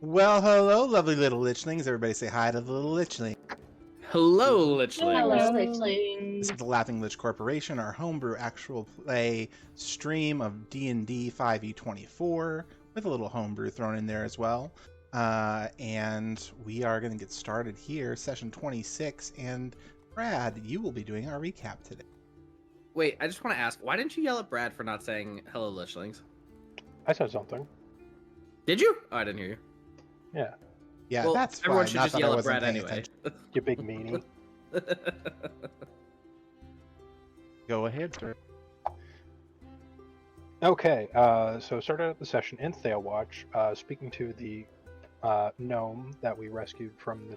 Well, hello, lovely little lichlings. Everybody say hi to the little lichling. Hello, Lichlings. Hello, This Lichlings. is the Laughing Lich Corporation, our homebrew actual play stream of D&D 5e24, with a little homebrew thrown in there as well. And we are going to get started here, session 26, and Brad, you will be doing our recap today. Wait, I just want to ask, why didn't you yell at Brad for not saying hello, Lichlings? I said something. Did you? Oh, I didn't hear you. Yeah. Yeah, Well, that's everyone fine. should Not just that I yell at wasn't Brad paying anyway. attention. You big meanie. Go ahead, sir. Okay, so started out the session in Theowatch, speaking to the gnome that we rescued from the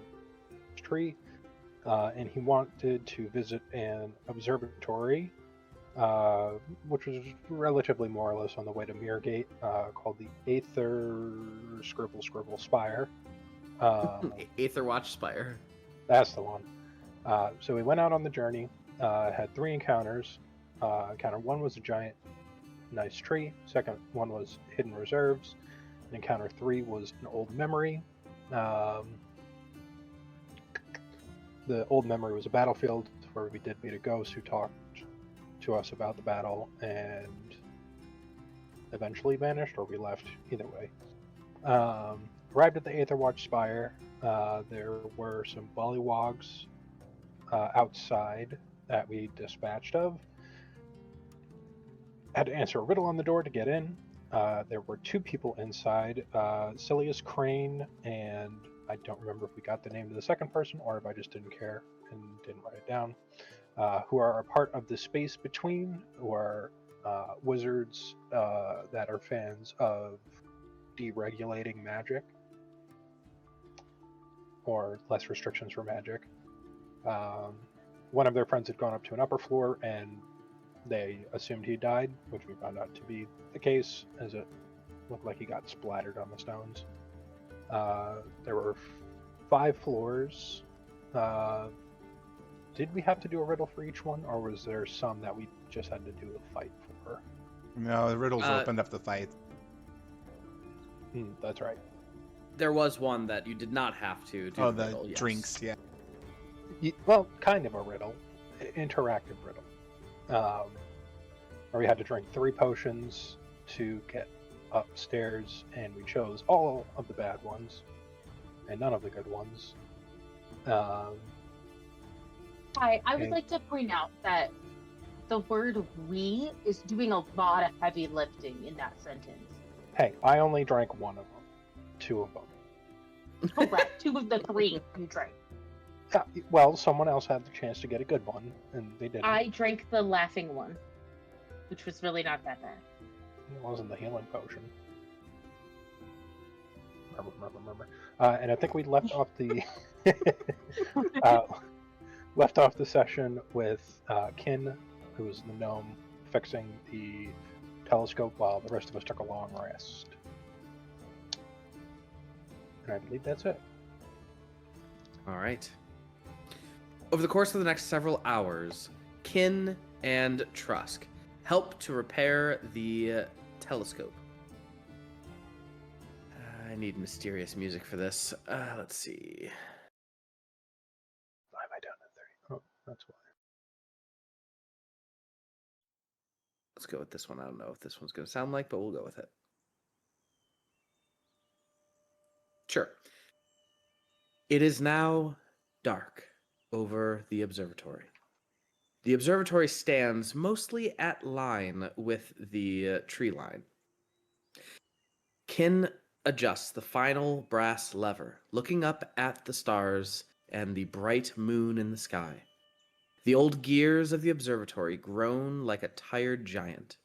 tree, and he wanted to visit an observatory, which was relatively more or less on the way to Mirgate, called the Aether Scribble Spire. Aether Watch Spire. That's the one. So we went out on the journey, had 3 encounters. Encounter 1 was a giant nice tree. Second one was hidden reserves. And encounter 3 was an old memory. The old memory was a battlefield where we did meet a ghost who talked to us about the battle and eventually vanished, or we left, either way. Arrived at the Aetherwatch Spire. There were some bullywogs outside that we dispatched of. Had to answer a riddle on the door to get in. There were 2 people inside, Silius Crane, and I don't remember if we got the name of the second person or if I just didn't care and didn't write it down, who are a part of the Space Between, who are wizards that are fans of deregulating magic, or less restrictions for magic. One of their friends had gone up to an upper floor and they assumed he died, which we found out to be the case, as it looked like he got splattered on the stones. There were 5 floors. Did we have to do a riddle for each one, or was there some that we just had to do a fight for? No, the riddles opened up the fight. That's right. There was one that you did not have to do. Oh, the the riddle, yes. drinks, yeah. Well, kind of a riddle. Interactive riddle. Where we had to drink 3 potions to get upstairs, and we chose all of the bad ones and none of the good ones. Hi, I would like to point out that the word "we" is doing a lot of heavy lifting in that sentence. Hey, I only drank 1 of them. 2 of them. Correct. 2 of the 3 you drank. Well, someone else had the chance to get a good one, and they didn't. I drank the laughing one, which was really not that bad. It wasn't the healing potion. Remember. And I think we left off the session with Kin, who was the gnome, fixing the telescope while the rest of us took a long rest. And I believe that's it. All right. Over the course of the next several hours, Kin and Trusk help to repair the telescope. I need mysterious music for this. Let's see. Why am I down at 30? Oh, that's why. Let's go with this one. I don't know what this one's going to sound like, but we'll go with it. Sure. It is now dark over the observatory. The observatory stands mostly at line with the tree line. Kin adjusts the final brass lever, looking up at the stars and the bright moon in the sky. The old gears of the observatory groan like a tired giant.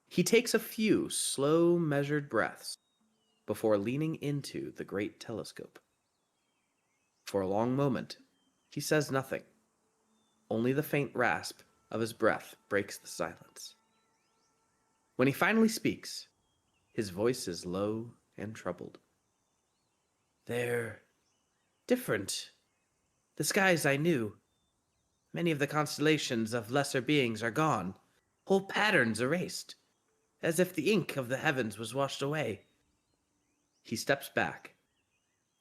He takes a few slow, measured breaths before leaning into the great telescope. For a long moment, he says nothing. Only the faint rasp of his breath breaks the silence. When he finally speaks, his voice is low and troubled. They're different. The skies I knew. Many of the constellations of lesser beings are gone, whole patterns erased, as if the ink of the heavens was washed away. He steps back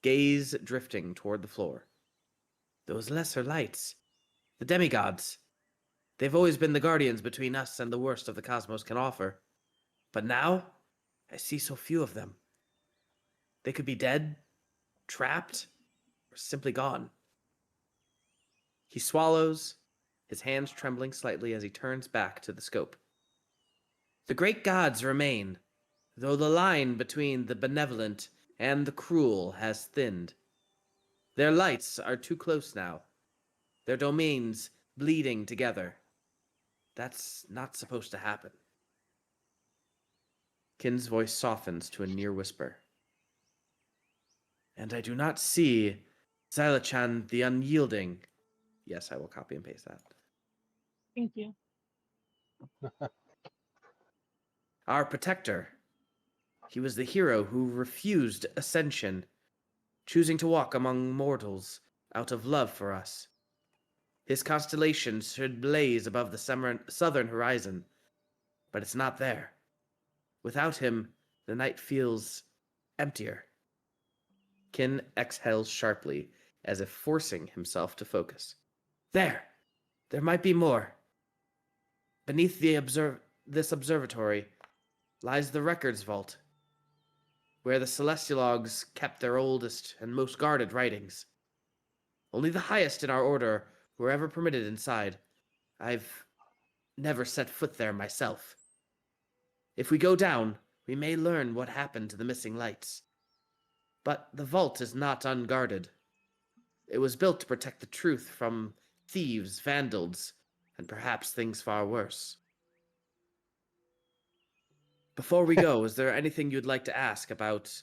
gaze drifting toward the floor. Those lesser lights, the demigods, they've always been the guardians between us and the worst of the cosmos can offer. But now, I see so few of them. They could be dead, trapped, or simply gone. He swallows, his hands trembling slightly as he turns back to the scope. The great gods remain, though the line between the benevolent and the cruel has thinned. Their lights are too close now, their domains bleeding together. That's not supposed to happen. Kin's voice softens to a near whisper. And I do not see Xylachan the Unyielding. Yes, I will copy and paste that. Thank you. Our protector. He was the hero who refused ascension, choosing to walk among mortals out of love for us. His constellation should blaze above the southern horizon, but it's not there. Without him, the night feels emptier. Kin exhales sharply, as if forcing himself to focus. There might be more. Beneath this observatory lies the records vault, where the Celestialogs kept their oldest and most guarded writings. Only the highest in our order were ever permitted inside. I've never set foot there myself. If we go down, we may learn what happened to the missing lights. But the vault is not unguarded. It was built to protect the truth from thieves, vandals, and perhaps things far worse. Before we go, is there anything you'd like to ask about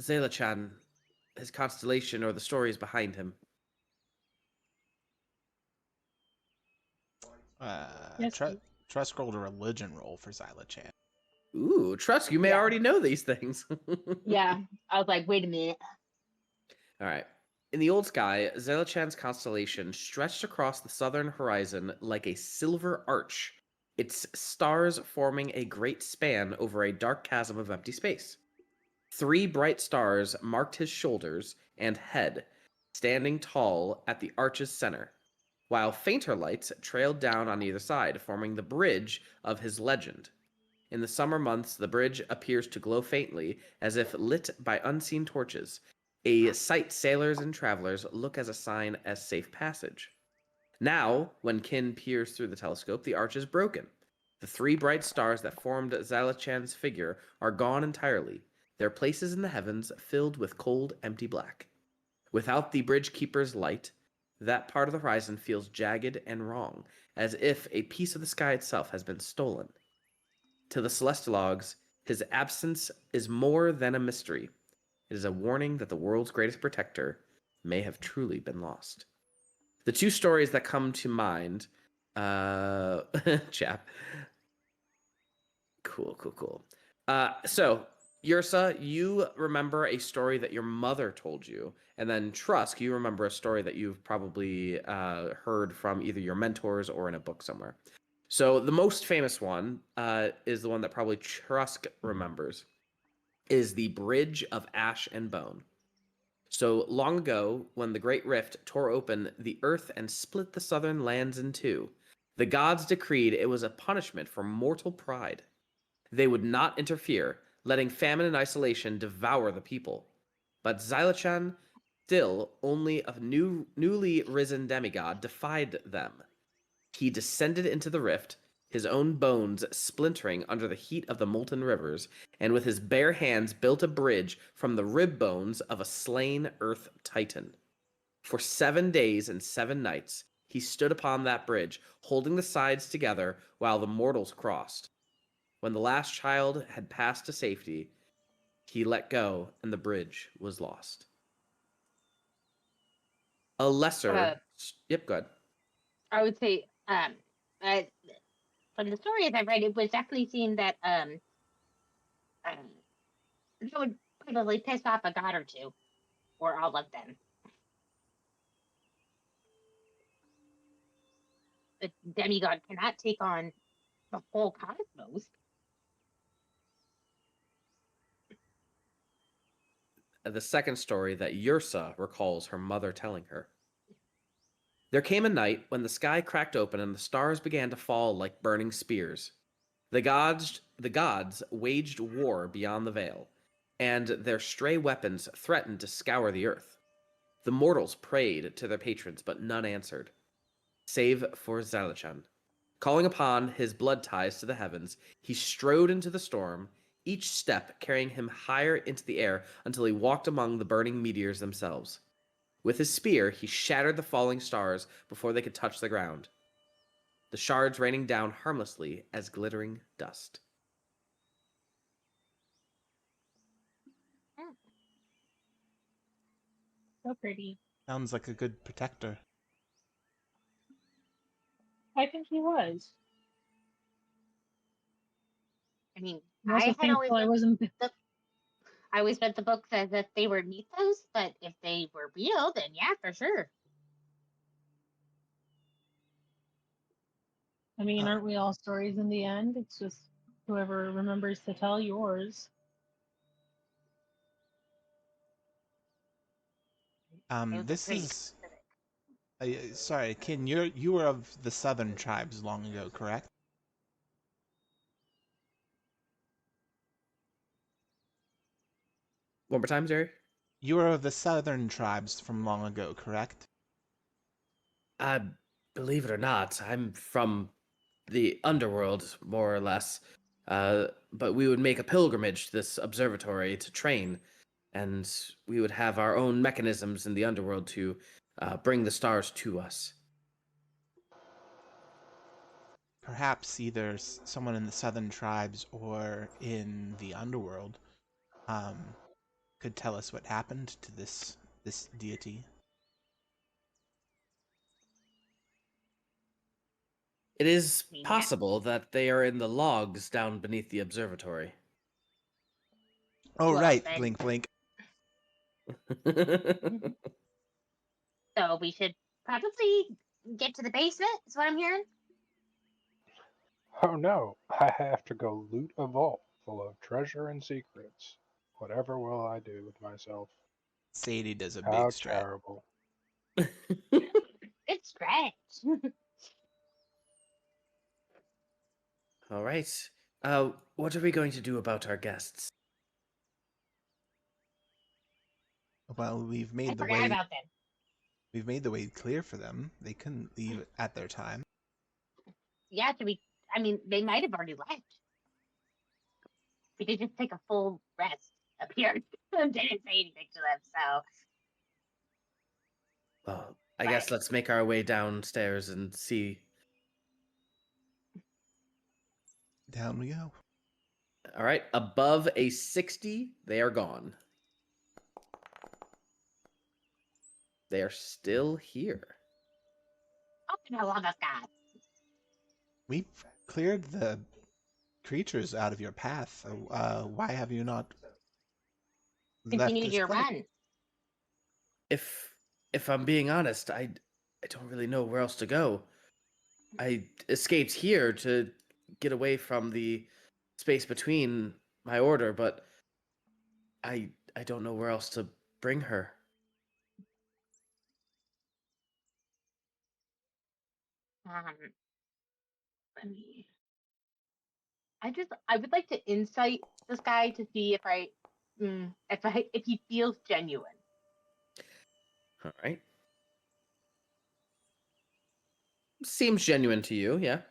Xylachan, his constellation, or the stories behind him? Yes, Trusk rolled a religion roll for Xylachan. Ooh, Trusk, you may already know these things. Yeah, I was like, wait a minute. All right. In the old sky, Xylachan's constellation stretched across the southern horizon like a silver arch, its stars forming a great span over a dark chasm of empty space. 3 bright stars marked his shoulders and head, standing tall at the arch's center, while fainter lights trailed down on either side, forming the bridge of his legend. In the summer months, the bridge appears to glow faintly, as if lit by unseen torches, a sight sailors and travelers look as a sign as safe passage. Now, when Kin peers through the telescope, the arch is broken. The 3 bright stars that formed Xylachan's figure are gone entirely, their places in the heavens filled with cold, empty black. Without the bridge keeper's light, that part of the horizon feels jagged and wrong, as if a piece of the sky itself has been stolen. To the Celestialogs, his absence is more than a mystery. It is a warning that the world's greatest protector may have truly been lost. The 2 stories that come to mind, Chap. Cool. So, Yersa, you remember a story that your mother told you, and then Trusk, you remember a story that you've probably heard from either your mentors or in a book somewhere. So the most famous one is the one that probably Trusk remembers, is the Bridge of Ash and Bone. So long ago, when the Great Rift tore open the earth and split the southern lands in 2, the gods decreed it was a punishment for mortal pride. They would not interfere, letting famine and isolation devour the people. But Xylachan, still only a newly risen demigod, defied them. He descended into the rift, his own bones splintering under the heat of the molten rivers, and with his bare hands built a bridge from the rib bones of a slain earth titan. For 7 days and 7 nights, he stood upon that bridge, holding the sides together while the mortals crossed. When the last child had passed to safety, he let go, and the bridge was lost. A lesser... Yep, go ahead. I would say, from the stories I've read, it was definitely seen that it would probably piss off a god or 2, or all of them. The demigod cannot take on the whole cosmos. the second story that Yersa recalls her mother telling her. There came a night when the sky cracked open and the stars began to fall like burning spears. The gods waged war beyond the veil, and their stray weapons threatened to scour the earth. The mortals prayed to their patrons, but none answered, save for Zalachan. Calling upon his blood ties to the heavens, he strode into the storm, each step carrying him higher into the air until he walked among the burning meteors themselves. With his spear, he shattered the falling stars before they could touch the ground, the shards raining down harmlessly as glittering dust. So pretty. Sounds like a good protector. I think he was. I mean, I also think I wasn't. I always read the book says that they were mythos, but if they were real, then yeah, for sure. I mean, aren't we all stories in the end? It's just whoever remembers to tell yours. This is. Sorry, Kin. You were of the southern tribes long ago, correct? One more time, Jerry? You were of the southern tribes from long ago, correct? Believe it or not, I'm from the underworld, more or less. But we would make a pilgrimage to this observatory to train, and we would have our own mechanisms in the underworld to bring the stars to us. Perhaps either someone in the southern tribes or in the underworld could tell us what happened to this deity. It is Yeah. possible that they are in the logs down beneath the observatory. Oh, Well, right. then- Blink, blink. So we should probably get to the basement, is what I'm hearing. Oh no, I have to go loot a vault full of treasure and secrets. Whatever will I do with myself? Sadie does a How big stretch. terrible. Good stretch. All right. What are we going to do about our guests? Well, we've I made the forgot way. about them. We've made the way clear for them. They couldn't leave at their time. Yeah, I mean, they might have already left. We could just take a full rest up here. Didn't say anything to them, so Well, I guess let's make our way downstairs and see. Down we go. All right. Above a 60, they are gone. They are still here. open a lot of God. We've cleared the creatures out of your path. Why have you not left Continued this your place? run. If I'm being honest, I don't really know where else to go. I escaped here to get away from the space between my order, but I don't know where else to bring her. Let me. I would like to insight this guy to see if he feels genuine. All right. Seems genuine to you, yeah.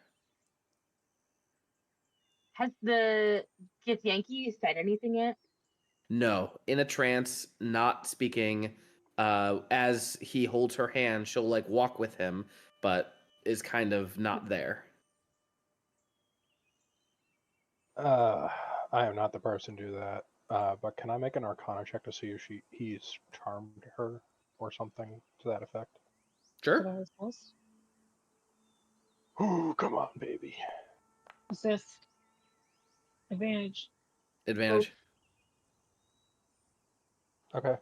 Has the Yankee said anything yet? No, in a trance, not speaking. As he holds her hand, she'll like walk with him, but is kind of not there. I am not the person to do that. But can I make an Arcana check to see if he's charmed her or something to that effect? Sure. Ooh, come on, baby. Assist. Advantage. Advantage. Okay.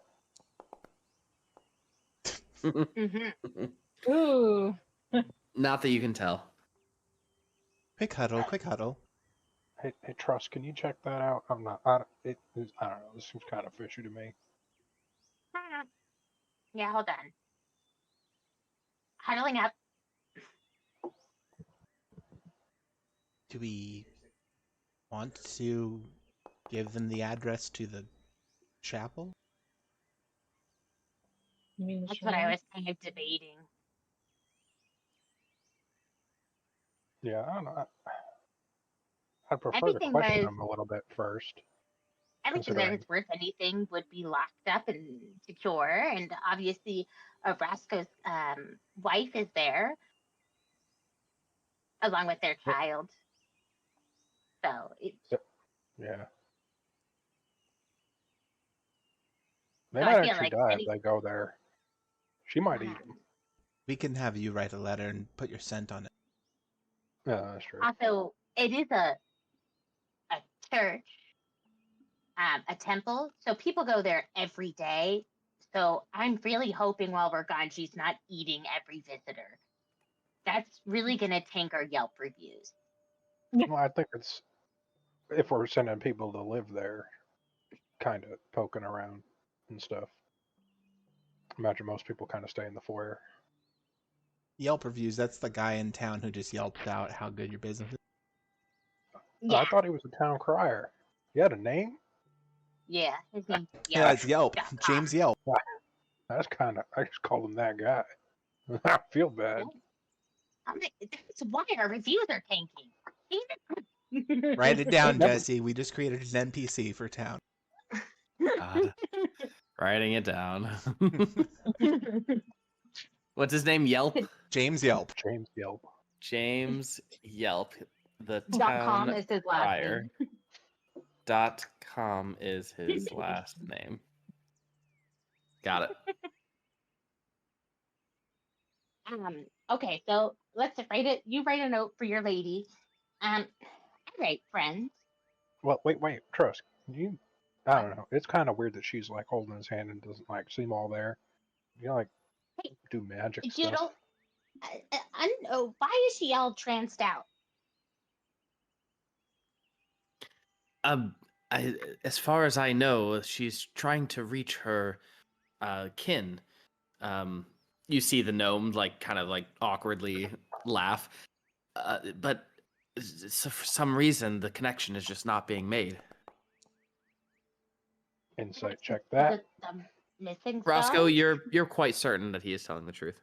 Mm-hmm. Ooh. Not that you can tell. Quick huddle, quick huddle. Hey, Trusk, can you check that out? I don't know. This seems kind of fishy to me. Yeah, hold on. Huddling up. Do we want to give them the address to the chapel? You mean the That's what I shrine? was kind of debating. Yeah, I don't know. I'd prefer to Everything question that is them a little bit first, everything that considering. is worth anything would be locked up and secure, and obviously, Roscoe's wife is there along with their Yep. child. So Yeah. They so might I feel actually like die if any they go there. She might eat them. We can have you write a letter and put your scent on it. Yeah, that's true. also it is a church, a temple, so people go there every day. So I'm really hoping while we're gone, she's not eating every visitor. That's really gonna tank our Yelp reviews. Well, I think it's if we're sending people to live there, kind of poking around and stuff. Imagine most people kind of stay in the foyer. Yelp reviews, that's the guy in town who just yelped out how good your business is. Oh, Yeah, I thought he was a town crier. He had a name? yeah. His name's Yeah, it's Yelp. Yelp.com. James Yelp. That's kind of. I just called him that guy. I feel bad. That's why our reviews are tanking. Write it down, Never- Jesse. We just created an NPC for town. God. Writing it down. What's his name? Yelp? James Yelp. James Yelp. James Yelp. The .com town is his last crier. name. .com is his last name. Got it. Okay, so let's write it. You write a note for your lady. All right, friends. Well, wait, Trusk. You. I don't know. It's kind of weird that she's like holding his hand and doesn't like seem all there. You know, like Hey, do magic You stuff. don't. Why is she all tranced out? As far as I know, she's trying to reach her kin. You see the gnome like kind of like awkwardly laugh, but so for some reason the connection is just not being made. Insight check Is that. it the missing Roscoe, stars? you're quite certain that he is telling the truth.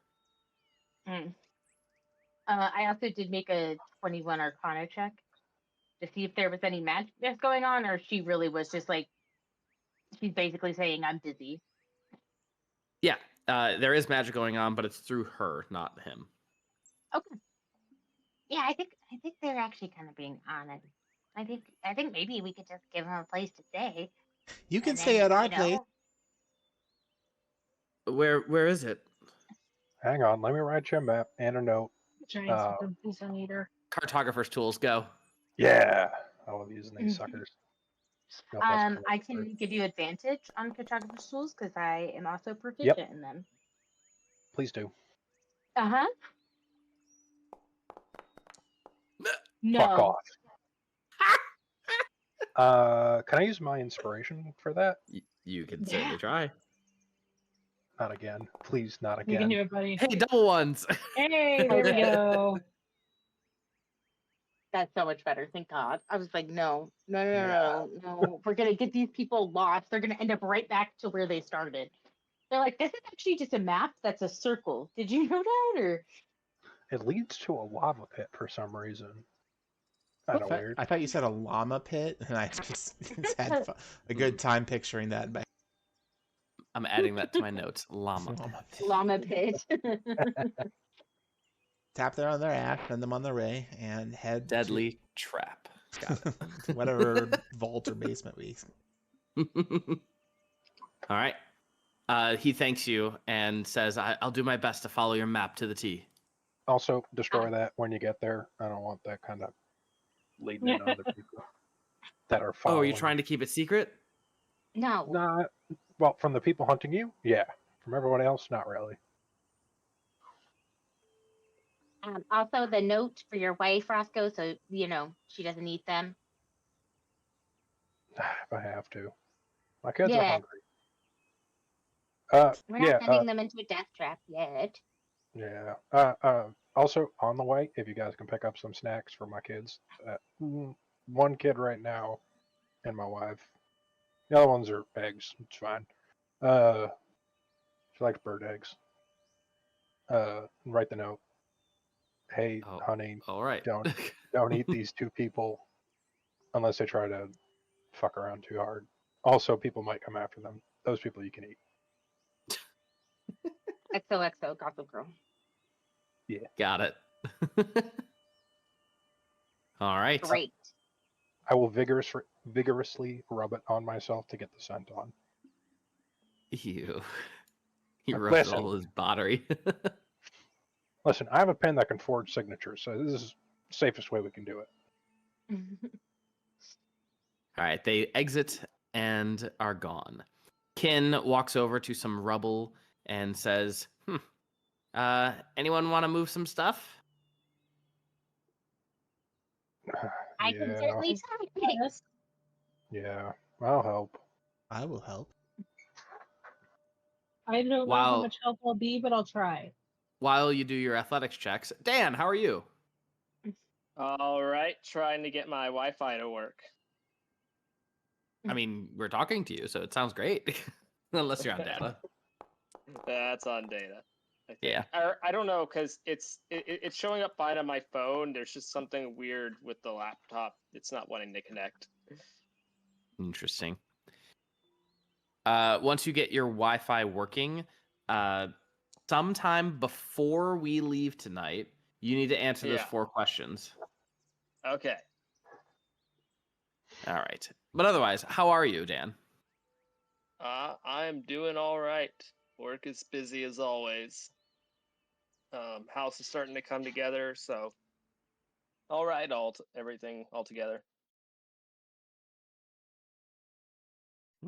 I also did make a 21 Arcana check to see if there was any magic that's going on, or she really was just like, she's basically saying, I'm busy. Yeah, there is magic going on, but it's through her, not him. Okay. Yeah, I think they're actually kind of being honest. I think maybe we could just give them a place to stay. You can and stay then, at our you know, place. Where is it? Hang on, let me write you a map and a note. Giant super pizza eater. Cartographer's tools, go. Yeah, I love using these suckers. Nope, that's correct. I can give you advantage on cartographer's tools because I am also proficient in them. Please do. Uh-huh. No. Fuck off. Can I use my inspiration for that? You can certainly try. Not again. Please, not You can again. do it, buddy. Hey, double ones. Hey, there we go. That's so much better. Thank God. I was like, no. We're gonna get these people lost. They're gonna end up right back to where they started. They're like, this is actually just a map that's a circle. Did you know that? Or It leads to a lava pit for some reason. Kind of weird. I thought you said a llama pit, and I just had a good time picturing that. But I'm adding that to my notes. Llama. llama pit. Tap them on their ass, send them on their way, and head Deadly trap. Got it. to whatever vault or basement we. All right. He thanks you and says, I'll do my best to follow your map to the T. Also, destroy that when you get there. I don't want that kind of leading into other people that are following. Oh, are you trying to keep it secret? No. Nah, well, from the people hunting you, yeah. From everyone else, not really. Also, the note for your wife, Roscoe, so she doesn't eat them. If I have to. My kids are Yeah. hungry. We're Yeah. not sending them into a death trap yet. Yeah. Also, on the way, if you guys can pick up some snacks for my kids. One kid right now, and my wife. The other ones are eggs. It's fine. She likes bird eggs. Write the note. Hey, Oh, honey, all right. don't eat these two people unless they try to fuck around too hard. Also, people might come after them. Those people you can eat. XOXO, Gossip Girl. Yeah. Got it. All right. Great. I will vigorously rub it on myself to get the scent on. You. He Like, rubbed listen. all his battery. Listen, I have a pen that can forge signatures, so this is the safest way we can do it. All right, they exit and are gone. Kin walks over to some rubble and says, anyone want to move some stuff? I can certainly try. Yes. Yeah, I'll help. I will help. I don't know how While much help I'll be, but I'll try. while you do your athletics checks, Dan, how are you? All right, trying to get my Wi-Fi to work. I mean, we're talking to you, so it sounds great. Unless you're on data. That's on data. I think. Yeah. Or, I don't know, because it's showing up fine on my phone. There's just something weird with the laptop. It's not wanting to connect. Interesting. Once you get your Wi-Fi working, sometime before we leave tonight, you need to answer those Yeah. 4 questions. Okay. All right. But otherwise, how are you, Dan? I'm doing all right. Work is busy as always. House is starting to come together, so all right, everything all together.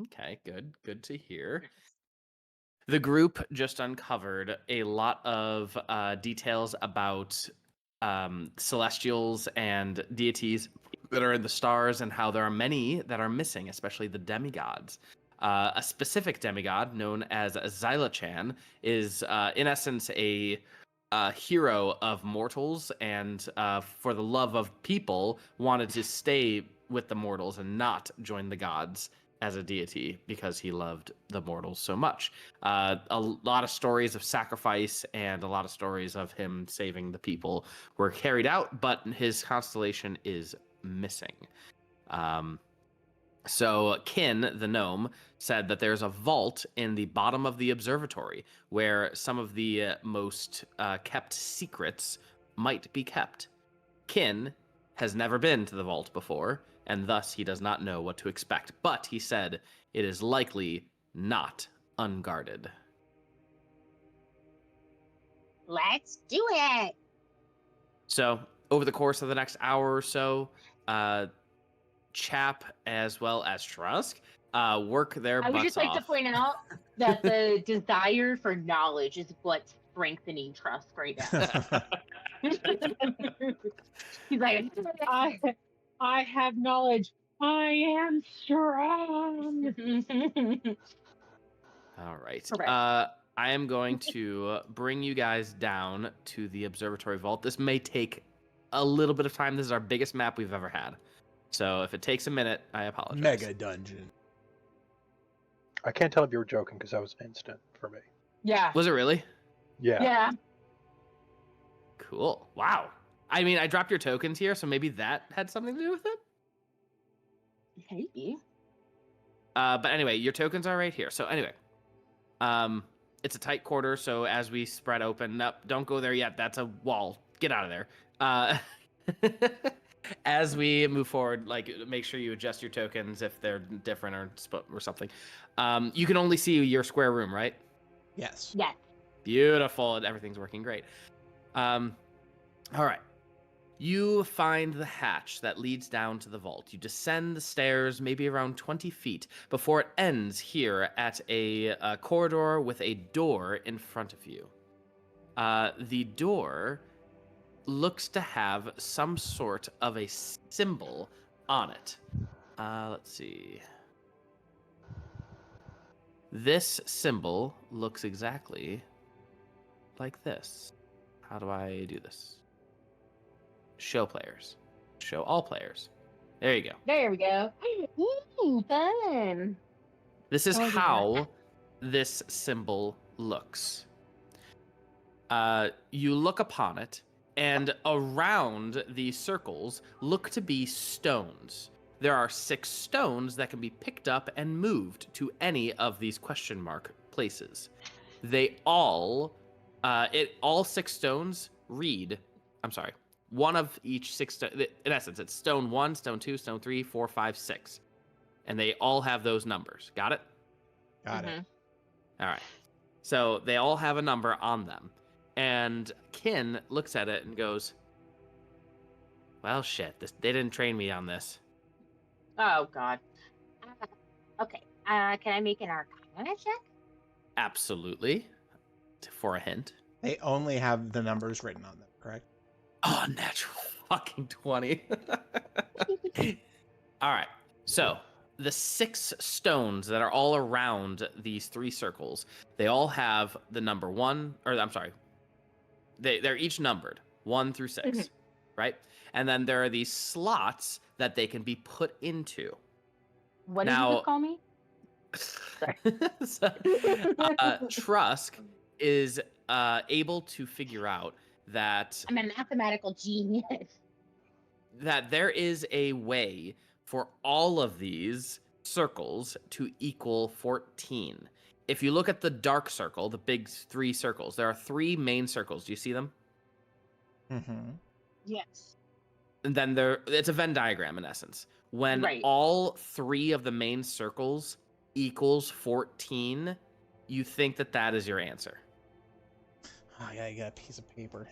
Okay, good. Good to hear. The group just uncovered a lot of details about celestials and deities that are in the stars and how there are many that are missing, especially the demigods. A specific demigod known as Xylachan is, in essence, a hero of mortals and for the love of people wanted to stay with the mortals and not join the gods as a deity because he loved the mortals so much. A lot of stories of sacrifice and a lot of stories of him saving the people were carried out, but his constellation is missing. So Kin, the gnome, said that there's a vault in the bottom of the observatory where some of the most kept secrets might be kept. Kin has never been to the vault before, and thus he does not know what to expect. But he said it is likely not unguarded. Let's do it. So over the course of the next hour or so, Chap as well as Trusk work their I would butts just like off. to point out that the desire for knowledge is what's strengthening Trusk right now. He's like, I have knowledge. I am strong. All right. Correct. I am going to bring you guys down to the observatory vault. This may take a little bit of time. This is our biggest map we've ever had. So if it takes a minute, I apologize. Mega dungeon. I can't tell if you were joking because that was instant for me. Yeah. Was it really? Yeah. Yeah. Cool. Wow. I mean, I dropped your tokens here, so maybe that had something to do with it? Maybe. But anyway, your tokens are right here. So anyway, it's a tight quarter. So as we spread open, nope, don't go there yet. That's a wall. Get out of there. As we move forward, like make sure you adjust your tokens if they're different or something. You can only see your square room, right? Yes. Yes. Beautiful, and everything's working great. All right. You find the hatch that leads down to the vault. You descend the stairs maybe around 20 feet before it ends here at a corridor with a door in front of you. The door looks to have some sort of a symbol on it. Let's see. This symbol looks exactly like this. How do I do this? Show players. Show all players. There you go. There we go. Ooh, fun. This is I like that. how this symbol looks. You look upon it, and around these circles look to be stones. There are 6 stones that can be picked up and moved to any of these question mark places. They all, all 6 stones read, I'm sorry, one of each 6, in essence, it's stone 1, stone 2, stone 3, 4, 5, 6. And they all have those numbers. Got it? Got it. All right. So they all have a number on them. And Kin looks at it and goes, well, shit, they didn't train me on this. Oh, God. Okay. Can I make an Arcana check? Absolutely. For a hint. They only have the numbers written on them, correct? Oh, natural fucking 20. All right. So the 6 stones that are all around these 3 circles, they all have the number 1, or I'm sorry, they're each numbered 1 through 6, right? And then there are these slots that they can be put into. What did you just call me? So, Trusk is able to figure out that I'm a mathematical genius. that there is a way for all of these circles to equal 14. If you look at the dark circle, the big 3 circles, there are 3 main circles. Do you see them? Mm-hmm. Yes. And then it's a Venn diagram in essence. When Right. all 3 of the main circles equals 14, you think that is your answer. Oh, yeah, you got a piece of paper.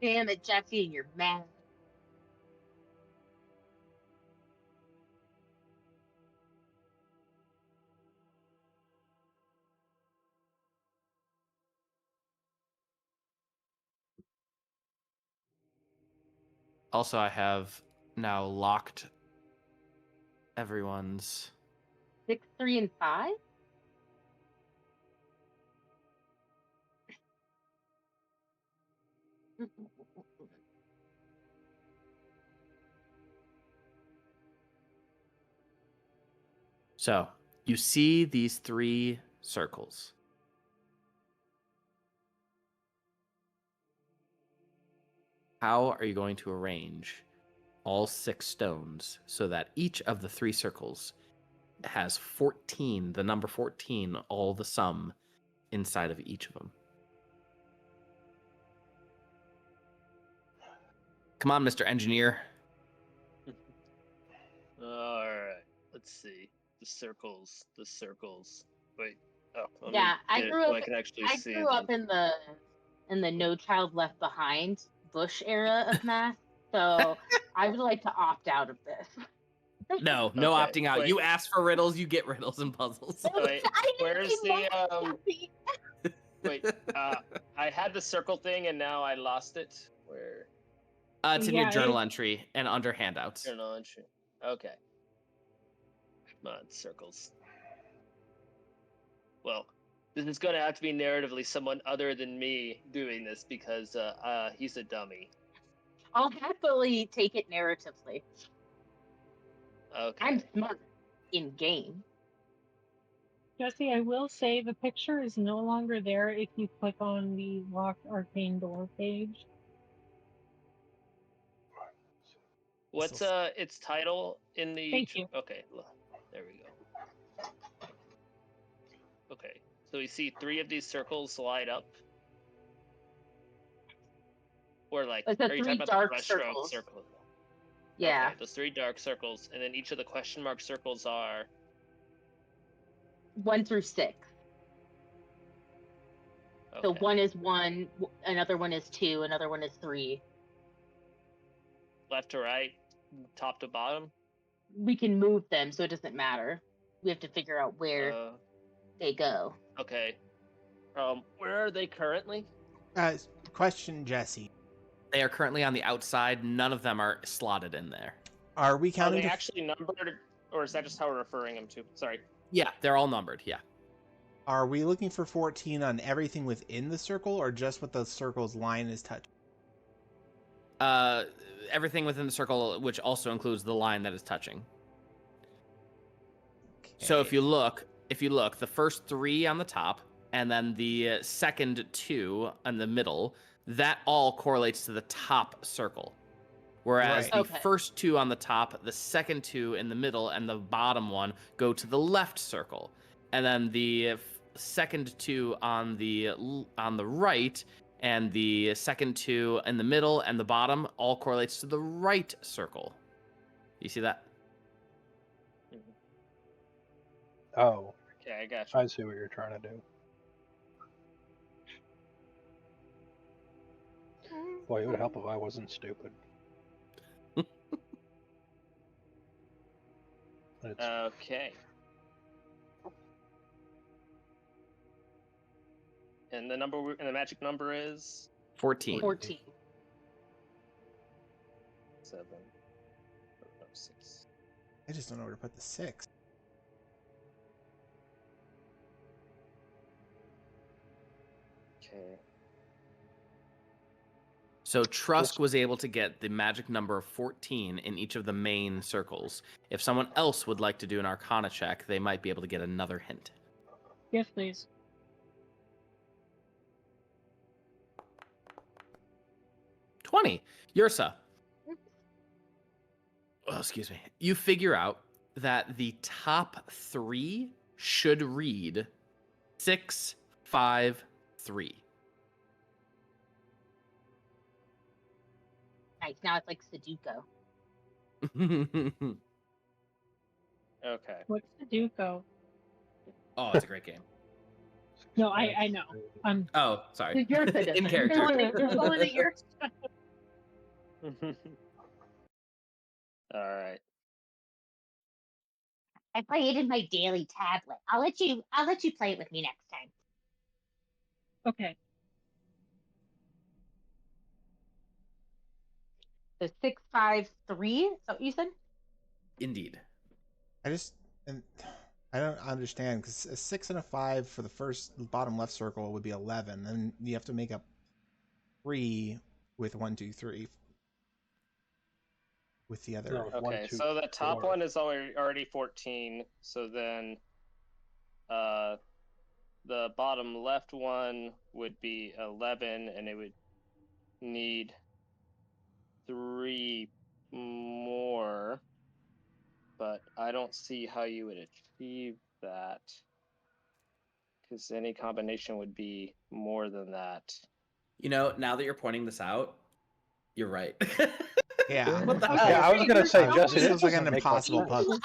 Damn it, Jesse, you're mad. Also, I have now locked everyone's 6, 3, and 5? So you see these 3 circles. How are you going to arrange all 6 stones so that each of the 3 circles has 14, the number 14, all the sum inside of each of them? Come on, Mr. Engineer. All right. Let's see. The circles. Wait. Oh. Yeah, I grew up. I can actually I see grew them. up in the No Child Left Behind Bush era of math, so I would like to opt out of this. No Okay, opting out. wait. You ask for riddles, you get riddles and puzzles. Wait, I where's didn't the Wait. I had the circle thing and now I lost it. Where? It's in your Yeah, journal entry and under handouts. Journal entry. Okay. Come on, circles. Well, this is going to have to be narratively someone other than me doing this because he's a dummy. I'll happily take it narratively. Okay. I'm smart in game. Jesse, I will say the picture is no longer there if you click on the locked arcane door page. What's its title in the? Thank you. Okay, there we go. Okay, so we see 3 of these circles light up. Or like, It's the are you 3 talking about dark the brushstroke circles. circle? Yeah. Okay, those 3 dark circles, and then each of the question mark circles are 1 through 6. So okay. one is 1, another one is 2, another one is 3. Left to right, top to bottom. We can move them, so it doesn't matter. We have to figure out where they go. Okay. Where are they currently? Question, Jesse. They are currently on the outside. None of them are slotted in there. Are we Are counting? they actually numbered? Or is that just how we're referring them to? Sorry. Yeah, they're all numbered. Yeah. Are we looking for 14 on everything within the circle, or just what the circle's line is touching? Everything within the circle, which also includes the line that is touching. So if you look, the first 3 on the top, and then the second 2 in the middle, that all correlates to the top circle. Whereas Right. the Okay. first 2 on the top, the second 2 in the middle, and the bottom one go to the left circle. And then the second 2 on the right, and the second 2 in the middle and the bottom all correlates to the right circle. You see that? Oh, Okay, I got you. I see what you're trying to do. Boy, it would help if I wasn't stupid. It's Okay. And the magic number is 14. 14. 7. No, 6. I just don't know where to put the 6. Okay. So Trusk was able to get the magic number of 14 in each of the main circles. If someone else would like to do an Arcana check, they might be able to get another hint. Yes, please. 20. Yersa. Oh, excuse me. You figure out that the top 3 should read 6, 5, 3. Nice. Now it's like Sudoku. Okay. What's Sudoku? Oh, it's a great game. No, I know. Oh, sorry. You're the In character. You're calling it your. All right. I play it in my daily tablet. I'll let you play it with me next time. Okay. The 6, 5, 3. Is that what you said? Indeed. I don't understand, because a 6 and a 5 for the first bottom left circle would be 11, and you have to make up 3 with 1, 2, 3 with the other. No. Okay, 1, 2, so the top 4. one is already 14. So then the bottom left one would be 11, and it would need 3 more. But I don't see how you would achieve that, because any combination would be more than that. You know, now that you're pointing this out, you're right. Yeah. What the Okay. hell? Yeah, I was gonna say, Oh, Justin, this it was like an doesn't make much impossible sense. puzzle.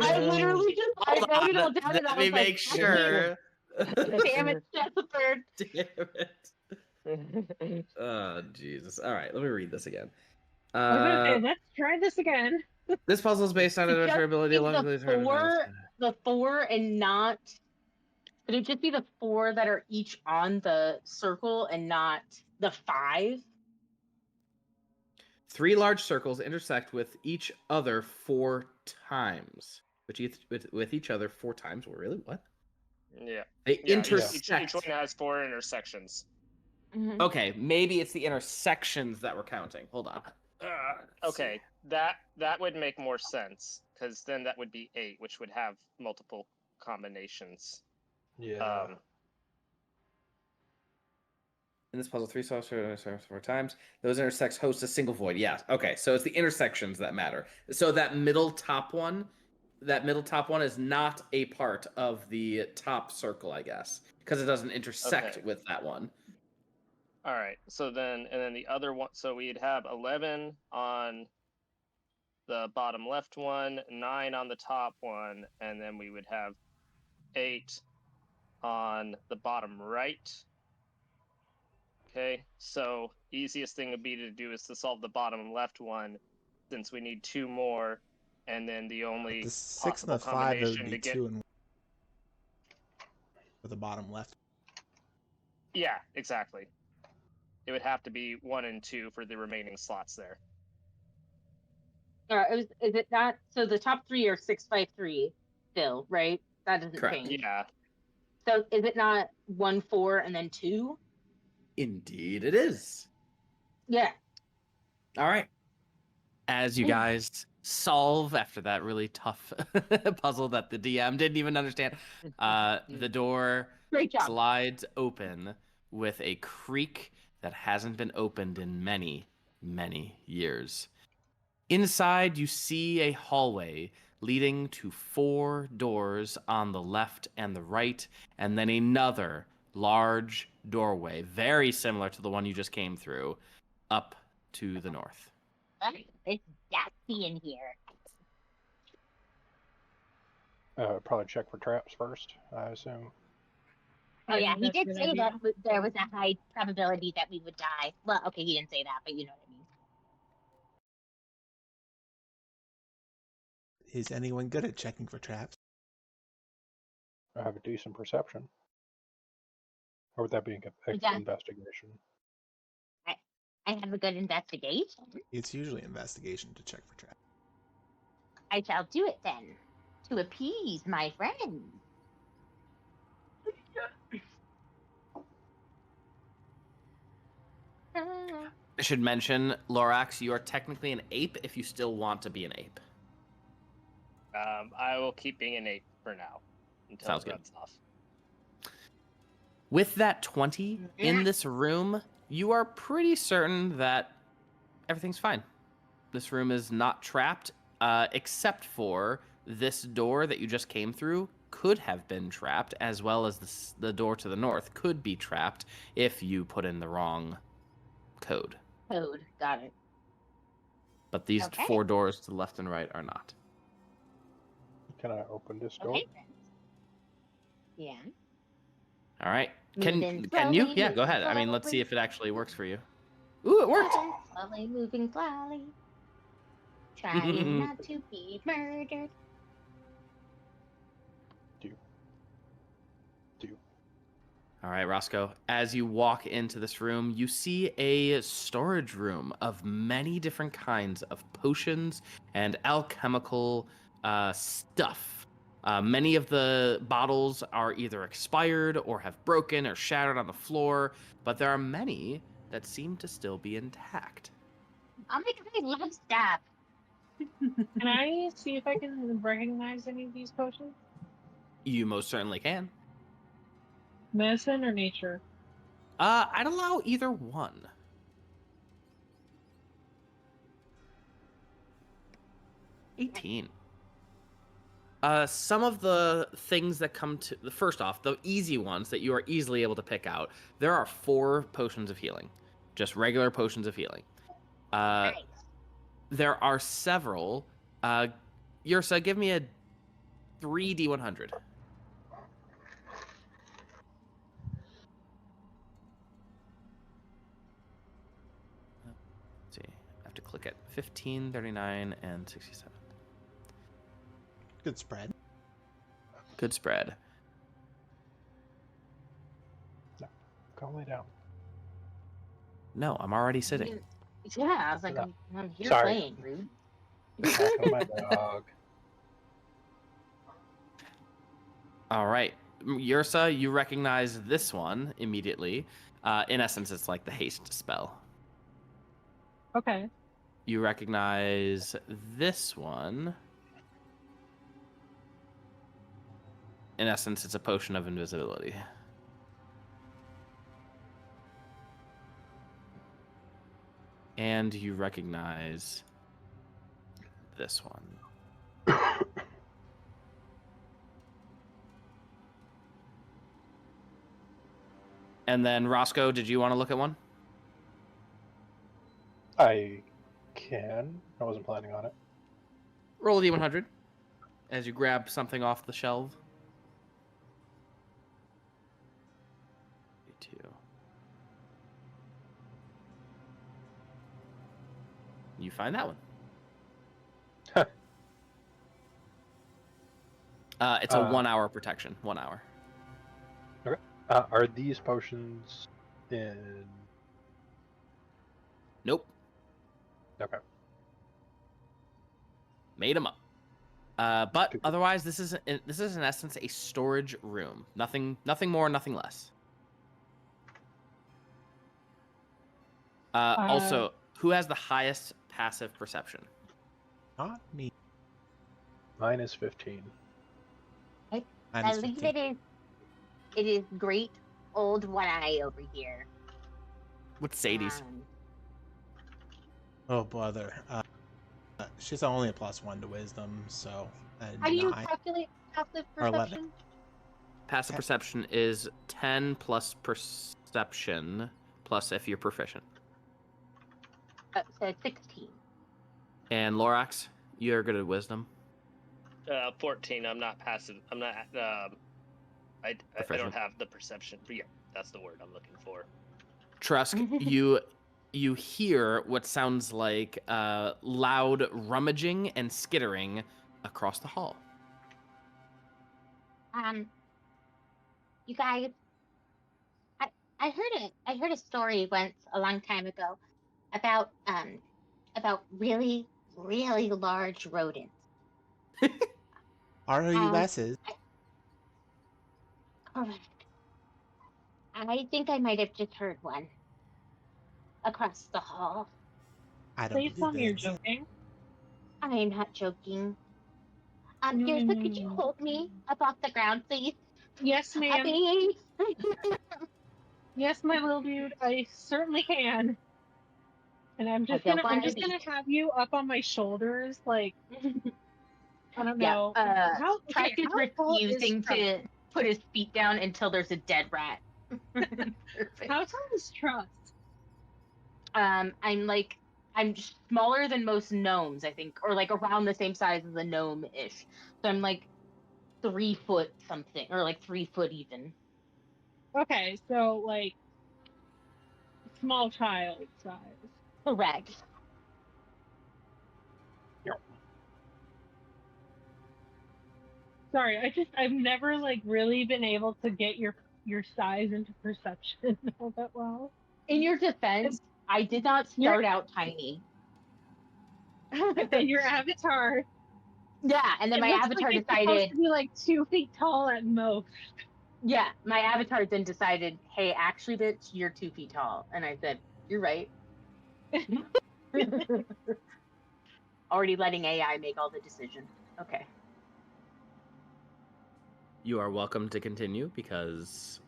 I literally just I Hold wrote it all on, down and I let was me like, make sure. damn it, that's the third. Damn it. Oh, Jesus. All right, let me read this again. I was gonna say, let's try this again. This puzzle is based on It just adventure ability. be Logically determined. the 4 and not. Could it just be the 4 that are each on the circle and not the 5? 3 large circles intersect with each other 4 times. With each other 4 times. Well, really? What? Yeah. They Yeah, intersect. each one has 4 intersections. Mm-hmm. Okay, maybe it's the intersections that we're counting. Hold on. Okay, that would make more sense, because then that would be 8, which would have multiple combinations. Yeah. In this puzzle, 3 stars 4 times. Those intersects host a single void. Yeah. Okay, so it's the intersections that matter. So that middle top one is not a part of the top circle, I guess, because it doesn't intersect Okay. with that one. All right. So then, and then the other one. So we'd have 11 on the bottom left one, 9 on the top one, and then we would have 8 on the bottom right. Okay. So easiest thing would be to do is to solve the bottom left one, since we need 2 more, and then the only The 6 and the possible 5, that would combination be to get. 2 and 1 for the bottom left. Yeah, exactly. It would have to be 1 and 2 for the remaining slots there. Is it not? So the top three are 653 still, right? That doesn't Correct. change. Yeah. So is it not 1, 4, and then 2? Indeed, it is. Yeah. All right. As you guys solve after that really tough puzzle that the DM didn't even understand, the door Great job. slides open with a creak that hasn't been opened in many, many years. Inside, you see a hallway leading to 4 doors on the left and the right, and then another large doorway, very similar to the one you just came through, up to the north. It's gassy in here. Probably check for traps first, I assume. Oh yeah, think he that's a did good say idea. that there was a high probability that we would die. Well, okay, he didn't say that, but you know what I mean. Is anyone good at checking for traps? I have a decent perception. Or would that be an Yeah. investigation? I have a good investigation. It's usually investigation to check for traps. I shall do it then, to appease my friends. I should mention, Lorax, you are technically an ape if you still want to be an ape. I will keep being an 8 for now until Sounds it good. runs off. With that 20 in this room, you are pretty certain that everything's fine. This room is not trapped, except for this door that you just came through could have been trapped, as well as the door to the north could be trapped if you put in the wrong code. Got it. But these Okay. 4 doors to the left and right are not. Can I open this door? Okay, friends. Yeah. All right. Moving Can you? slowly, Yeah, go moving ahead. I mean, let's see slowly. if it actually works for you. Ooh, it worked. Slowly, moving slowly. Trying not to be murdered. All right, Roscoe. As you walk into this room, you see a storage room of many different kinds of potions and alchemical stuff. Many of the bottles are either expired or have broken or shattered on the floor, but there are many that seem to still be intact. I'll make a big love staff. Can I see if I can recognize any of these potions? You most certainly can. Medicine or nature? I'd allow either one. 18. Some of the things that come to the first off, the easy ones that you are easily able to pick out. There are 4 potions of healing, just regular potions of healing. Nice. There are several. Yersa, give me a 3d100. Let's see, I have to click it. 15, 39, and 67. Good spread. Good spread. Go lay down. No, I'm already sitting. Yeah, I was like, Yeah. I'm here Sorry. playing, rude. Talking to my dog. All right. Yersa, you recognize this one immediately. In essence, it's like the haste spell. Okay. You recognize this one. In essence, it's a potion of invisibility. And you recognize this one. And then, Roscoe, did you want to look at one? I can. I wasn't planning on it. Roll a d100 as you grab something off the shelf. 2. You find that one. It's a 1 hour protection. 1 hour. Okay. Are these potions in? Nope. Okay. Made them up. But otherwise, this is in essence a storage room. Nothing more, nothing less. Also, who has the highest passive perception? Not me. Mine is 15. Mine I is believe 15. it is great old one eye over here. What's Sadie's? Oh, bother. She's only a +1 to wisdom, so How do you 9 calculate passive or 11. perception? Passive perception is 10 plus perception, plus if you're proficient. So 16. And Lorax, you're good at wisdom. 14. I'm not passive. I'm not. I don't have the perception. But yeah, that's the word I'm looking for. Trusk, you hear what sounds like loud rummaging and skittering across the hall. You guys, I heard a story once a long time ago about really large rodents. RUSs. Correct. I think I might have just heard one across the hall. I don't Please believe tell me you're that exists. joking. I am not joking. Yersa, could you hold me up off the ground, please? Yes, ma'am. Please. Yes, my little dude, I certainly can. And I'm just gonna have you up on my shoulders, like I don't know. Trusk is refusing to put his feet down until there's a dead rat. How tall is Trusk? I'm smaller than most gnomes, I think, or like around the same size as a gnome-ish. So I'm like 3 foot something, or like 3 foot even. Okay, so like small child size. Correct. Yep. Sorry, I've never like really been able to get your size into perception all that well. In your defense, I did not start out tiny. Your avatar. Yeah, and then my avatar like decided it's supposed to be like 2 feet tall at most. Yeah, my avatar then decided, hey, actually, bitch, you're 2 feet tall. And I said, you're right. Already letting AI make all the decisions. Okay. You are welcome to continue because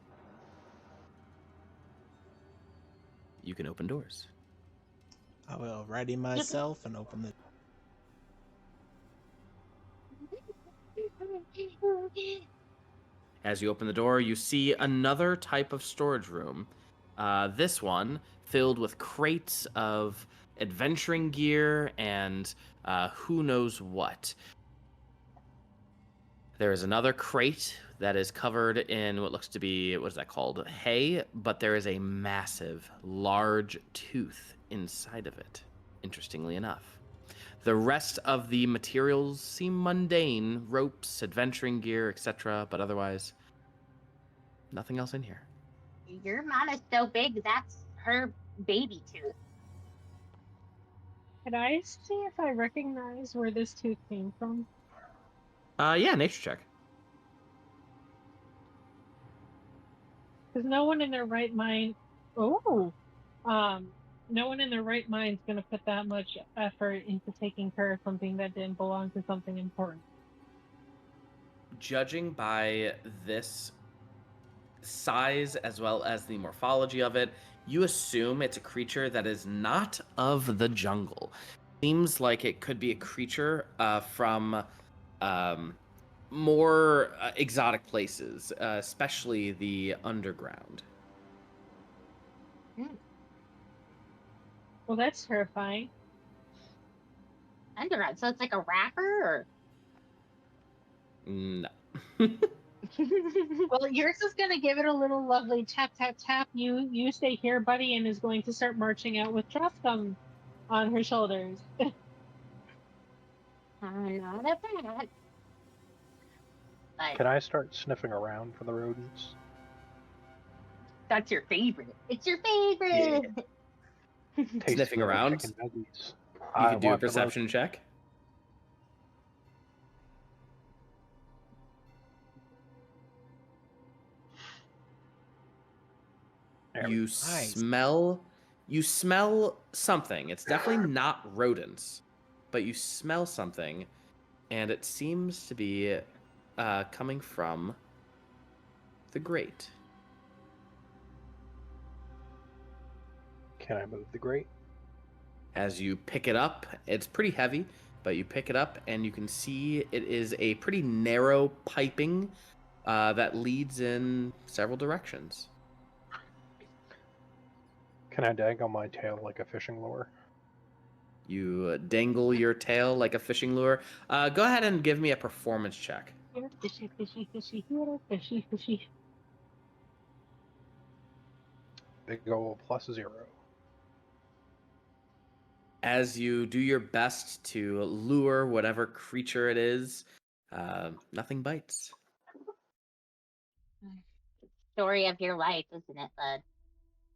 you can open doors. I will ready myself and open the. As you open the door, you see another type of storage room. This one filled with crates of adventuring gear and who knows what. There is another crate that is covered in what looks to be, what is that called? Hay, but there is a massive, large tooth inside of it, interestingly enough. The rest of the materials seem mundane, ropes, adventuring gear, etc., but otherwise, nothing else in here. Your mama's so big, that's her baby tooth. Can I see if I recognize where this tooth came from? Yeah, nature check. Because no one in their right mind. No one in their right mind is going to put that much effort into taking care of something that didn't belong to something important. Judging by this size as well as the morphology of it, you assume it's a creature that is not of the jungle. Seems like it could be a creature from more exotic places, especially the underground. Well, that's terrifying. Underground, so it's like a wrapper, or? No. Well, Yersa's going to give it a little lovely tap, tap, tap. You stay here, buddy, and is going to start marching out with Trusk on her shoulders. Not a bad. Can I start sniffing around for the rodents? That's your favorite. It's your favorite. Yeah. Sniffing around? Chicken nuggies. You can do a perception check. You Nice. smell something. It's definitely not rodents, but you smell something, and it seems to be coming from the grate. Can I move the grate? As you pick it up, it's pretty heavy, but you pick it up and you can see it is a pretty narrow piping that leads in several directions. Can I dangle my tail like a fishing lure? You dangle your tail like a fishing lure. Go ahead and give me a performance check. Here, fishy, fishy, fishy, here, fishy, fishy. Big ol' +0. As you do your best to lure whatever creature it is, nothing bites. Story of your life, isn't it, bud?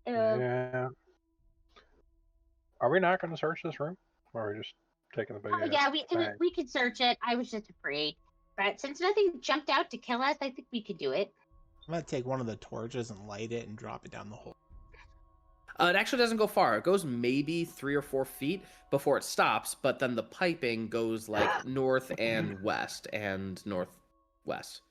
Yeah. Are we not going to search this room? Or are we just taking the big Oh ass yeah, bag? we could search it. I was just afraid, but since nothing jumped out to kill us, I think we could do it. I'm gonna take one of the torches and light it and drop it down the hole. It actually doesn't go far. It goes maybe 3 or 4 feet before it stops, but then the piping goes like north and west and northwest.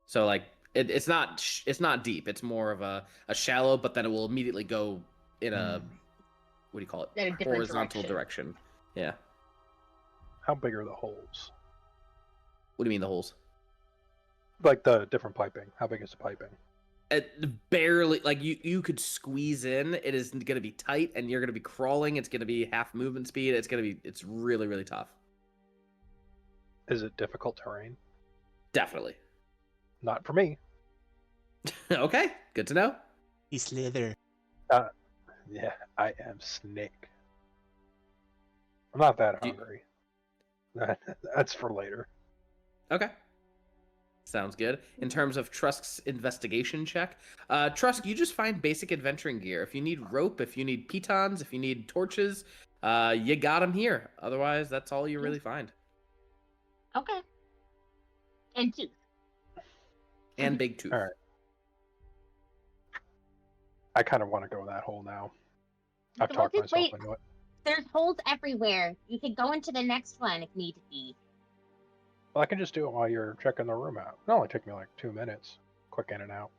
So like it's not deep. It's more of a shallow, but then it will immediately go in a what do you call it? In a different Horizontal direction. Yeah. How big are the holes? What do you mean the holes? Like the different piping. How big is the piping? It barely, like you could squeeze in. It is going to be tight, and you're going to be crawling. It's going to be half movement speed. It's really, really tough. Is it difficult terrain? Definitely. Not for me. Okay, good to know. He's Slither. Yeah, I am Snake. I'm not that Do you- hungry. That's for later. Okay. Sounds good. In terms of Trusk's investigation check, Trusk, you just find basic adventuring gear. If you need rope, if you need pitons, if you need torches, you got them here. Otherwise, that's all you really find. Okay. And tooth. And big tooth. All right. I kind of want to go in that hole now. I've Well, talked just myself wait. into it. There's holes everywhere. You could go into the next one if need be. Well, I can just do it while you're checking the room out. It'll only take me like 2 minutes. Quick in and out.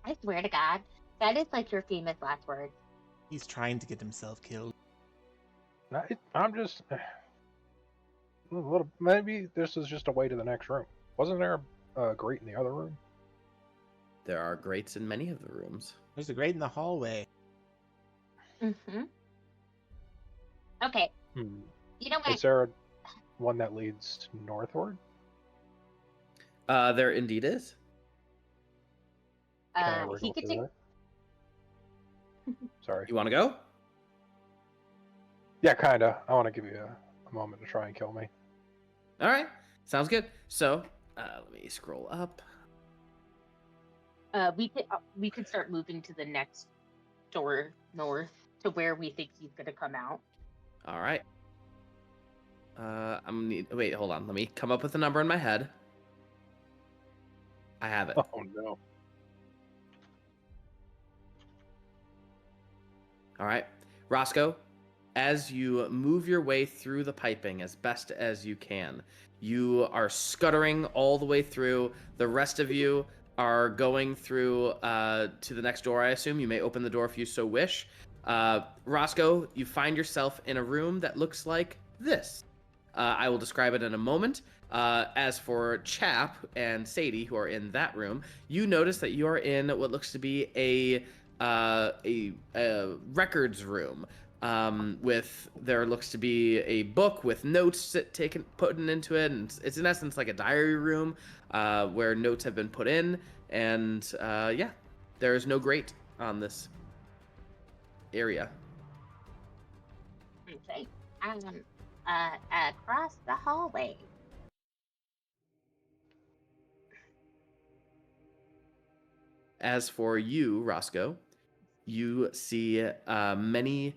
I swear to God, that is like your famous last words. He's trying to get himself killed. I'm just a little. Maybe this is just a way to the next room. Wasn't there a grate in the other room? There are grates in many of the rooms. There's a grate in the hallway. Mm-hmm. Okay. You know what? Is there one that leads northward? There indeed is. Can I He wiggle could through take. there? Sorry. You want to go? Yeah, kinda. I want to give you a moment to try and kill me. All right. Sounds good. So, let me scroll up. We could start moving to the next door north to where we think he's gonna come out. All right. Wait, hold on. Let me come up with a number in my head. I have it. Oh no. All right. Roscoe, as you move your way through the piping as best as you can, you are scuttering all the way through. The rest of you are going through to the next door, I assume. You may open the door if you so wish. Roscoe, you find yourself in a room that looks like this. I will describe it in a moment. As for Chap and Sadie, who are in that room, you notice that you are in what looks to be a records room. With there looks to be a book with notes put into it, and it's in essence like a diary room where notes have been put in. And yeah, there is no grate on this area. Okay. Across the hallway. As for you, Roscoe, you see many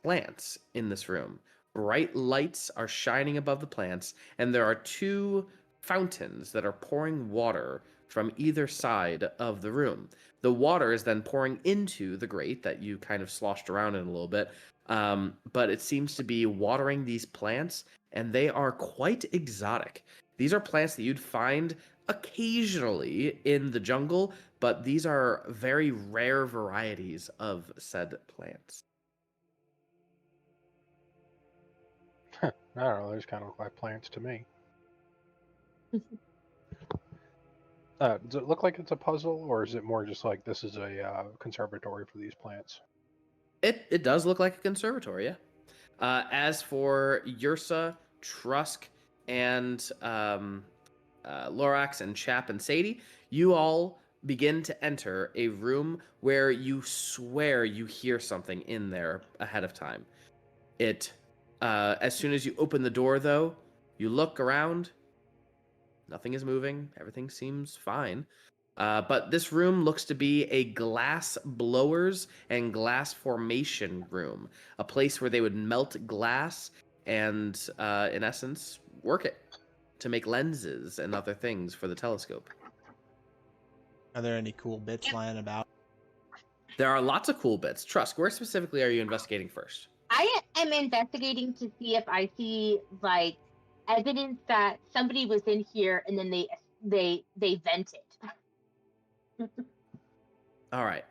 plants in this room. Bright lights are shining above the plants, and there are 2 fountains that are pouring water from either side of the room. The water is then pouring into the grate that you kind of sloshed around in a little bit, but it seems to be watering these plants, and they are quite exotic. These are plants that you'd find occasionally in the jungle, but these are very rare varieties of said plants. I don't know. Those kind of look like plants to me. Does it look like it's a puzzle, or is it more just like this is a conservatory for these plants? It does look like a conservatory, yeah. As for Yersa, Trusk, and Lorax and Chap and Sadie, you all begin to enter a room where you swear you hear something in there ahead of time. As soon as you open the door, though, you look around. Nothing is moving. Everything seems fine. But this room looks to be a glass blowers and glass formation room, a place where they would melt glass and, in essence, work it to make lenses and other things for the telescope. Are there any cool bits lying about? There are lots of cool bits. Trusk, where specifically are you investigating first? I am investigating to see if I see like evidence that somebody was in here and then they vented. All right.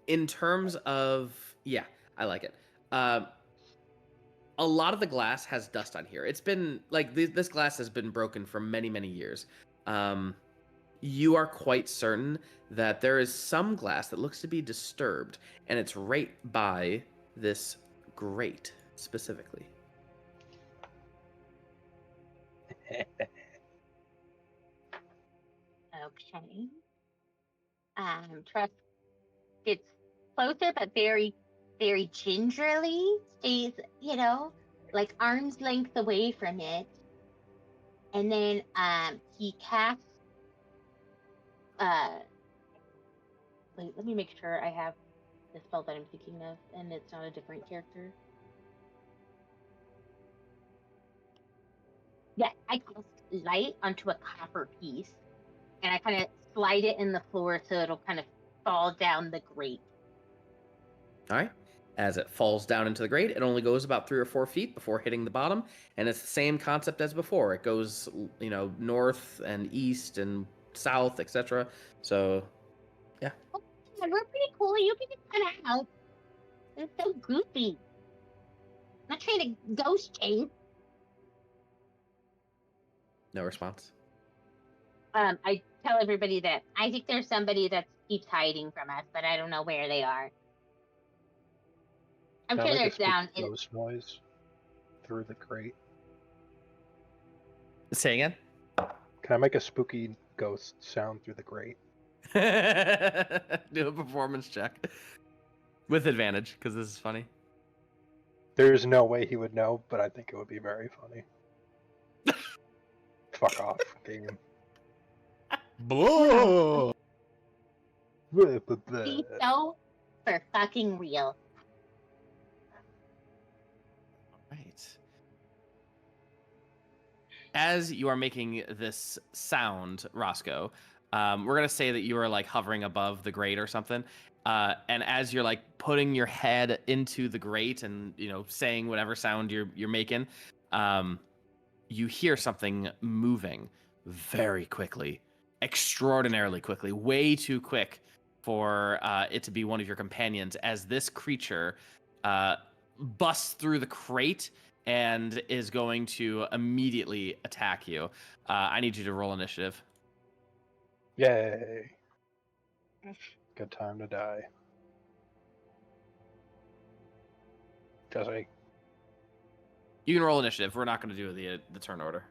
In terms of, yeah, I like it. A lot of the glass has dust on here. It's been like this glass has been broken for many, many years. You are quite certain that there is some glass that looks to be disturbed, and it's right by this grate specifically. Okay. Trust gets closer, but very, very gingerly stays, like arm's length away from it. And then he casts. Wait, let me make sure I have the spell that I'm thinking of, and it's not a different character. Yeah, I cast light onto a copper piece, and I kind of slide it in the floor so it'll kind of fall down the grate. All right. As it falls down into the grate, it only goes about 3 or 4 feet before hitting the bottom, and it's the same concept as before. It goes, north and east and south, etc. So, yeah. Oh, we're pretty cool. You can just kind of help. It's so goofy. I'm not trying to ghost chase. No response. I tell everybody that I think there's somebody that keeps hiding from us, but I don't know where they are. I'm Can sure I they're make a down spooky in. ghost noise through the grate? Say again? Can I make a spooky ghost sound through the grate? Do a performance check. With advantage, because this is funny. There's no way he would know, but I think it would be very funny. Fuck off, game. Blah! Be so for fucking real. Right. As you are making this sound, Roscoe, we're gonna say that you are like hovering above the grate or something. And as you're like putting your head into the grate and saying whatever sound you're making, you hear something moving very quickly, extraordinarily quickly, way too quick for it to be one of your companions. As this creature busts through the crate and is going to immediately attack you. I need you to roll initiative. Yay. Good time to die. Jesse. You can roll initiative. We're not going to do the turn order.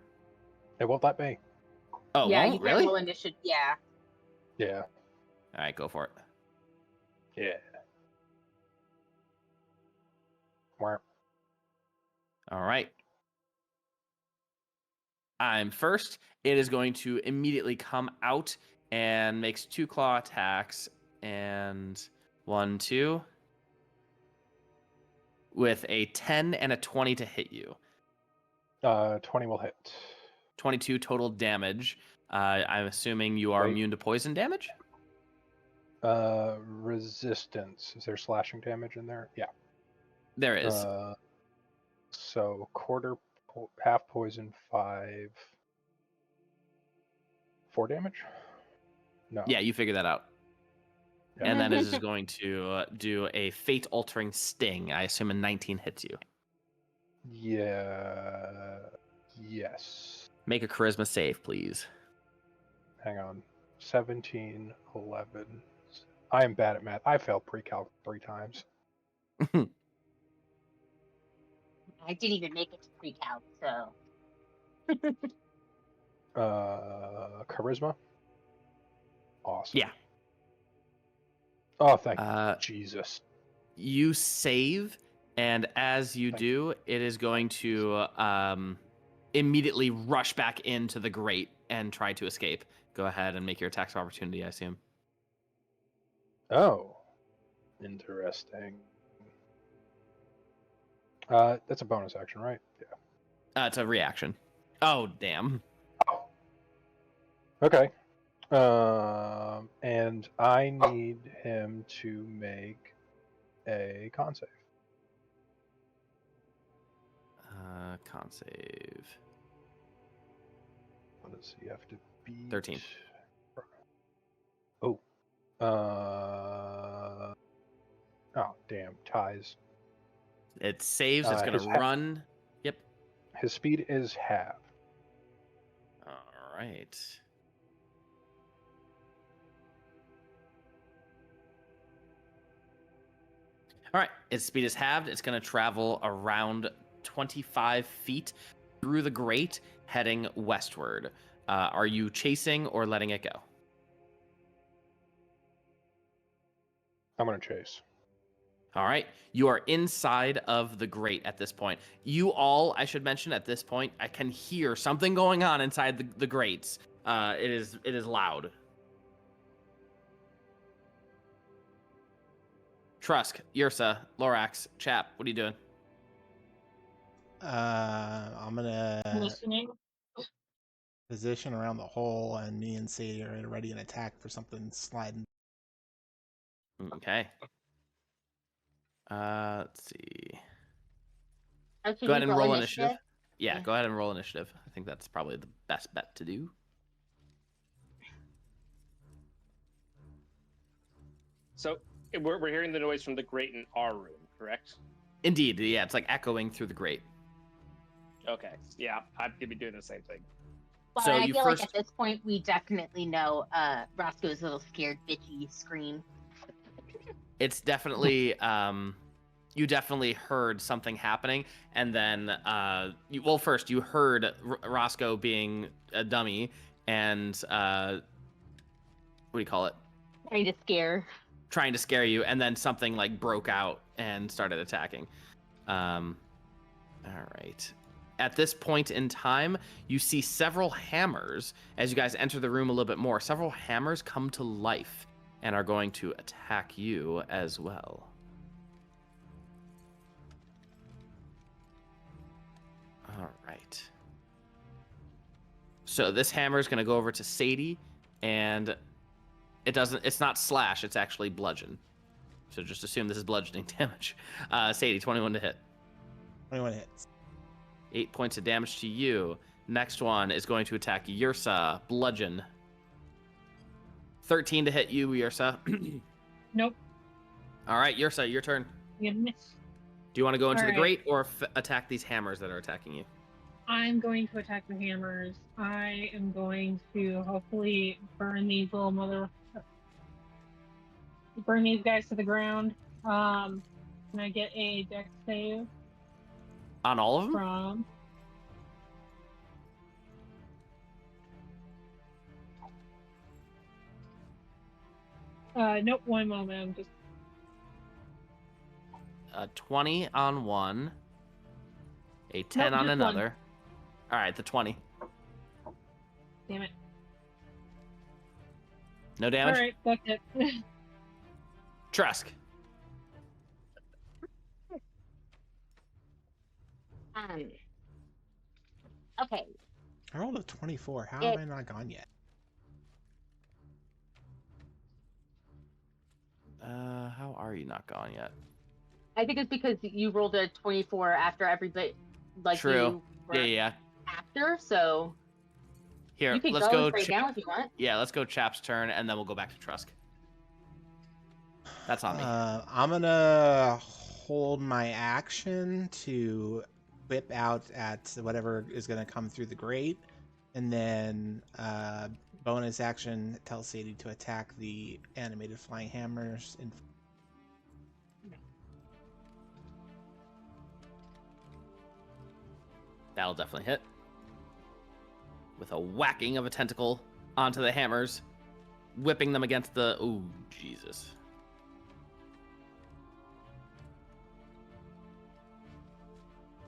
It won't let me. Oh, yeah, won't? you Really? roll initiative. Yeah. Yeah. All right, go for it. Yeah. Wah. All right. I'm first. It is going to immediately come out and makes 2 claw attacks and 1, 2 with a 10 and a 20 to hit you. 20 will hit. 22 total damage. I'm assuming you are Wait. immune to poison damage? Resistance. Is there slashing damage in there? Yeah. There is. So half poison, 4 damage? No. Yeah, you figure that out. Yeah. And then it is going to do a fate-altering sting. I assume a 19 hits you. Yeah. Yes. Make a charisma save, please. Hang on. 17, 11. I am bad at math. I failed pre-calc 3 times. I didn't even make it to pre-calc, so. Charisma? Awesome. Yeah. Oh, thank Jesus. You save, and as you do, it is going to immediately rush back into the grate and try to escape. Go ahead and make your attacks of opportunity, I assume. Oh. Interesting. That's a bonus action, right? Yeah. It's a reaction. Oh, damn. Oh. Okay. And I need him to make a con save. Con save. What does he have to beat? 13. Oh. Oh, damn. Ties. It saves. It's going to run. Yep. His speed is half. All right. All right. Its speed is halved. It's going to travel around 25 feet through the grate, heading westward. Are you chasing or letting it go? I'm going to chase. All right. You are inside of the grate at this point. You all, I should mention at this point, I can hear something going on inside the grates. It is loud. Trusk, Yersa, Lorax, Chap, what are you doing? I'm gonna Listening. position around the hole, and me and Sadie are ready an attack for something sliding. Okay. Let's see. Oh, should Go ahead we and roll roll initiative? initiative. Yeah, go ahead and roll initiative. I think that's probably the best bet to do. So we're hearing the noise from the grate in our room, correct? Indeed, yeah, it's like echoing through the grate. Okay, yeah, I'm gonna be doing the same thing. But So I you feel first- like at this point we definitely know Roscoe's little scared bitchy scream. It's definitely you definitely heard something happening, and then first you heard Roscoe being a dummy, and what do you call it? Trying to scare you, and then something like broke out and started attacking. All right. At this point in time, you see several hammers as you guys enter the room a little bit more. Several hammers come to life and are going to attack you as well. All right. So this hammer is going to go over to Sadie, and it's not slash, it's actually bludgeon. So just assume this is bludgeoning damage. Sadie, 21 to hit. 21 hits. 8 points of damage to you. Next one is going to attack Yersa, bludgeon. 13 to hit you, Yersa. Nope. All right, Yersa, your turn. You miss. Do you want to go into the All right. grate or attack these hammers that are attacking you? I'm going to attack the hammers. I am going to hopefully burn these guys to the ground. Can I get a dex save On all of them? from? Nope. One moment. I'm just. 20 on one. A 10 Nope, on just another. All right, the 20. Damn it. No damage? All right, that's it. Trusk. Okay. I rolled a 24. How have I not gone yet? are you not gone yet? I think it's because you rolled a 24 after everybody, like True. you were Yeah. after, so Here, you can let's go go. right now if you want. Yeah, let's go Chap's turn, and then we'll go back to Trusk. That's on me. I'm gonna hold my action to whip out at whatever is gonna come through the grate, and then bonus action tell Sadie to attack the animated flying hammers. That'll definitely hit. With a whacking of a tentacle onto the hammers, whipping them against the... Ooh, Jesus.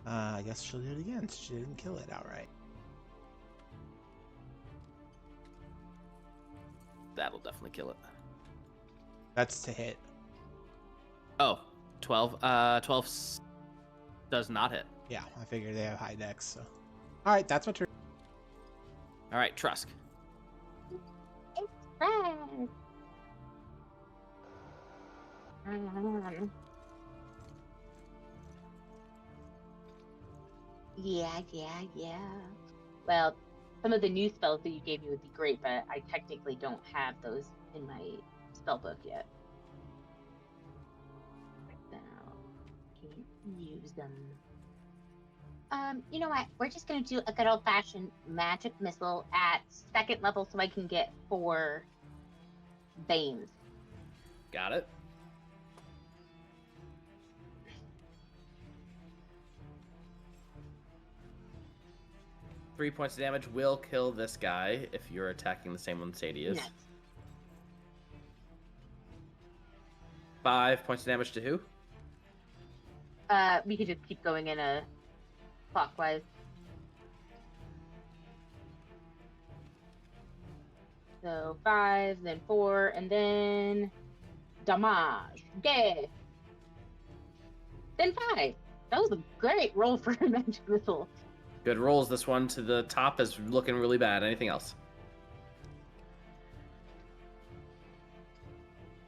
I guess she'll do it again. She didn't kill it outright. That'll definitely kill it. That's to hit. Oh, 12. 12 does not hit. Yeah, I figured they have high decks, so. Alright, that's my turn. All right, Trusk. Yeah. Well, some of the new spells that you gave me would be great, but I technically don't have those in my spell book yet. So, can't use them. You know what? We're just gonna do a good old-fashioned magic missile at 2nd level so I can get 4 Banes. Got it. Three points of damage will kill this guy if you're attacking the same one Sadie is. Nice. 5 points of damage to who? We could just keep going in a clockwise. So 5, then 4, and then damage. Yeah. Then 5. That was a great roll for a magic missile. Good rolls. This one to the top is looking really bad. Anything else?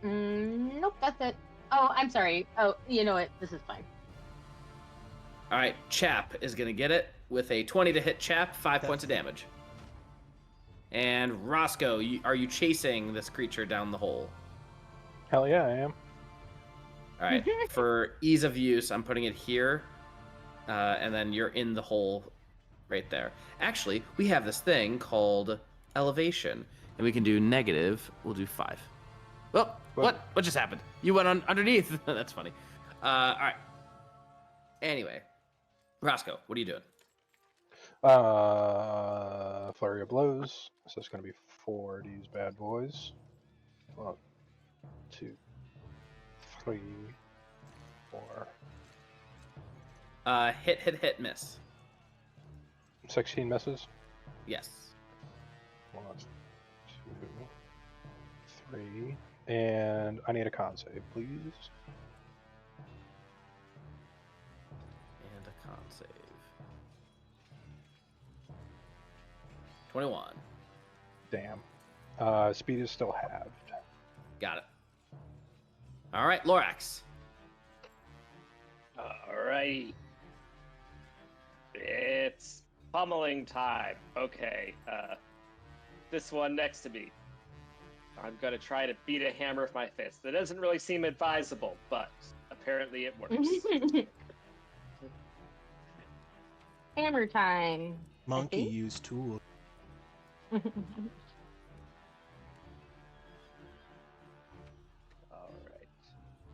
Nope, that's it. Oh, I'm sorry. Oh, you know what? This is fine. All right, Chap is going to get it with a 20 to hit Chap, 5 points of damage. And Roscoe, are you chasing this creature down the hole? Hell yeah, I am. All right, for ease of use, I'm putting it here, and then you're in the hole right there. Actually, we have this thing called elevation, and we can do negative. We'll do 5. Well, what just happened? You went underneath. That's funny. All right. Anyway, Roscoe, what are you doing? Flurry of blows. So it's going to be 4 of these bad boys. 1, 2, 3, 4. Hit, miss. 16 misses. Yes. 1, 2, 3. And I need a con save, please. And a con save. 21. Damn. Speed is still halved. Got it. All right, Lorax. Alright. It's pummeling time. Okay. This one next to me. I'm gonna try to beat a hammer with my fist. That doesn't really seem advisable, but apparently it works. Hammer time. Monkey use tool. Alright.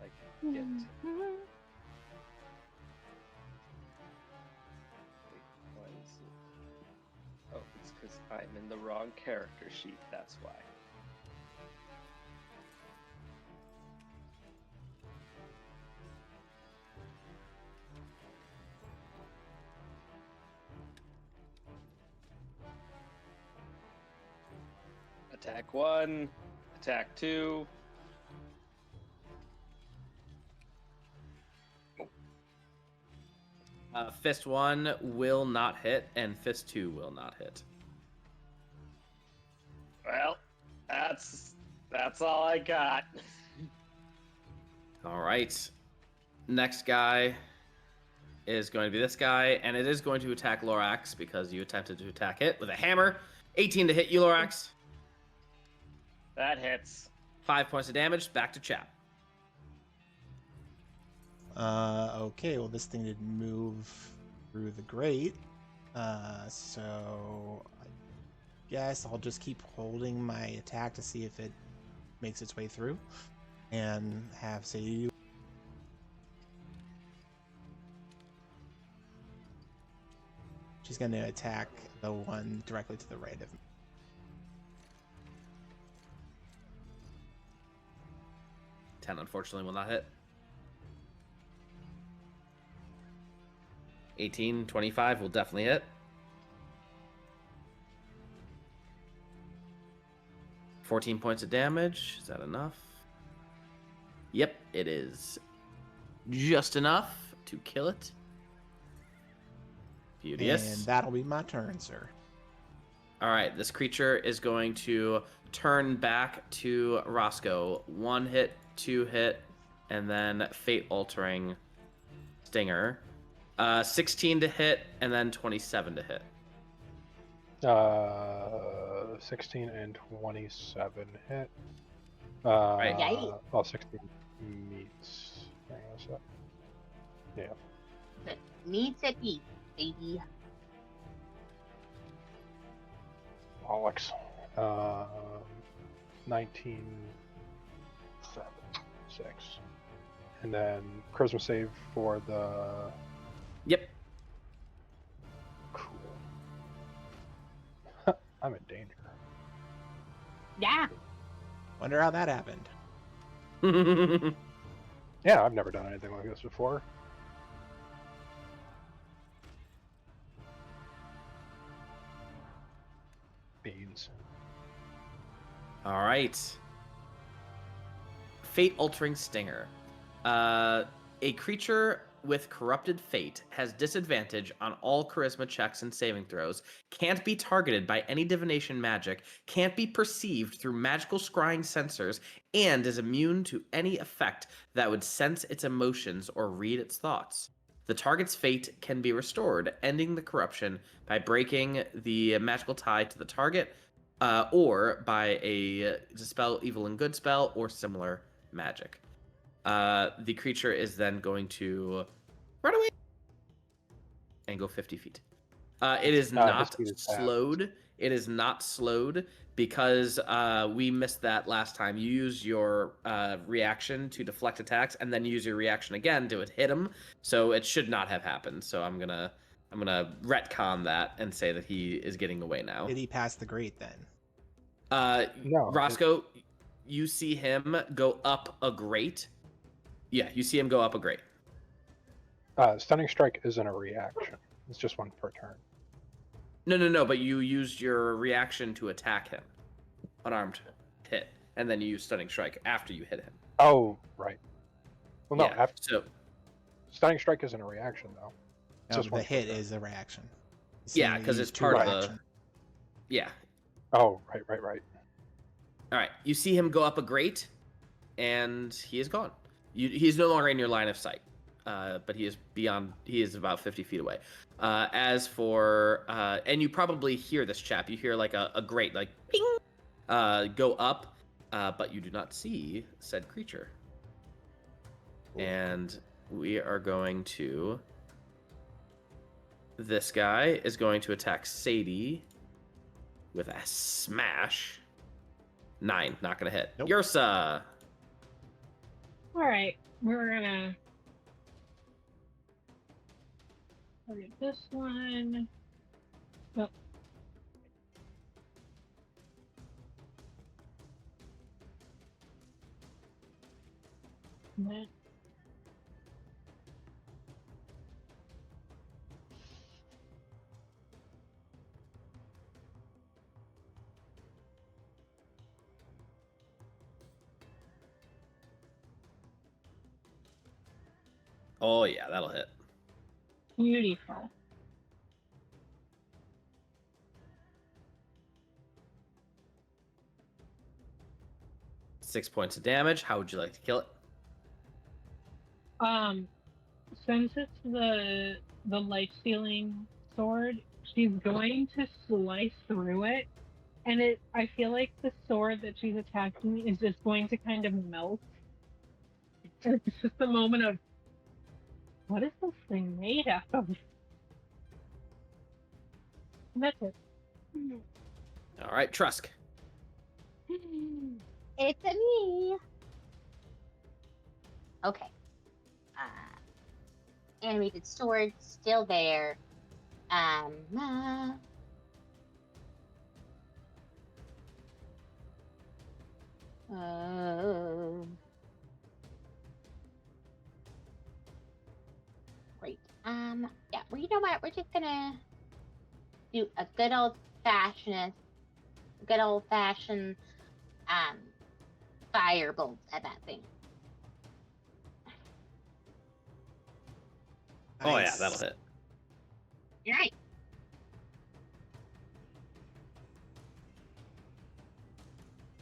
I can get. Why is it? Oh, it's because I'm in the wrong character sheet, that's why. Attack 1, attack 2. Fist 1 will not hit, and Fist 2 will not hit. Well, that's all I got. All right. Next guy is going to be this guy, and it is going to attack Lorax because you attempted to attack it with a hammer. 18 to hit you, Lorax. That hits. 5 points of damage. Back to Chap. Okay, well, this thing didn't move through the grate. So I guess I'll just keep holding my attack to see if it makes its way through. And have Sadie. She's going to attack the one directly to the right of me. Unfortunately will not hit. 18, 25 will definitely hit. 14 points of damage. Is that enough? Yep, it is just enough to kill it. Beauteous. And that'll be my turn, sir. All right, this creature is going to turn back to Roscoe. 1 hit, 2 hit, and then fate-altering stinger. 16 to hit, and then 27 to hit. 16 and 27 hit. Right. Well, 16 meets. Hang on a sec. Yeah. Meets at eat, baby. Alex. 19, 7, 6. And then charisma save for the. Yep. Cool. I'm in danger. Yeah. Wonder how that happened. Yeah, I've never done anything like this before. Beans. All right. Fate-altering stinger. A creature with corrupted fate has disadvantage on all charisma checks and saving throws, can't be targeted by any divination magic, can't be perceived through magical scrying sensors, and is immune to any effect that would sense its emotions or read its thoughts. The target's fate can be restored, ending the corruption by breaking the magical tie to the target, or by a dispel evil and good spell or similar magic. The creature is then going to run away and go 50 feet. It is not slowed. It is not slowed because we missed that last time. You used your reaction to deflect attacks, and then use your reaction again to hit him. So it should not have happened. So I'm gonna retcon that and say that he is getting away now. Did he pass the grate then? No. Roscoe, you see him go up a grate. Yeah, you see him go up a grate. Stunning strike isn't a reaction. It's just one per turn. No, but you used your reaction to attack him. Unarmed hit. And then you use stunning strike after you hit him. Oh, right. Well, no, Yeah, so stunning strike isn't a reaction, though. It's No, just the one per hit turn. is a reaction. Yeah, because it's part of the... reaction. Yeah. Oh, right. All right, you see him go up a grate, and he is gone. He's no longer in your line of sight, but he is beyond. He is about 50 feet away. As for, and you probably hear this, Chap. You hear like a grate, like ping, go up, but you do not see said creature. And we are going to. This guy is going to attack Sadie with a smash. 9, not gonna hit. Nope. Yersa. All right, we're gonna target this one. Oh. That. Oh yeah, that'll hit. Beautiful. Six points of damage. How would you like to kill it? Since it's the life stealing sword, she's going to slice through it, and I feel like the sword that she's attacking is just going to kind of melt. And it's just a moment of, what is this thing made out of? And that's it. All right, Trusk. It's a me. Okay. Animated sword still there. Great. Yeah. Well, you know what? We're just gonna do a good old fashioned firebolt at that thing. Oh yeah, Nice. that'll hit. You're right.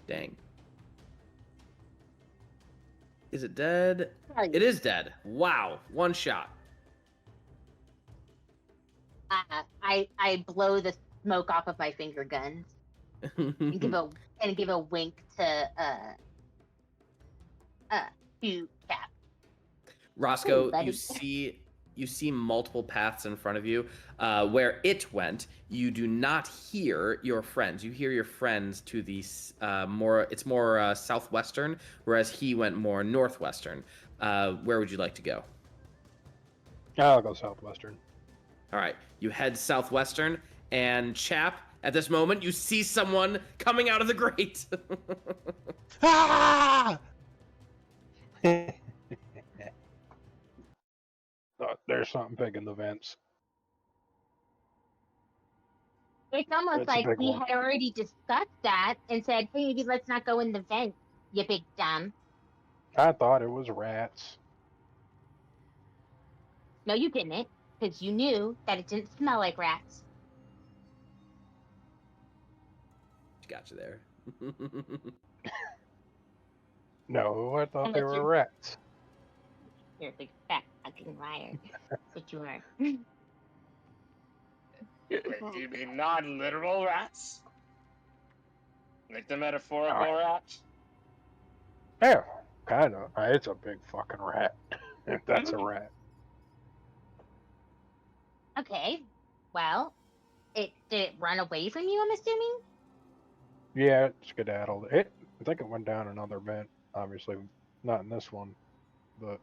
Dang. Is it dead? Probably. It is dead. Wow, one shot. I blow the smoke off of my finger guns and give a wink to Chap. Roscoe, Ooh, you see multiple paths in front of you. Where it went, you do not hear your friends. You hear your friends to the more southwestern, whereas he went more northwestern. Where would you like to go? I'll go southwestern. All right, you head southwestern, and Chap, at this moment, you see someone coming out of the grate. Ah! There's something big in the vents. It's almost It's a like big we one. had already discussed that and said, hey, maybe let's not go in the vent, you big dumb. I thought it was rats. No, you didn't, because you knew that it didn't smell like rats. Got you there. No, I thought they Unless were you're rats. a big fat fucking liar. That's what you are. Wait, do you mean non-literal rats? Like the metaphorical rats? Yeah, kind of. It's a big fucking rat. If that's a rat. Okay, well, did it run away from you, I'm assuming? Yeah, it skedaddled. I think it went down another vent. Obviously, not in this one, but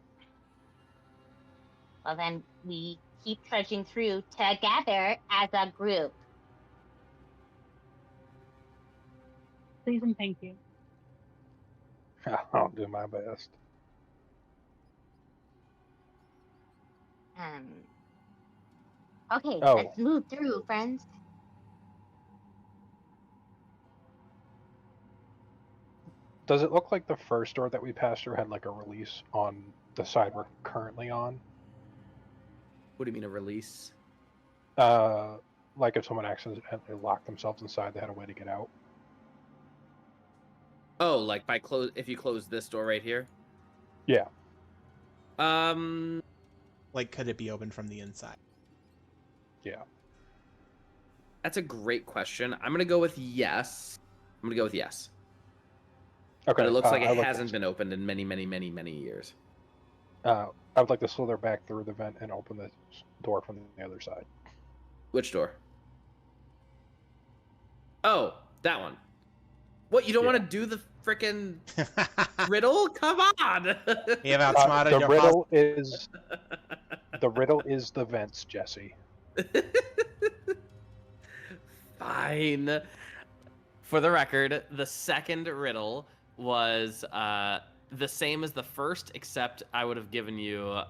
Well, then we keep trudging through together as a group. Please and thank you. I'll do my best. Okay, Oh. let's move through, friends. Does it look like the first door that we passed through had like a release on the side we're currently on? What do you mean a release? Like if someone accidentally locked themselves inside, they had a way to get out. Oh, like if you close this door right here? Yeah. Like, could it be opened from the inside? Yeah. That's a great question. I'm gonna go with yes. Okay. But it looks like it hasn't been opened in many, many, many, many years. I would like to slither back through the vent and open the door from the other side. Which door? Oh, that one. What, you don't want to do the frickin' riddle? Come on! You have outsmarted your The riddle is the vents, Jesse. Fine. For the record, the second riddle was the same as the first, except I would have given you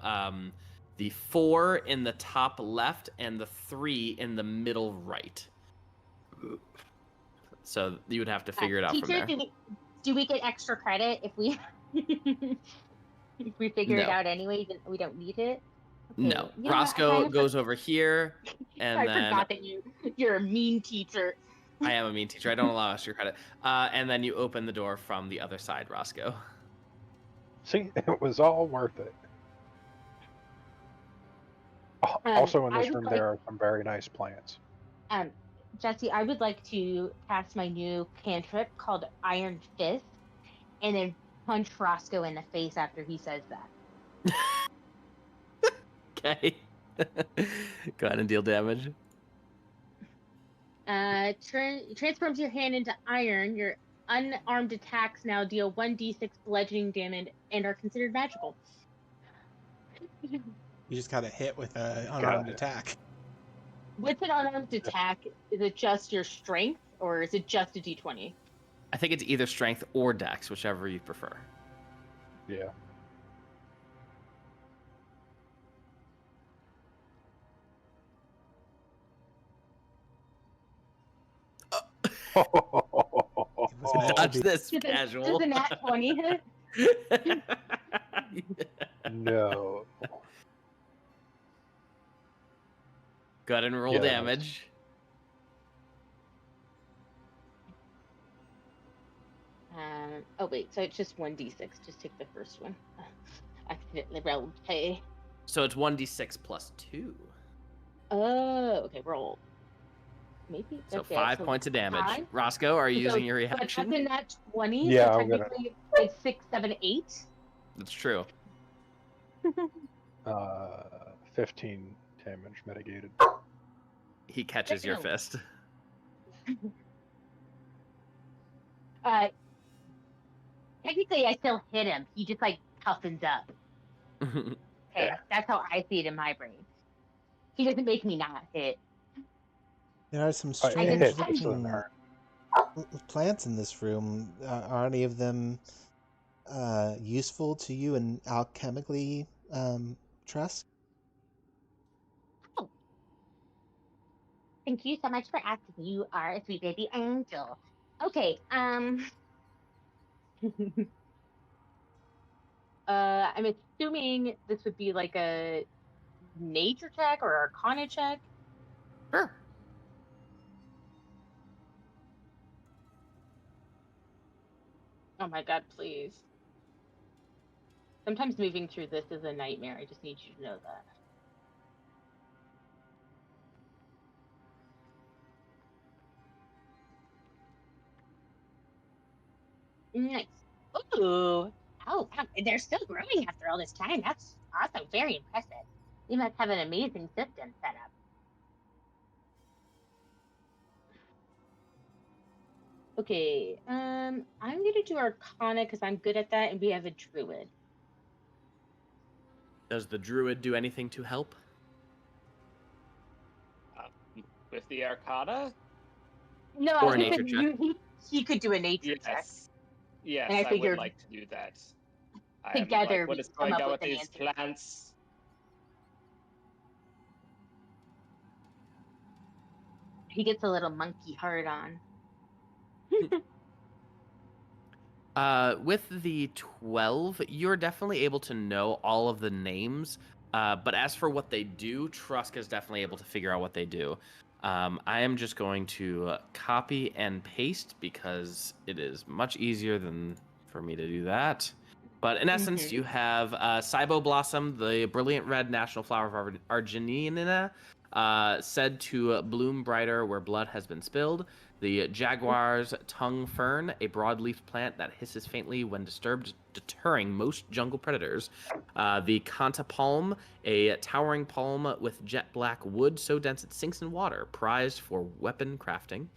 the 4 in the top left and the 3 in the middle right. So you would have to figure it out from there. Do we get extra credit if we if we figure it out anyway? We don't need it. Okay. No. Roscoe goes over here, and I then forgot that you're a mean teacher. I am a mean teacher. I don't allow extra credit. And then you open the door from the other side, Roscoe. See, it was all worth it. Also in I this would room, like, there are some very nice plants. Jesse, I would like to cast my new cantrip called Iron Fist, and then punch Roscoe in the face after he says that. Okay. Go ahead and deal damage. Transforms your hand into iron. Your unarmed attacks now deal 1d6 bludgeoning damage and are considered magical. You just got a hit with an Got unarmed it. attack. With an unarmed attack, is it just your strength or is it just a d20? I think it's either strength or dex, whichever you prefer. Yeah. It was meant to Dodge be. this, Does casual. a nat 20 hit? No. Go ahead and roll Yeah, damage. Oh wait, so it's just 1d6. Just take the first one. Accidentally rolled pay. So it's 1d6 plus 2. Oh, okay, roll. Maybe. So okay, 5 points of damage. 5? Roscoe, are you So- using your But that's reaction? in that 20, Yeah, so I'm gonna- technically it's 6, 7, 8. That's true. 15 damage mitigated. He catches your Damn. fist. Technically I still hit him. He just like toughens up. Okay, Yeah. that's how I see it in my brain. He doesn't make me not hit. There are some It strange hits, I but still looking doesn't hurt. plants in this room. Are any of them useful to you and alchemically, Trusk? Thank you so much for asking. You are a sweet baby angel. Okay, I'm assuming this would be like a nature check or arcana check. Sure. Oh my god, please. Sometimes moving through this is a nightmare. I just need you to know that. Nice. Ooh. Oh, wow. They're still growing after all this time. That's also very impressive. You must have an amazing system set up. Okay, I'm gonna do Arcana because I'm good at that, and we have a Druid. Does the druid do anything to help? With the Arcana? No, Or a he nature could. check. He could do a nature check. Yes, And I I would figured like to do that. I am together like, what we is come going up on with with an these answer. plants? He gets a little monkey heart on. With the 12, you're definitely able to know all of the names. But as for what they do, Trusk is definitely able to figure out what they do. I am just going to copy and paste because it is much easier than for me to do that. But in essence, you have Cybo Blossom, the brilliant red national flower of Argentina, said to bloom brighter where blood has been spilled. The jaguar's tongue fern, a broad-leafed plant that hisses faintly when disturbed, deterring most jungle predators. The Kanta palm, a towering palm with jet black wood so dense it sinks in water, prized for weapon crafting.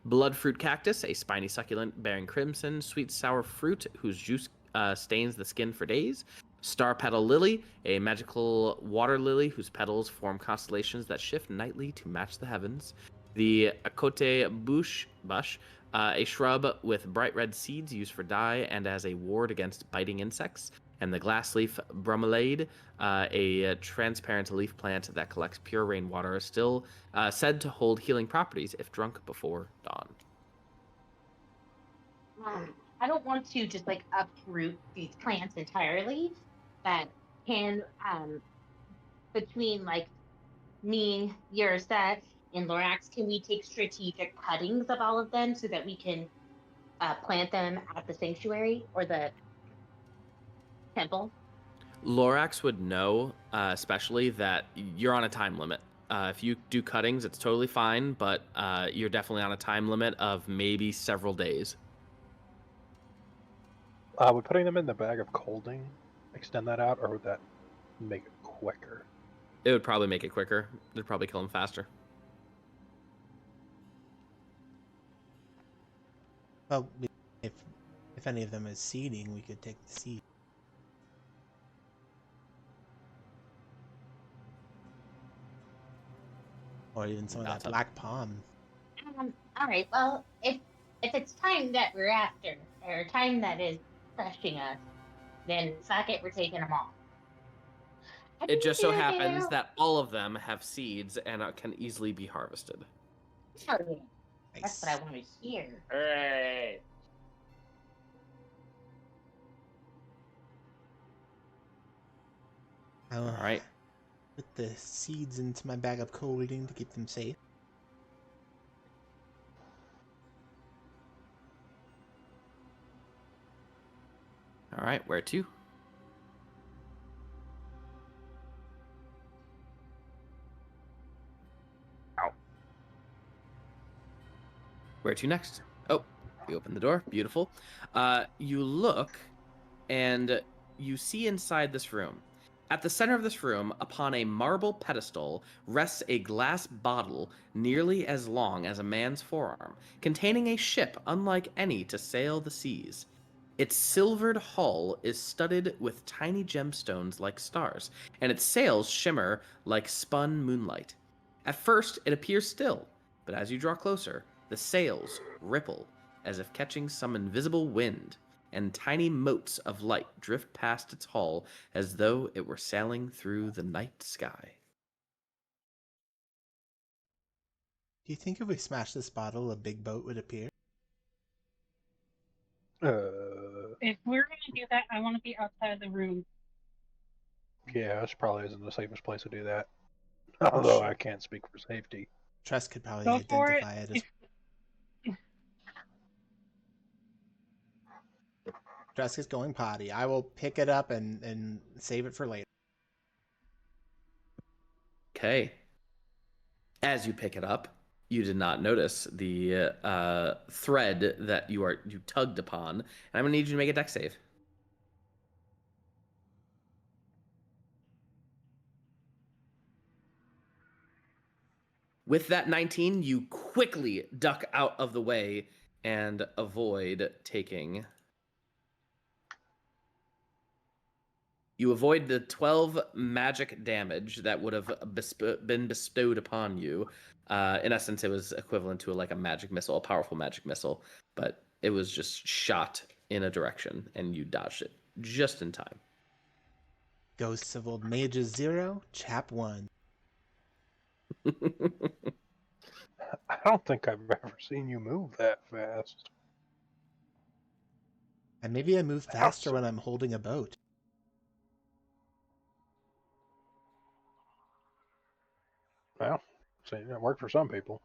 Bloodfruit cactus, a spiny succulent bearing crimson, sweet sour fruit whose juice stains the skin for days. Star petal lily, a magical water lily whose petals form constellations that shift nightly to match the heavens. The Akote bush, a shrub with bright red seeds used for dye and as a ward against biting insects. And the glassleaf bromeliad, a transparent leaf plant that collects pure rainwater, is still said to hold healing properties if drunk before dawn. I don't want to just like uproot these plants entirely, but can between like me, Yersa, and Lorax, can we take strategic cuttings of all of them so that we can plant them at the sanctuary or the temple? Lorax would know, especially that you're on a time limit. If you do cuttings, it's totally fine, but you're definitely on a time limit of maybe several days. Would putting them in the bag of holding extend that out, or would that make it quicker? It would probably make it quicker. It'd probably kill him faster. Well, if any of them is seeding, we could take the seed. Or even some of that black palm. All right. Well, if it's time that we're after, or time that is crushing us, then fuck it, we're taking them all. It just so happens that all of them have seeds and can easily be harvested. Oh, yeah. Nice. That's what I want to hear. Hooray! All right. Put the seeds into my bag of holding to keep them safe. All right, where to? Where to next? Oh, you open the door. Beautiful. You look, and you see inside this room. At the center of this room, upon a marble pedestal, rests a glass bottle nearly as long as a man's forearm, containing a ship unlike any to sail the seas. Its silvered hull is studded with tiny gemstones like stars, and its sails shimmer like spun moonlight. At first, it appears still, but as you draw closer, the sails ripple as if catching some invisible wind, and tiny motes of light drift past its hull as though it were sailing through the night sky. Do you think if we smash this bottle, a big boat would appear? If we're gonna do that, I want to be outside the room. Yeah, this probably isn't the safest place to do that. Although Sure. I can't speak for safety. Trusk could probably Go for identify it as. Trusk is going potty. I will pick it up and save it for later. Okay. As you pick it up, you did not notice the thread that you tugged upon, and I'm gonna need you to make a dex save. With that 19, you quickly duck out of the way and avoid taking. You avoid the 12 magic damage that would have been bestowed upon you. In essence, it was equivalent to a magic missile, a powerful magic missile, but it was just shot in a direction, and you dodged it just in time. Ghosts of Old Mages 0, Chap 1. I don't think I've ever seen you move that fast. And maybe I move faster when I'm holding a boat. Well, see, it worked for some people.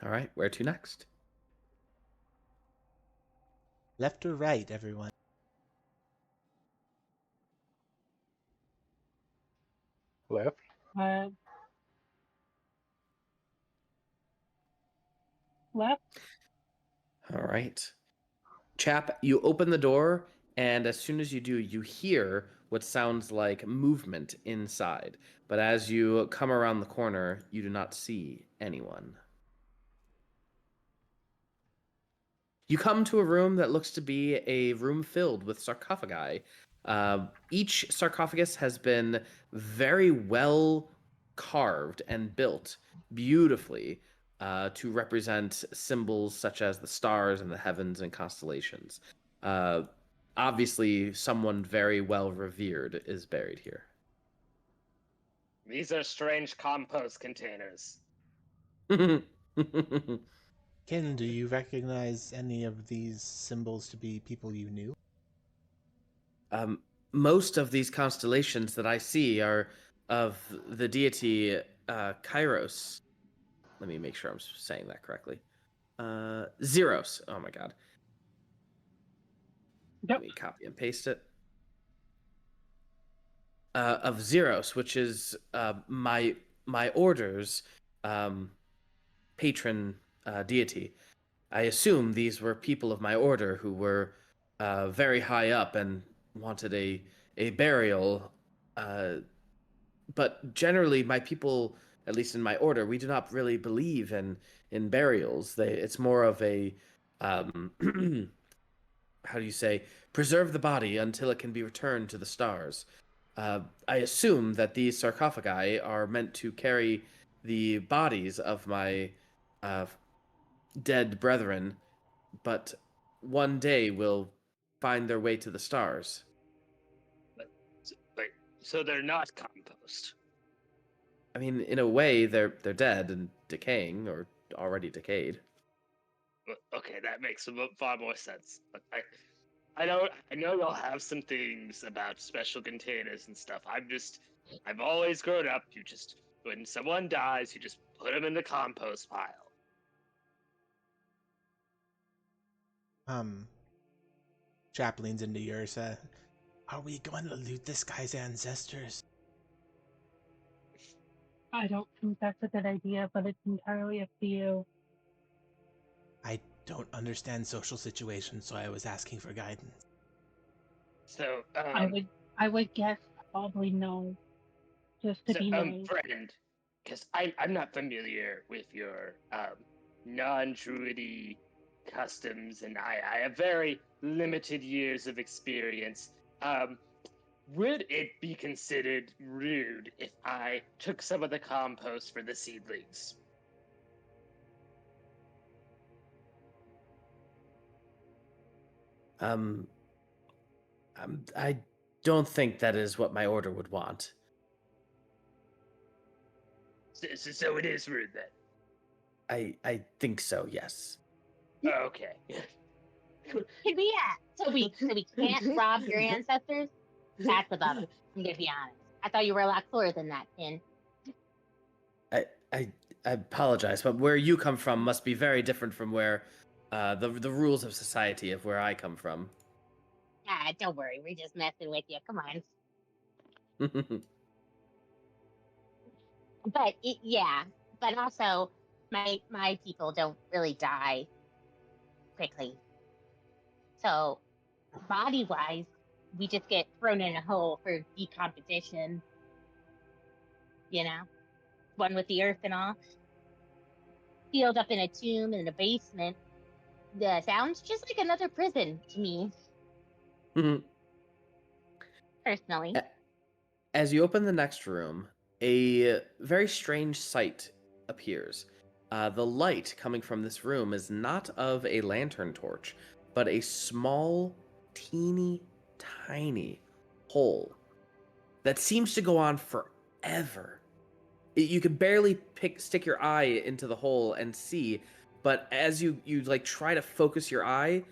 All right, where to next? Left or right, everyone? Left. Left. All right. Chap, you open the door, and as soon as you do, you hear what sounds like movement inside. But as you come around the corner, you do not see anyone. You come to a room that looks to be a room filled with sarcophagi. Each sarcophagus has been very well carved and built beautifully to represent symbols such as the stars and the heavens and constellations. Obviously, someone very well revered is buried here. These are strange compost containers. Ken, do you recognize any of these symbols to be people you knew? Most of these constellations that I see are of the deity Kairos. Let me make sure I'm saying that correctly. Zeros. Oh my god. Yep. Let me copy and paste it. Of Zeros, which is my order's patron deity. I assume these were people of my order who were very high up and wanted a burial. But generally, my people, at least in my order, we do not really believe in burials. It's more of a how do you say, preserve the body until it can be returned to the stars. I assume that these sarcophagi are meant to carry the bodies of my uh, dead brethren, but one day will find their way to the stars. But so they're not compost. I mean, in a way, they're dead and decaying or already decayed. Okay, that makes far more sense. But I know you'll have some things about special containers and stuff. I've always grown up. When someone dies, you just put them in the compost pile. Chap leans into Yersa. Are we going to loot this guy's ancestors? I don't think that's a good idea, but it's entirely up to you. I don't understand social situations, so I was asking for guidance. So, I would guess probably no, just to be nice. friend, because I'm not familiar with your non-druidy customs, and I have very limited years of experience. Would it be considered rude if I took some of the compost for the seedlings? I don't think that is what my order would want. So it is rude then. I think so, yes. Okay. Can we, so we can't rob your ancestors? That's above us. I'm gonna be honest. I thought you were a lot cooler than that, Kin. I apologize, but where you come from must be very different from where the rules of society of where I come from. Ah, don't worry. We're just messing with you. Come on. But yeah. But also, my people don't really die quickly. So, body wise, we just get thrown in a hole for decomposition. You know, one with the earth and all, sealed up in a tomb in a basement. Sounds just like another prison to me, personally. As you open the next room, a very strange sight appears. The light coming from this room is not of a lantern torch, but a small, teeny, tiny hole that seems to go on forever. You could barely stick your eye into the hole and see, but as you like try to focus your eye,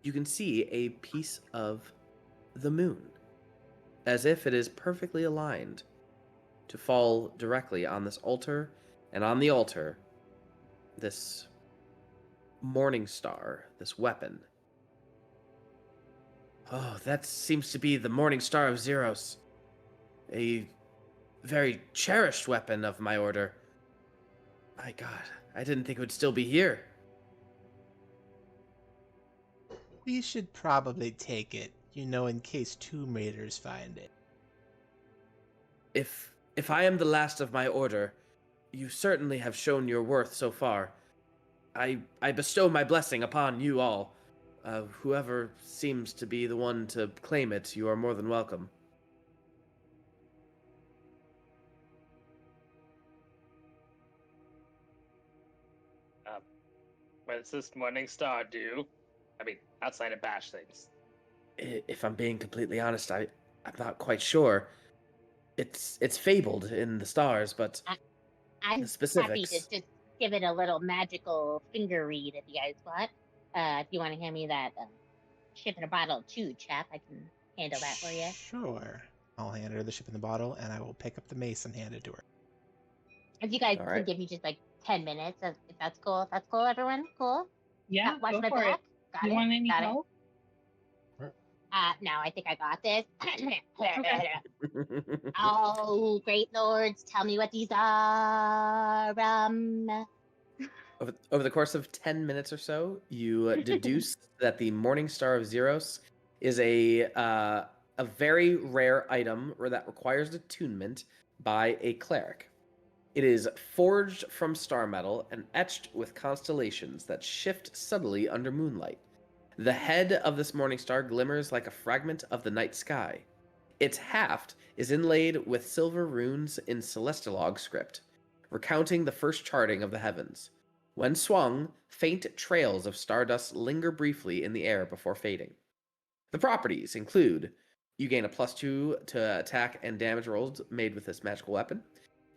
you can see a piece of the moon, as if it is perfectly aligned to fall directly on this altar, and on the altar, this morning star, this weapon. Oh, that seems to be the morning star of Zeros. A very cherished weapon of my order. My god, I didn't think it would still be here. We should probably take it, in case Tomb Raiders find it. If I am the last of my order, you certainly have shown your worth so far. I bestow my blessing upon you all. Whoever seems to be the one to claim it, you are more than welcome. What does this morning star do? I mean, outside of bash things. If I'm being completely honest, I'm not quite sure. It's fabled in the stars, but I'm the specifics. happy to just give it a little magical finger read if you guys want. If you want to hand me that ship in a bottle too, Chap, I can handle that for you. Sure. I'll hand her the ship in the bottle, and I will pick up the mace and hand it to her. If you guys All could right. give me just like 10 minutes. If that's cool. That's cool, everyone. Cool. Yeah, Watch go my for back. it. Got You it. want any Got help? No, I think I got this. Okay. Oh, great lords, tell me what these are. Over the course of 10 minutes or so, you deduce that the Morning Star of Zeros is a very rare item that requires attunement by a cleric. It is forged from star metal and etched with constellations that shift subtly under moonlight. The head of this morning star glimmers like a fragment of the night sky. Its haft is inlaid with silver runes in Celestical script, recounting the first charting of the heavens. When swung, faint trails of stardust linger briefly in the air before fading. The properties include: you gain a +2 to attack and damage rolls made with this magical weapon.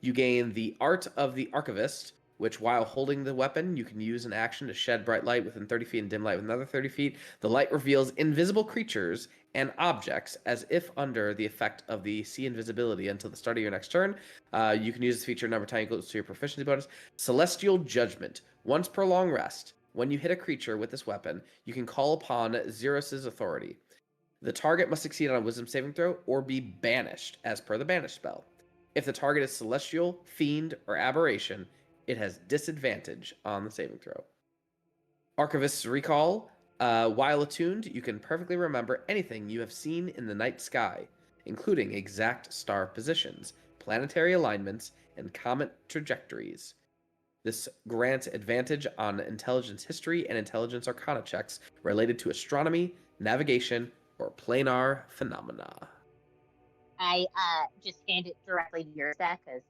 You gain the Art of the Archivist, which, while holding the weapon, you can use an action to shed bright light within 30 feet and dim light with another 30 feet. The light reveals invisible creatures and objects as if under the effect of the see invisibility until the start of your next turn. You can use this feature a number of times equal to your proficiency bonus. Celestial Judgment. Once per long rest, when you hit a creature with this weapon, you can call upon Xeros's authority. The target must succeed on a wisdom saving throw or be banished as per the banish spell. If the target is celestial, fiend, or aberration, it has disadvantage on the saving throw. Archivist's Recall. While attuned, you can perfectly remember anything you have seen in the night sky, including exact star positions, planetary alignments, and comet trajectories. This grants advantage on intelligence history and intelligence arcana checks related to astronomy, navigation, or planar phenomena. I just hand it directly to Yersa because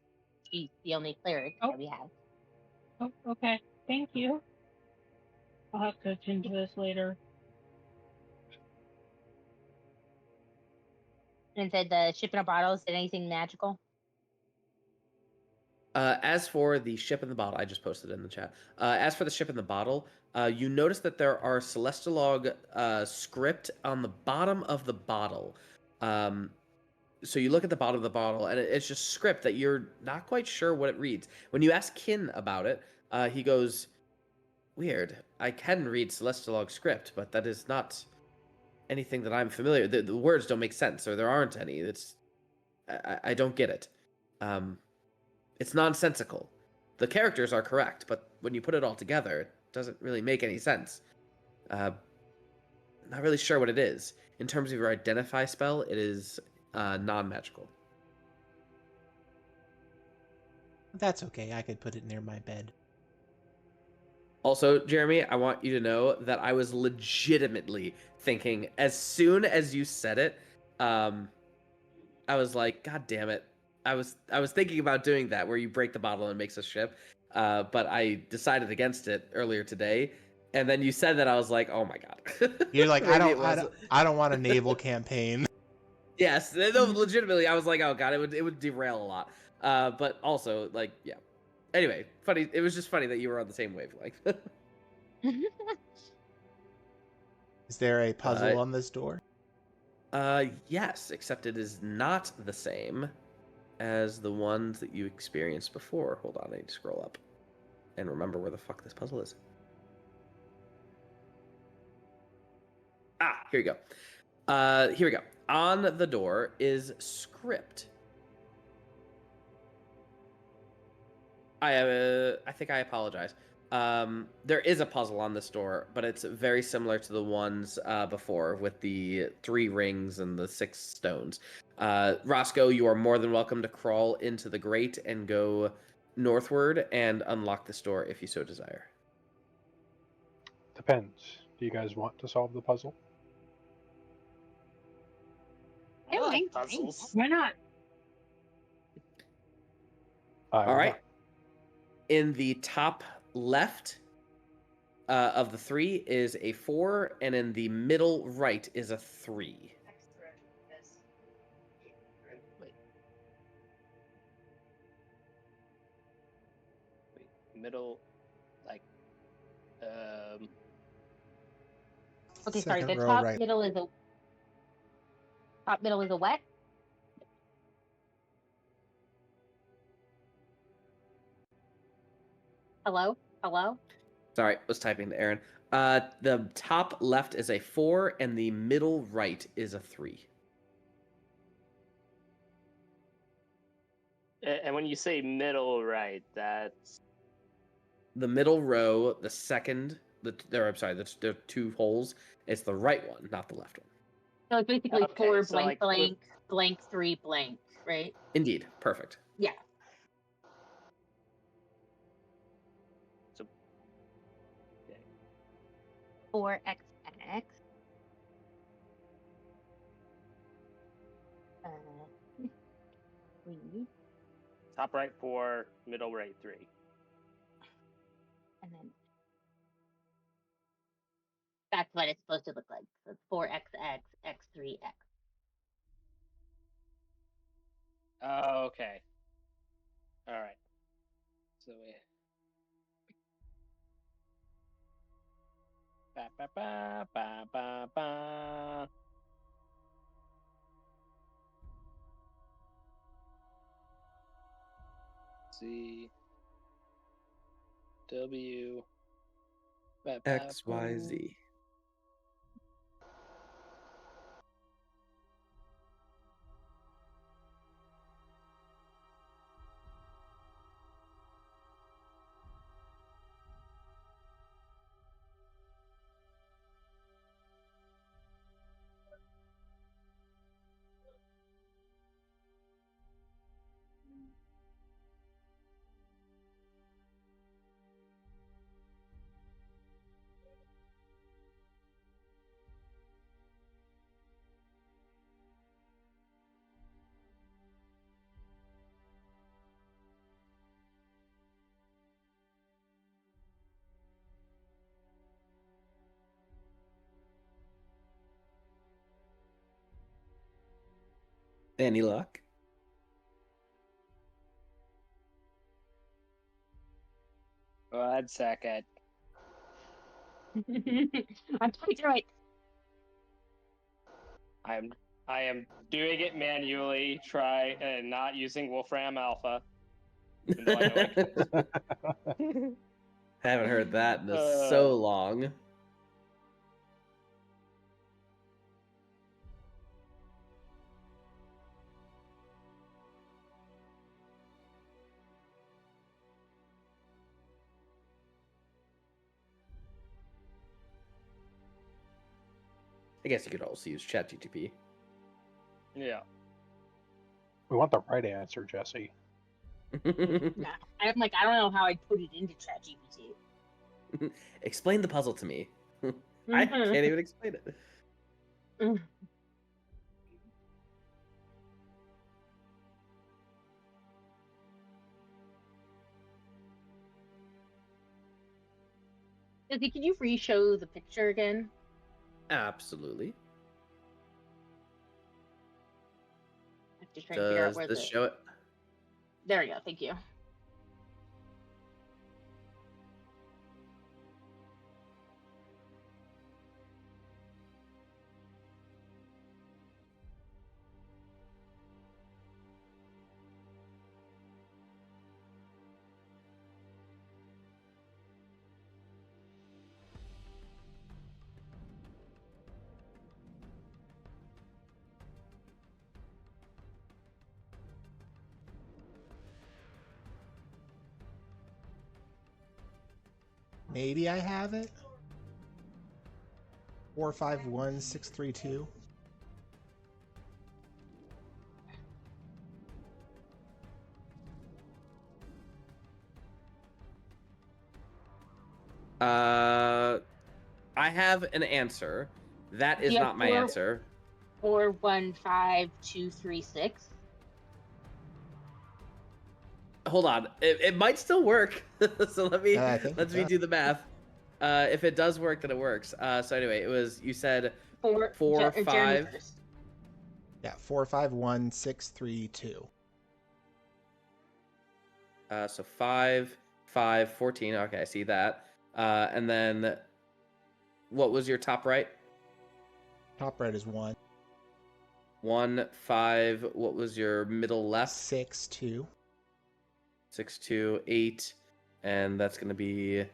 she's the only cleric that we have. Oh, okay. Thank you. I'll have to attend to this later. And said the ship in a bottle, is it anything magical? As for the ship in the bottle, I just posted it in the chat. As for the ship in the bottle, you notice that there are Celestical script on the bottom of the bottle. So you look at the bottom of the bottle, and it's just script that you're not quite sure what it reads. When you ask Kin about it, he goes, "Weird. I can read Celestical script, but that is not anything that I'm familiar. The words don't make sense, or there aren't any. I don't get it. It's nonsensical. The characters are correct, but when you put it all together, it doesn't really make any sense. Not really sure what it is. In terms of your identify spell, it is non-magical." That's okay. I could put it near my bed. Also, Jeremy, I want you to know that I was legitimately thinking, as soon as you said it, I was like, God damn it. I was thinking about doing that, where you break the bottle and it makes a ship, but I decided against it earlier today. And then you said that, I was like, oh my god. You're like, Maybe I don't want a naval campaign. Yes, no, legitimately, I was like, oh god, it would derail a lot. But also, like, yeah. Anyway, funny. It was just funny that you were on the same wavelength. Is there a puzzle on this door? Yes, except it is not the same as the ones that you experienced before. Hold on, I need to scroll up and remember where the fuck this puzzle is. Here we go. Here we go. On the door is script. I think I apologize. There is a puzzle on this door, but it's very similar to the ones before, with the 3 rings and the 6 stones. Roscoe, you are more than welcome to crawl into the grate and go northward and unlock this door if you so desire. Depends. Do you guys want to solve the puzzle? I like like puzzles. Why not? All right. In the top left of the 3 is a 4, and in the middle right is a 3. Wait, middle, like, Okay, sorry. Second The row top right. middle is a what? Hello? Sorry, was typing to Aaron. The top left is a 4, and the middle right is a 3. And when you say middle right, that's The middle row, the second, I'm sorry, there are 2 holes. It's the right one, not the left one. So it's basically Okay, 4 so, blank like, blank blank 3 blank, right? Indeed, perfect. Yeah. so okay. 4xx. Three, Top right 4, middle right 3. and then that's what it's supposed to look like. So it's 4xx x3x. Oh, okay. All right. So we. Ba, ba, ba, ba, ba, ba. C W ba, ba, X, Y, boom. Z. Any luck? 1 second. I'm pretty through it. I am doing it manually. Try and not using Wolfram Alpha. Even though I know I could. Haven't heard that in so long. I guess you could also use ChatGTP. Yeah. We want the right answer, Jesse. Nah. I'm like, I don't know how I'd put it into ChatGPT. Explain the puzzle to me. I can't even explain it. Izzy, can you re-show the picture again? Absolutely. I'm just trying to figure out Does where this the. show it? There we go. Thank you. Maybe I have it. 451632. I have an answer. That is You have not my 4 answer. 415236. Hold on. It might still work. So let me I think it do does. the math. If it does work, then it works. So anyway, it was, you said 4, Jeremy 5. first. Yeah, 451632. So 5, 5, 14. Okay, I see that. And then what was your top right? Top right is 1. 1, 5. What was your middle left? 6 2. 6, 2, 8. and that's going to be...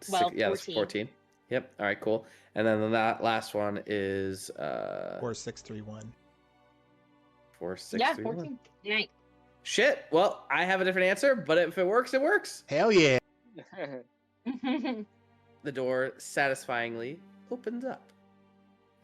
Well, yeah, that's 14. 14. Yep. All right, cool. And then that last one is 4631. 4631. 14. Nice. Shit. Well, I have a different answer, but if it works, it works. Hell yeah! The door satisfyingly opens up,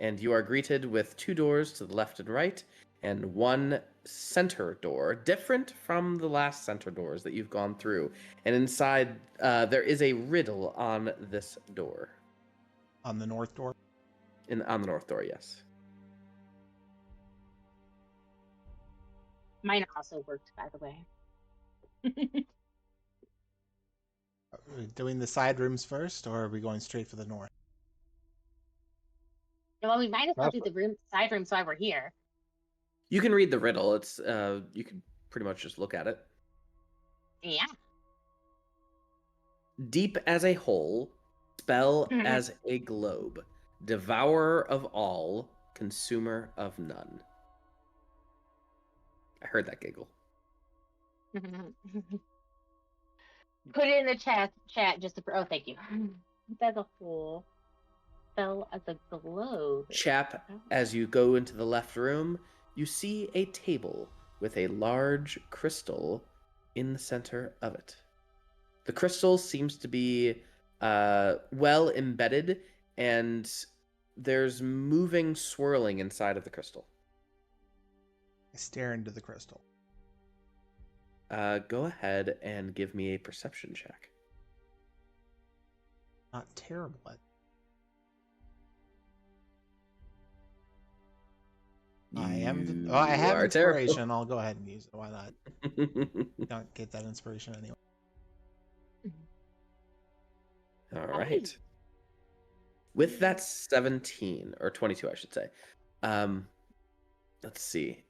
and you are greeted with 2 doors to the left and right, and 1 center door, different from the last center doors that you've gone through. And inside, there is a riddle on this door. On the north door. On the north door, yes. Mine also worked, by the way. Are we doing the side rooms first, or are we going straight for the north? Well, we might as well do the side rooms while we're here. You can read the riddle. It's you can pretty much just look at it. Yeah. Deep as a hole, spell as a globe, devourer of all, consumer of none. I heard that giggle. Put it in the chat just to... Oh, thank you. As a hole, spell as a globe. Chap, as you go into the left room, you see a table with a large crystal in the center of it. The crystal seems to be well embedded, and there's moving, swirling inside of the crystal. I stare into the crystal. Go ahead and give me a perception check. Not terrible at. I am. I have inspiration. Terrible. I'll go ahead and use it. Why not? Don't get that inspiration anyway. All right. With that 17 or 22, I should say. Let's see.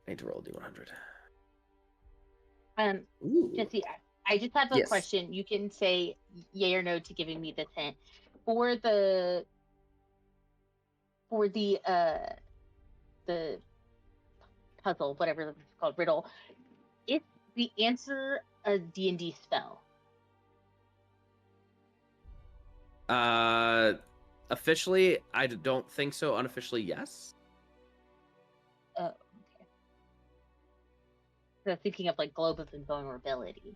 I need to roll a D100. Jesse, I just have a question. You can say yay or no to giving me this hint. For the puzzle, whatever it's called, riddle, is the answer a D&D spell? Officially, I don't think so. Unofficially, yes. Oh, okay. So I'm thinking of like Globe of Invulnerability.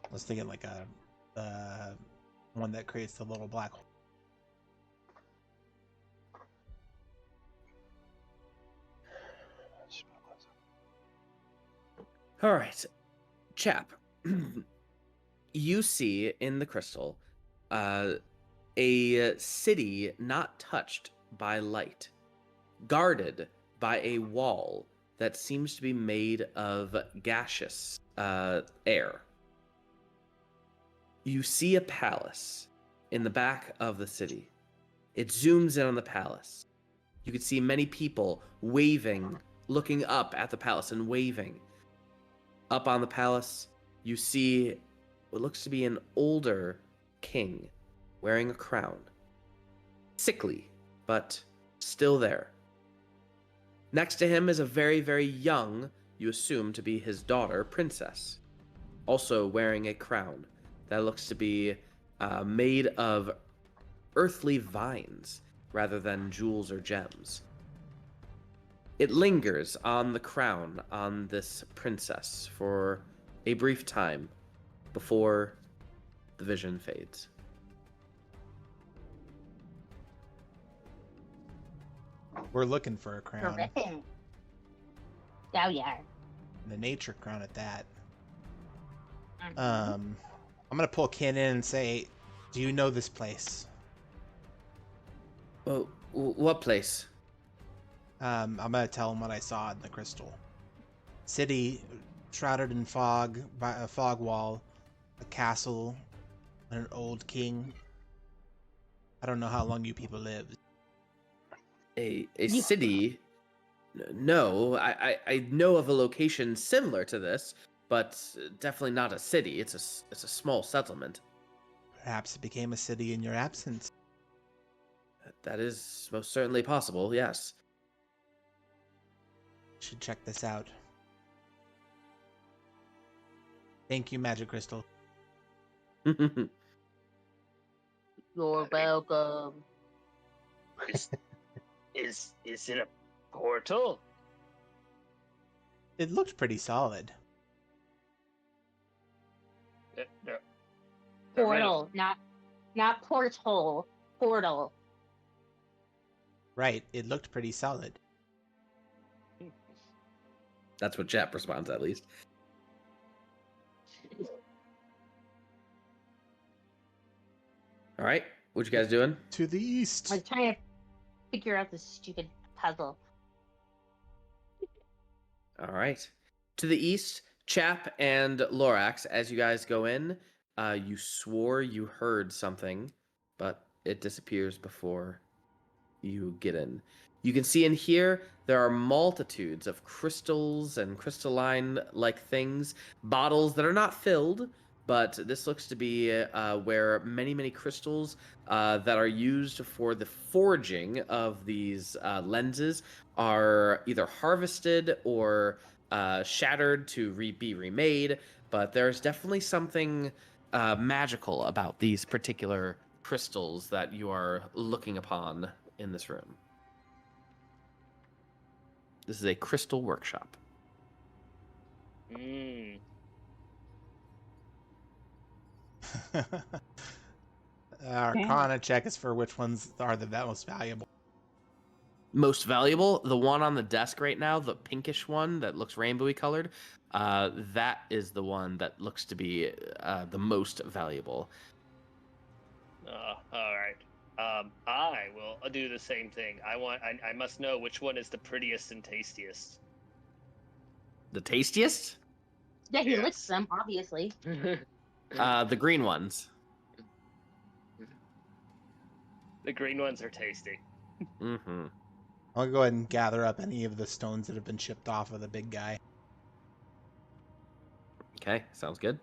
I was thinking like a one that creates the little black hole. All right, Chap. You see in the crystal a city not touched by light, guarded by a wall that seems to be made of gaseous air. You see a palace in the back of the city. It zooms in on the palace. You can see many people waving, looking up at the palace and waving. Up on the palace, you see what looks to be an older king wearing a crown. Sickly, but still there. Next to him is a very, very young, you assume to be his daughter, princess, also wearing a crown that looks to be made of earthly vines rather than jewels or gems. It lingers on the crown on this princess for a brief time before the vision fades. We're looking for a crown. Terrific. Oh yeah. The nature crown at that. Mm-hmm. I'm gonna pull Ken in and say, "Do you know this place?" Oh, what place? I'm gonna tell him what I saw in the crystal. City shrouded in fog by a fog wall, a castle, and an old king. I don't know how long you people lived. A city? No, I know of a location similar to this, but definitely not a city. It's a small settlement. Perhaps it became a city in your absence. That is most certainly possible, yes. Should check this out. Thank you, Magic Crystal. You're welcome. Is it a portal? It looked pretty solid. The Portal, not porthole. Portal. Right, it looked pretty solid. That's what Chap responds, at least. All right, what you guys doing? To the east. I was trying to figure out this stupid puzzle. All right. To the east, Chap and Lorax, as you guys go in, you swore you heard something, but it disappears before you get in. You can see in here there are multitudes of crystals and crystalline-like things, bottles that are not filled, but this looks to be where many crystals that are used for the forging of these lenses are either harvested or shattered to be remade. But there's definitely something magical about these particular crystals that you are looking upon in this room. This is a crystal workshop. Mm. Arcana check is for which ones are the most valuable. Most valuable, the one on the desk right now, the pinkish one that looks rainbowy colored, that is the one that looks to be the most valuable. All right. I will do the same thing. I must know which one is the prettiest and tastiest. The tastiest? Yeah, he Yes. licks them, obviously. The green ones. The green ones are tasty. Mm-hmm. I'll go ahead and gather up any of the stones that have been chipped off of the big guy. Okay, sounds good.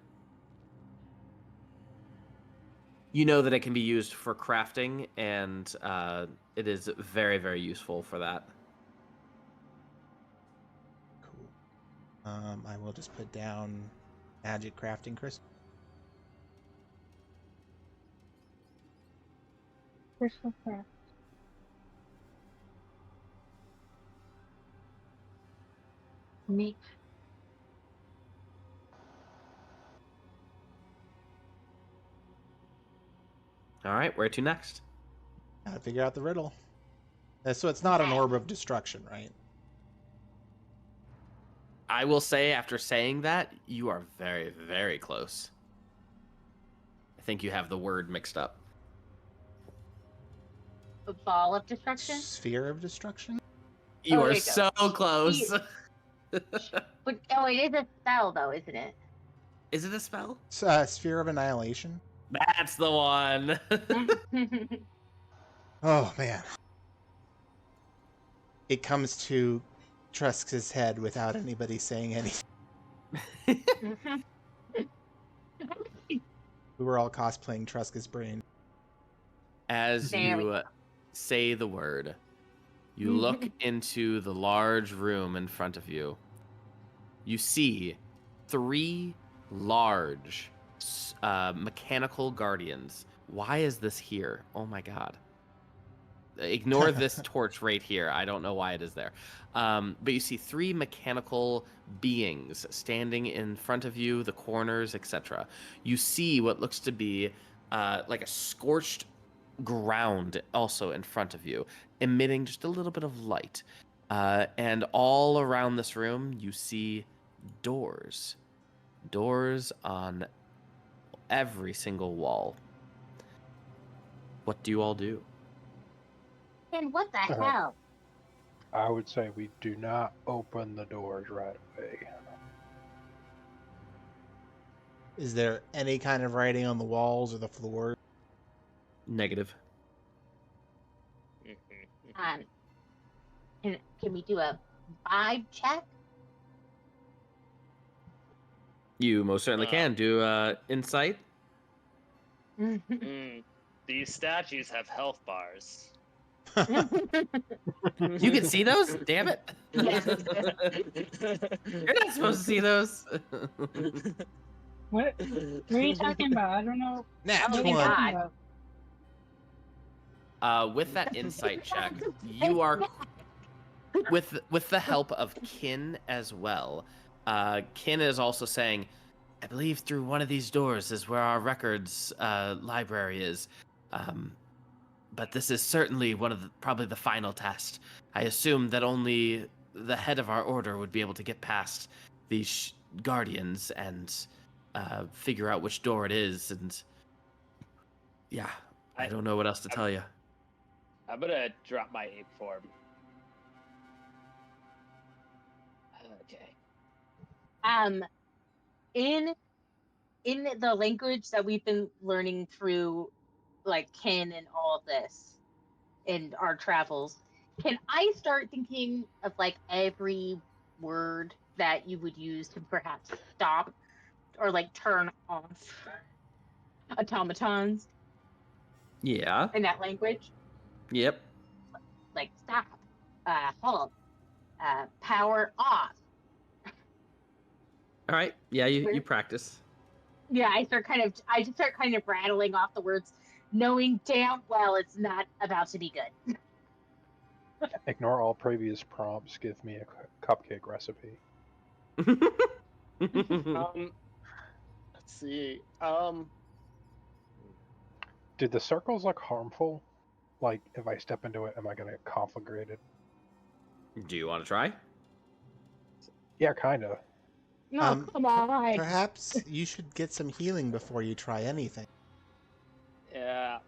You know that it can be used for crafting, and it is very useful for that. Cool. I will just put down magic crafting crystal. Crystal craft. Neat. All right, where to next? Gotta figure out the riddle. So it's not an orb of destruction, right? I will say, after saying that, you are very close. I think you have the word mixed up. A ball of destruction? Sphere of destruction? You Oh, are there you so go. close. But, oh, it is a spell, though, isn't it? Is it a spell? Sphere of annihilation? That's the one. Oh, man. It comes to Trusk's head without anybody saying anything. We were all cosplaying Trusk's brain. As There we you say the word, you look into the large room in front of you. You see 3 large mechanical guardians. Why is this here? Oh my god. Ignore this torch right here. I don't know why it is there. But you see 3 mechanical beings standing in front of you, the corners, etc. You see what looks to be like a scorched ground also in front of you, emitting just a little bit of light. And all around this room, you see doors. Doors on every single wall. What do you all do? And what the hell? I would say we do not open the doors right away. Is there any kind of writing on the walls or the floor? Negative. Can we do a vibe check? You most certainly can do insight. These statues have health bars. You can see those? Damn it. Yes. You're not supposed to see those. What are you talking about? I don't know Nat Oh what you're my 20. talking God. about. With that insight check, you are with the help of Kin as well. Kin is also saying, I believe through one of these doors is where our records library is. But this is certainly probably the final test. I assume that only the head of our order would be able to get past these guardians and figure out which door it is. And yeah, I don't know what else to tell you. I'm gonna drop my ape form. Okay. In the language that we've been learning through, like kin and all of this in our travels, can I start thinking of like every word that you would use to perhaps stop or like turn off automatons Yeah. in that language? Yep. Like stop, halt, power off. All right. Yeah, you practice. Yeah, I just start kind of rattling off the words, knowing damn well it's not about to be good. Ignore all previous prompts. Give me a cupcake recipe. Let's see. Did the circles look harmful? Like, if I step into it, am I gonna get conflagrated? Do you want to try? Yeah, kinda. No, come on. Perhaps you should get some healing before you try anything. Yeah.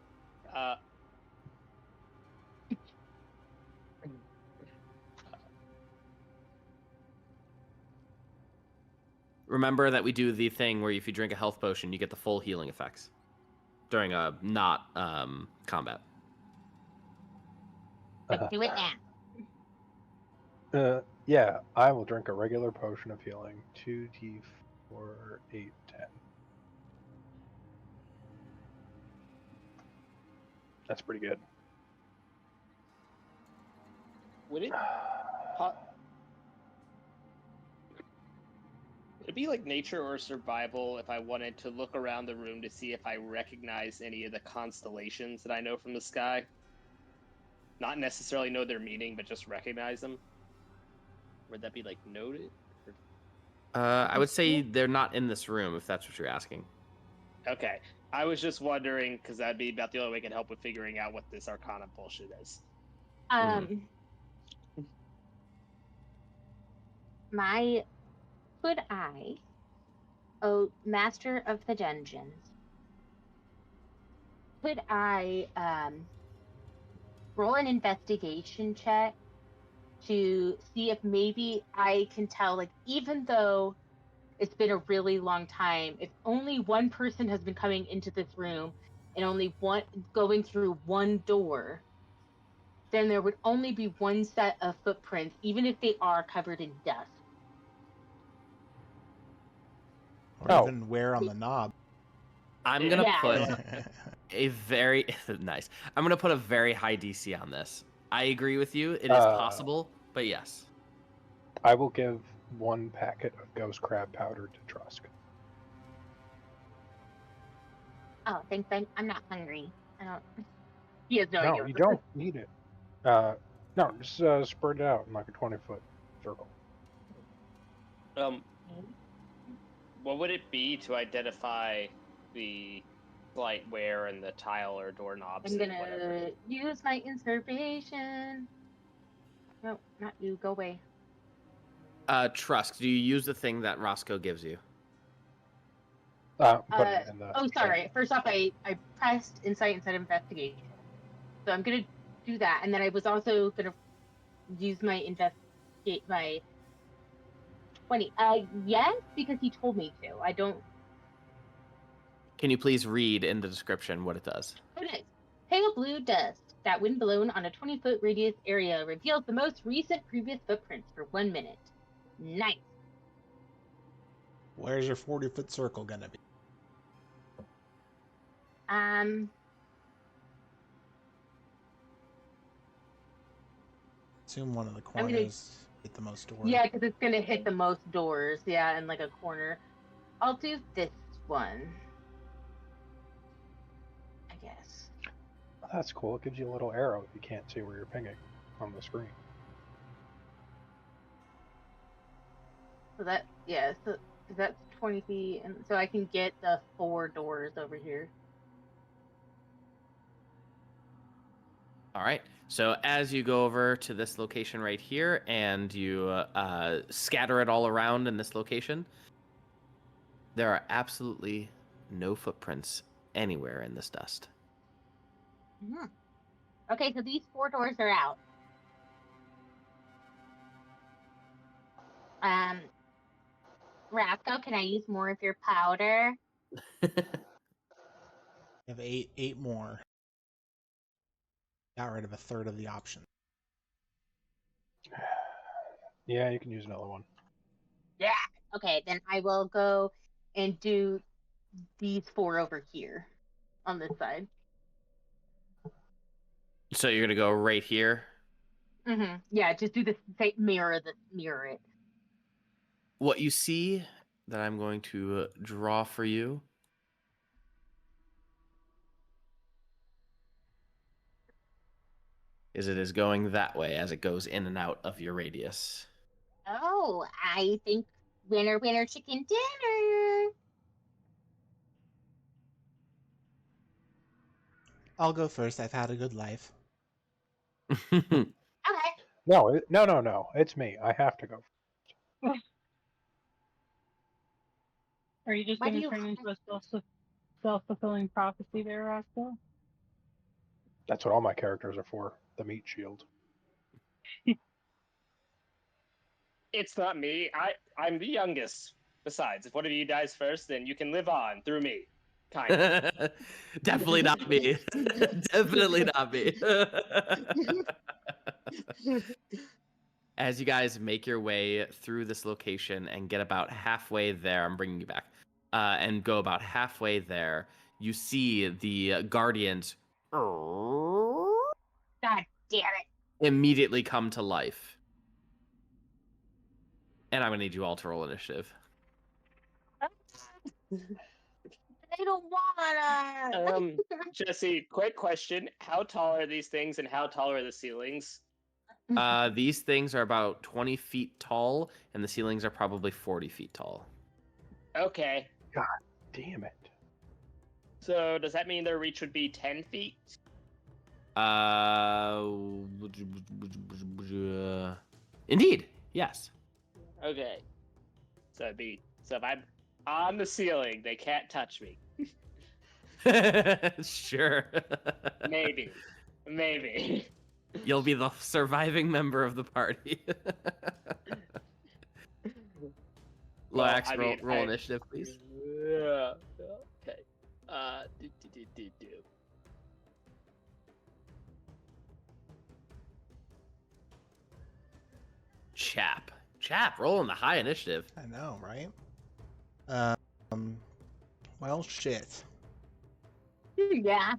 Remember that we do the thing where if you drink a health potion, you get the full healing effects during a not combat. Let's do it now. Yeah, I will drink a regular potion of healing. 2d4, 8, 10. That's pretty good. Would it It'd be like nature or survival if I wanted to look around the room to see if I recognize any of the constellations that I know from the sky. Not necessarily know their meaning, but just recognize them. Would that be like noted? I would say they're not in this room, if that's what you're asking. Okay. I was just wondering, because that'd be about the only way I can help with figuring out what this Arcana bullshit is. Could I, oh master of the dungeons, could I roll an investigation check to see if maybe I can tell, like, even though it's been a really long time, if only one person has been coming into this room and only one going through one door, then there would only be one set of footprints, even if they are covered in dust. Or even wear on the knob. I'm gonna put Yeah. a very nice. I'm gonna put a very high DC on this. I agree with you. It is possible, but yes. I will give one packet of ghost crab powder to Trusk. Oh, thanks. I'm not hungry. I don't. He has no idea. No, you don't need it. No, just spread it out in like a 20-foot circle. What would it be to identify the slight wear and the tile or doorknobs? I'm gonna use my inspiration. No, not you. Go away. Trusk, do you use the thing that Roscoe gives you? Put it in the sorry. First off, I pressed insight instead of investigation, so I'm gonna do that, and then I was also gonna use my investigate my 20. Yes, because he told me to. I don't. Can you please read in the description what it does? Okay. Pale blue dust that, when blown on a 20-foot radius area, reveals the most recent previous footprints for 1 minute. Nice. Where's your 40-foot circle gonna be? Assume one of the corners hit the most doors. Yeah, because it's gonna hit the most doors. Yeah, in like a corner. I'll do this one. I guess. That's cool. It gives you a little arrow if you can't see where you're pinging on the screen. So that, yeah, so that's 20 feet, and so I can get the 4 doors over here. All right. So as you go over to this location right here and you scatter it all around in this location, there are absolutely no footprints anywhere in this dust. Mhm. Okay, so these 4 doors are out. Roscoe, can I use more of your powder? You have eight more. Got rid of a third of the option. Yeah, you can use another one. Yeah. Okay, then I will go and do these 4 over here on this side. So you're gonna go right here. Mm-hmm. Yeah, just do the mirror it. What you see that I'm going to draw for you is it is going that way as it goes in and out of your radius. Oh, I think winner, winner, chicken dinner. I'll go first. I've had a good life. Okay. No. It's me. I have to go. Are you just Why going do to you turn into a self-fulfilling prophecy there, Roscoe? That's what all my characters are for. The meat shield. It's not me. I'm the youngest. Besides, if one of you dies first, then you can live on through me. Kind of. Definitely not me. Definitely not me. As you guys make your way through this location and get about halfway there, I'm bringing you back, and go about halfway there, you see the Guardians God damn it. immediately come to life. And I'm going to need you all to roll initiative. I don't wanna. Jesse, quick question. How tall are these things and how tall are the ceilings? These things are about 20 feet tall, and the ceilings are probably 40 feet tall. Okay. God damn it. So does that mean their reach would be 10 feet? Indeed, yes. Okay. So if I'm on the ceiling, they can't touch me. Sure. Maybe. You'll be the surviving member of the party. Loax, roll initiative, please. Yeah. Okay. Do. Chap, rolling the high initiative. I know, right? Well, shit. Yeah.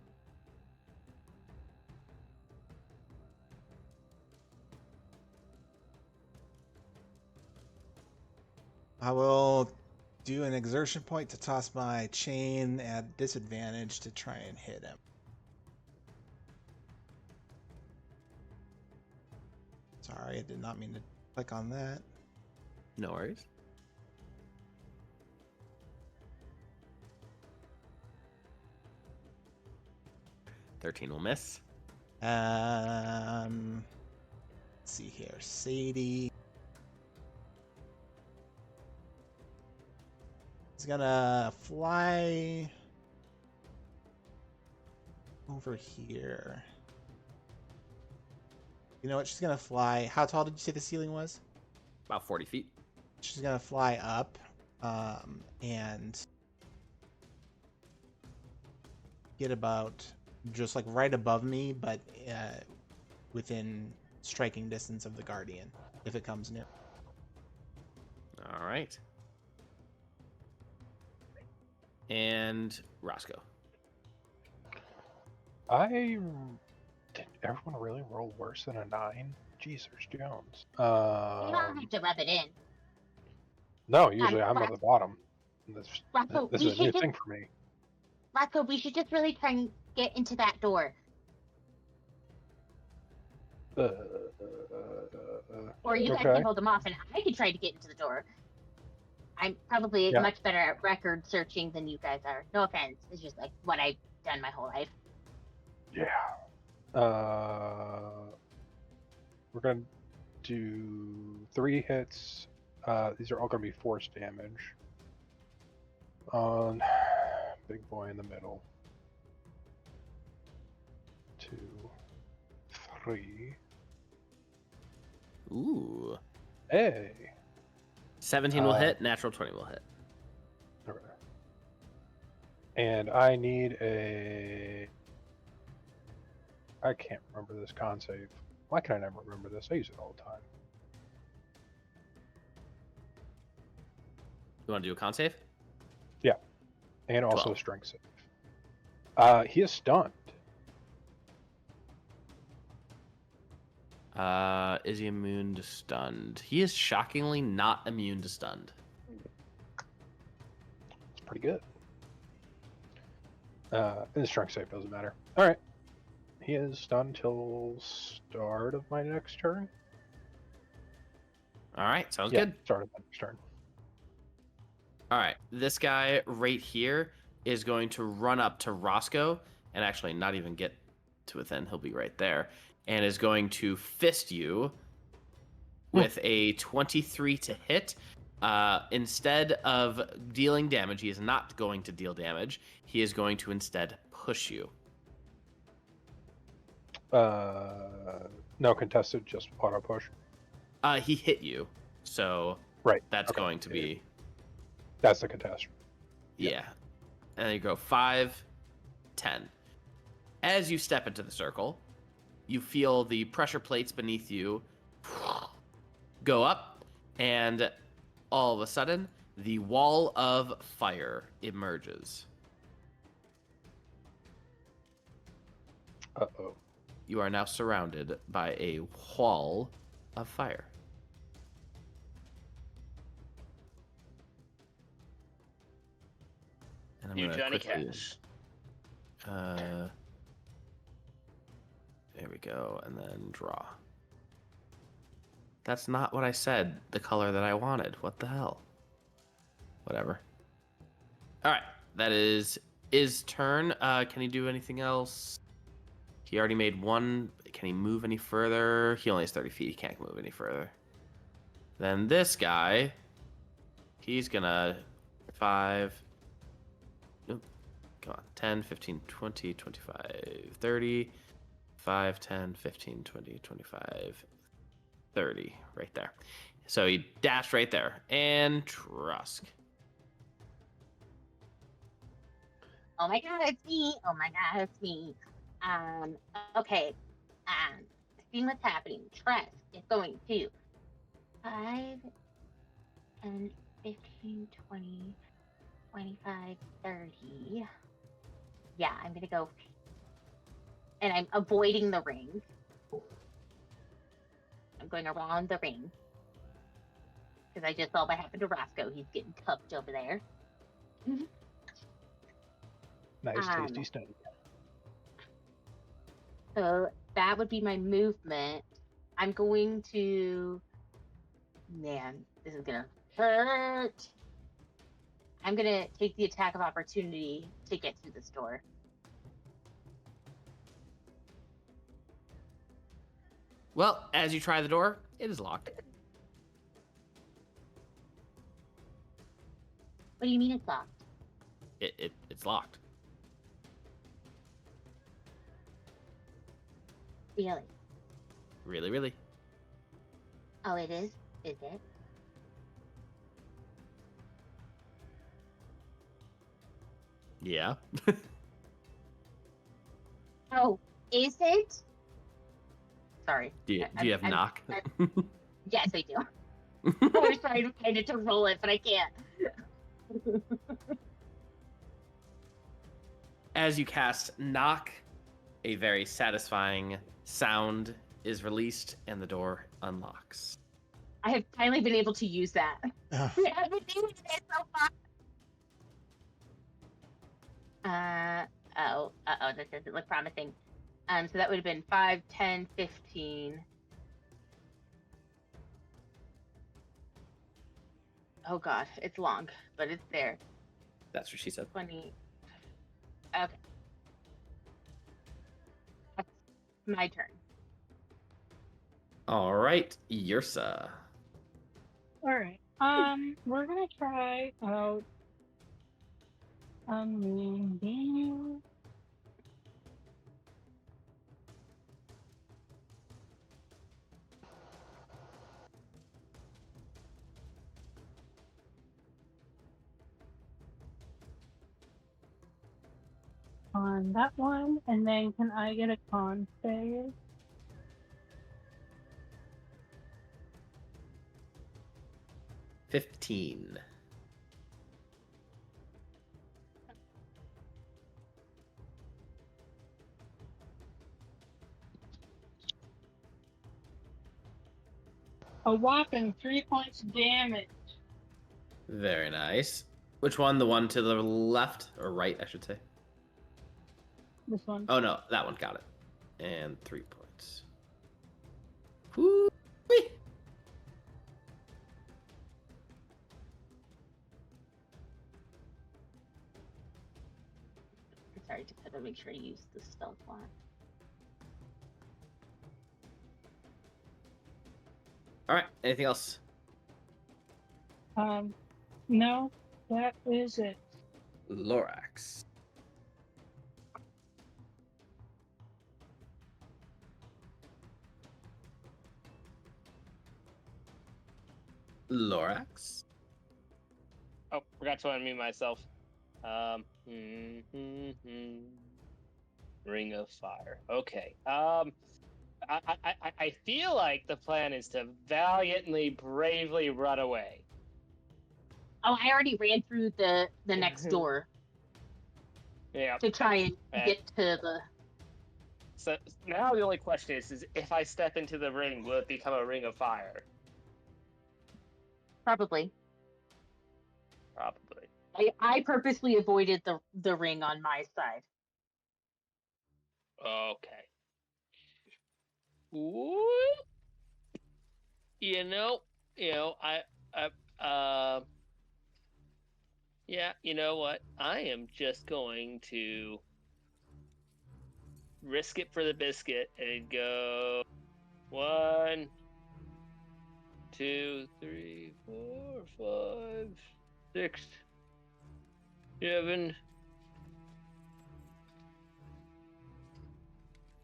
I will do an exertion point to toss my chain at disadvantage to try and hit him. Sorry, I did not mean to click on that. No worries. $13 will miss. Let's see here. Sadie. He's gonna fly over here. You know what? She's gonna fly. How tall did you say the ceiling was? About 40 feet. She's gonna fly up, and get about just like right above me, but within striking distance of the Guardian, if it comes near. All right. And Roscoe. Did everyone really roll worse than a 9? Jesus Jones. You don't have to rub it in. No, usually I'm at the bottom. Roscoe, This we is a new should just thing for me. Roscoe, we should just really try and get into that door. Or you guys Okay. can hold them off, and I can try to get into the door. I'm probably Yeah. much better at record searching than you guys are. No offense. It's just like what I've done my whole life. Yeah. We're gonna do 3 hits. These are all gonna be force damage on big boy in the middle. 2, 3. Ooh. Hey. 17 will hit, natural 20 will hit. Okay. And I need a. I can't remember this con save. Why can I never remember this? I use it all the time. You want to do a con save? And also 12. a strength save. He is stunned. Is he immune to stunned? He is shockingly not immune to stunned. It's pretty good. His strength save doesn't matter. All right. He is stunned till start of my next turn. All right, sounds Yeah, good. start of my next turn. All right, this guy right here is going to run up to Roscoe and actually not even get to within. He'll be right there. And is going to fist you with a 23 to hit. Instead of dealing damage, he is not going to deal damage. He is going to instead push you. No contested, just auto push. He hit you, so Right. that's okay. going to be... That's the contest. Yeah. And then you go 5, 10. As you step into the circle, you feel the pressure plates beneath you go up, and all of a sudden, the wall of fire emerges. Uh-oh. You are now surrounded by a wall of fire. And I'm You gonna Johnny quickly- Cash. There we go, and then draw. That's not what I said, the color that I wanted. What the hell? Whatever. Alright, that is his turn. Can he do anything else? He already made one. Can he move any further? He only has 30 feet. He can't move any further. Then this guy, he's gonna 5... Nope. Come on. 10, 15, 20, 25, 30... 5, 10, 15, 20, 25, 30. Right there. So he dashed right there. And Trusk. Oh my god, it's me. Oh my god, it's me. Okay. Seeing what's happening. Trusk is going to 5, 10, 15, 20, 25, 30. Yeah, I'm gonna go. And I'm avoiding the ring. I'm going around the ring. Because I just saw what happened to Roscoe. He's getting cuffed over there. Nice, tasty study. So that would be my movement. I'm going to... Man, this is going to hurt. I'm going to take the attack of opportunity to get through this door. Well, as you try the door, it is locked. What do you mean it's locked? It's locked. Really? Really, really. Oh, it is? Is it? Yeah. Oh, is it? Sorry. Do you have knock? Yes, I do. I was trying kind of to roll it, but I can't. As you cast knock, a very satisfying sound is released and the door unlocks. I have finally been able to use that. Ugh. I've been doing it so far. Oh, that doesn't look promising. So that would have been 5, 10, 15. Oh god, it's long, but it's there. That's what she said. 20. Okay. That's my turn. All right, Yersa. All right. We're gonna try out. Maybe. On that one, and then can I get a con save? $15. A whopping 3 points damage. Very nice. Which one? The one to the left or right, I should say. This one. Oh no, that one got it. And 3 points. Woo! Sorry, just had to make sure I use the stealth one. All right. Anything else? No, that is it. Lorax. Lorax. Oh, forgot to unmute myself. Ring of Fire. Okay. I feel like the plan is to valiantly, bravely run away. Oh, I already ran through the next door Yeah. to try and get to the. So now the only question is if I step into the ring, will it become a ring of fire? Probably. Probably. I purposely avoided the ring on my side. Okay. Ooh. Yeah, you know what? I am just going to risk it for the biscuit and go 1, 2, 3, 4, 5, 6, 7.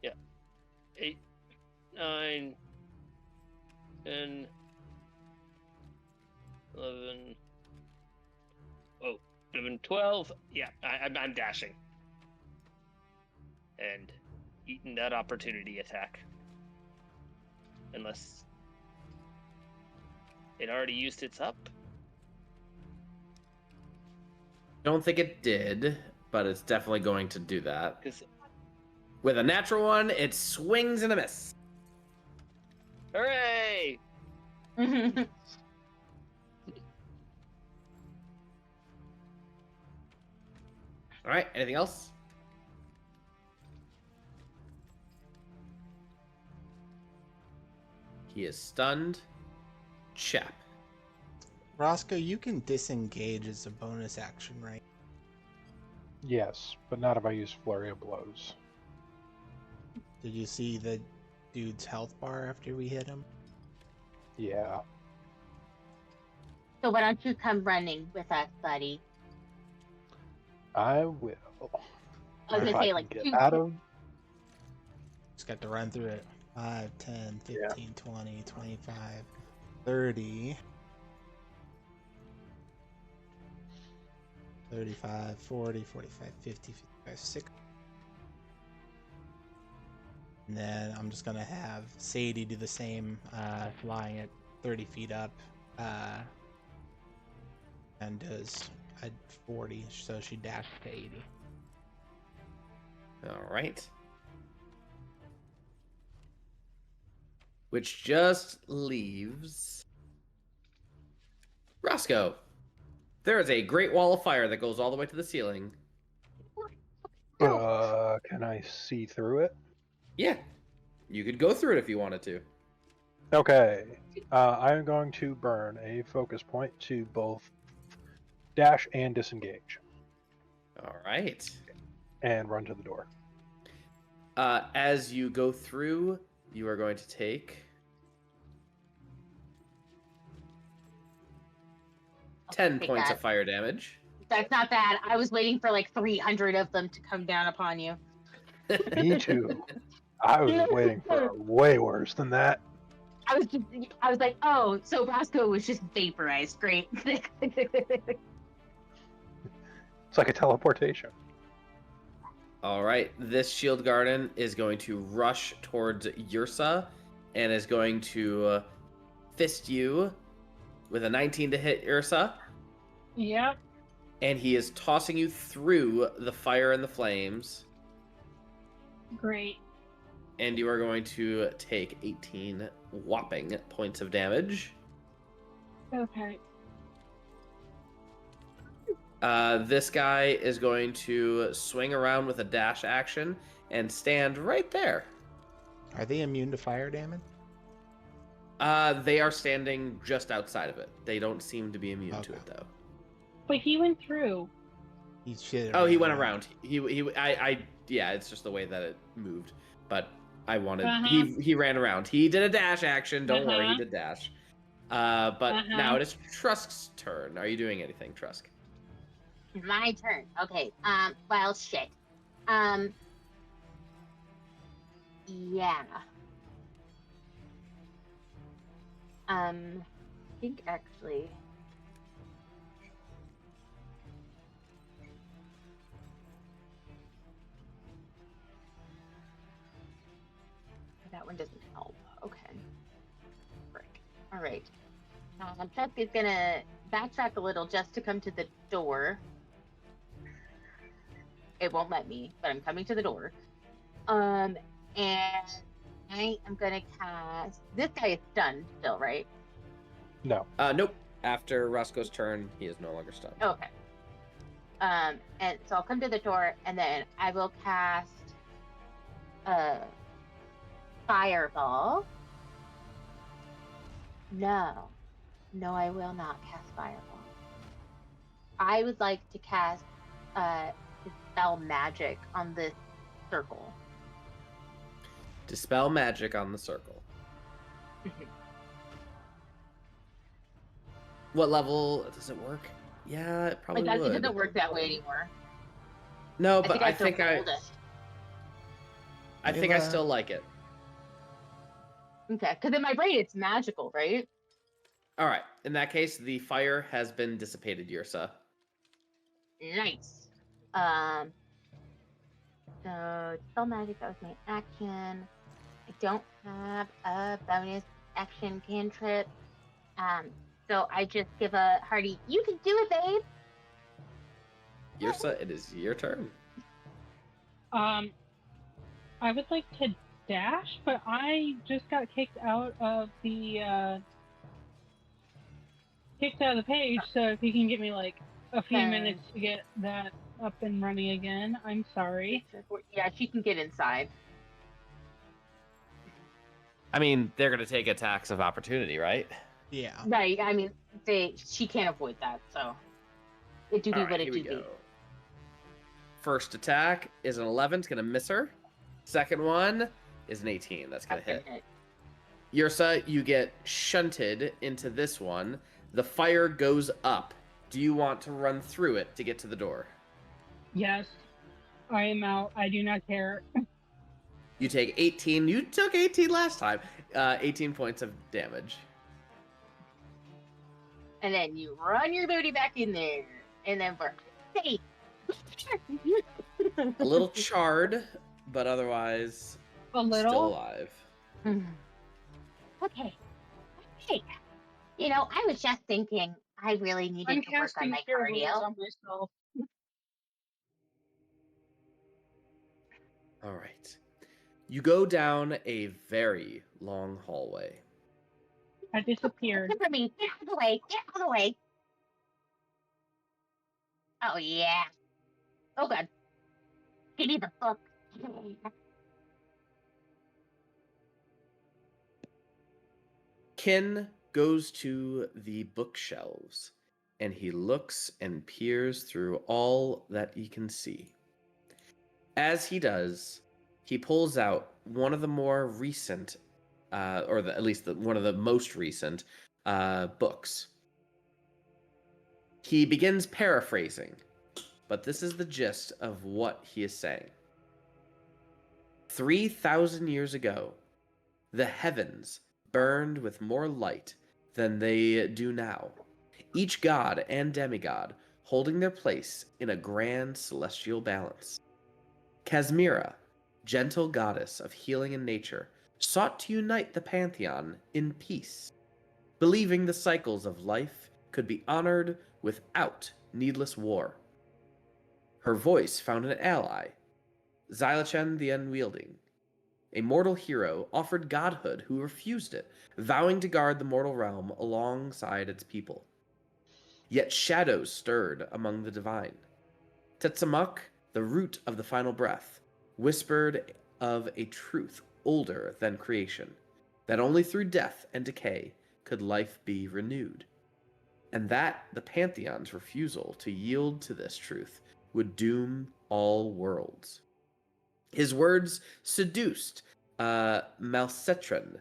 Yeah. 8, 9, 10, 11. Oh, 11, 12. Yeah, I'm dashing. And eating that opportunity attack. Unless it already used its up. Don't think it did, but it's definitely going to do that. 'Cause With a natural one, it swings and a miss. hooray! All right. Anything else? He is stunned. Chap. Roscoe, you can disengage as a bonus action, right? Yes, but not if I use Flurry of Blows. Did you see the dude's health bar after we hit him? Yeah. So why don't you come running with us, buddy? I will. I was If gonna I say can like get two. out of. Just got to run through it. 5, 10, 15, Yeah. 20, 25, 30. 35, 40, 45, 50, 55, 60. And then I'm just going to have Sadie do the same, flying at 30 feet up. And does 40, so she dashed to 80. All right. Which just leaves Roscoe. There is a great wall of fire that goes all the way to the ceiling. Can I see through it? Yeah, you could go through it if you wanted to. Okay. I'm going to burn a focus point to both dash and disengage, All right. and run to the door. As you go through, you are going to take 10 Take points that. of fire damage. That's not bad. I was waiting for like 300 of them to come down upon you. Me too. I was waiting for way worse than that. I was like, oh, so Roscoe was just vaporized. Great. It's like a teleportation. All right, this shield garden is going to rush towards Yersa and is going to fist you with a 19 to hit Yersa, Yep. and he is tossing you through the fire and the flames, Great. and you are going to take 18 whopping points of damage. Okay. This guy is going to swing around with a dash action and stand right there. Are they immune to fire damage? They are standing just outside of it. They don't seem to be immune to Okay. it, though. But he went through. He shit. Oh, he went around. Yeah, it's just the way that it moved. But I wanted. He ran around. He did a dash action. Don't worry, he did dash. But now it is Trusk's turn. Are you doing anything, Trusk? My turn. Okay. Well, shit. Yeah. I think actually. That one doesn't help. Okay. Frick. All right. Chuck is gonna backtrack a little just to come to the door. It won't let me, but I'm coming to the door. And I am gonna cast. This guy is stunned still, right? No. Nope. After Roscoe's turn, he is no longer stunned. Okay. And so I'll come to the door, and then I will cast Fireball. No, I will not cast Fireball. I would like to cast Dispel Magic on this circle. Dispel magic on the circle. What level does it work? Yeah, it probably would. It doesn't work that way anymore. No, but I think I Maybe, still like it. Okay, because in my brain it's magical, right? All right. In that case, the fire has been dissipated, Yersa. Nice. So Dispel Magic, that was my action. I don't have a bonus action cantrip. So I just give a hearty, you can do it, babe. Yersa, it is your turn. I would like to dash, but I just got kicked out of the page. So if you can give me like a few minutes to get that up and running again, I'm sorry. Yeah, she can get inside. I mean, they're going to take attacks of opportunity, right? Yeah. Right. I mean, she can't avoid that. So it do be what it do be. First attack is an 11. It's going to miss her. Second one is an 18. That's going to hit. Yersa, you get shunted into this one. The fire goes up. Do you want to run through it to get to the door? Yes. I am out. I do not care. You take 18. You took 18 last time. 18 points of damage. And then you run your booty back in there. And then we're safe. A little charred, but otherwise still alive. Okay. You know, I was just thinking I really needed to work on my cardio. On myself. All right. You go down a very long hallway. I disappeared. Look for me. Get out of the way. Get out of the way. Oh, yeah. Oh, God. Give me the book. Kin goes to the bookshelves and he looks and peers through all that he can see. As he does, he pulls out one of the more recent, at least one of the most recent books. He begins paraphrasing, but this is the gist of what he is saying. 3,000 years ago, the heavens burned with more light than they do now, each god and demigod holding their place in a grand celestial balance. Casmira, gentle goddess of healing and nature, sought to unite the pantheon in peace, believing the cycles of life could be honored without needless war. Her voice found an ally, Xylochen the Unwielding, a mortal hero offered godhood who refused it, vowing to guard the mortal realm alongside its people. Yet shadows stirred among the divine. Tetsamuk, the root of the final breath, whispered of a truth older than creation, that only through death and decay could life be renewed, and that the Pantheon's refusal to yield to this truth would doom all worlds. His words seduced Malcetran,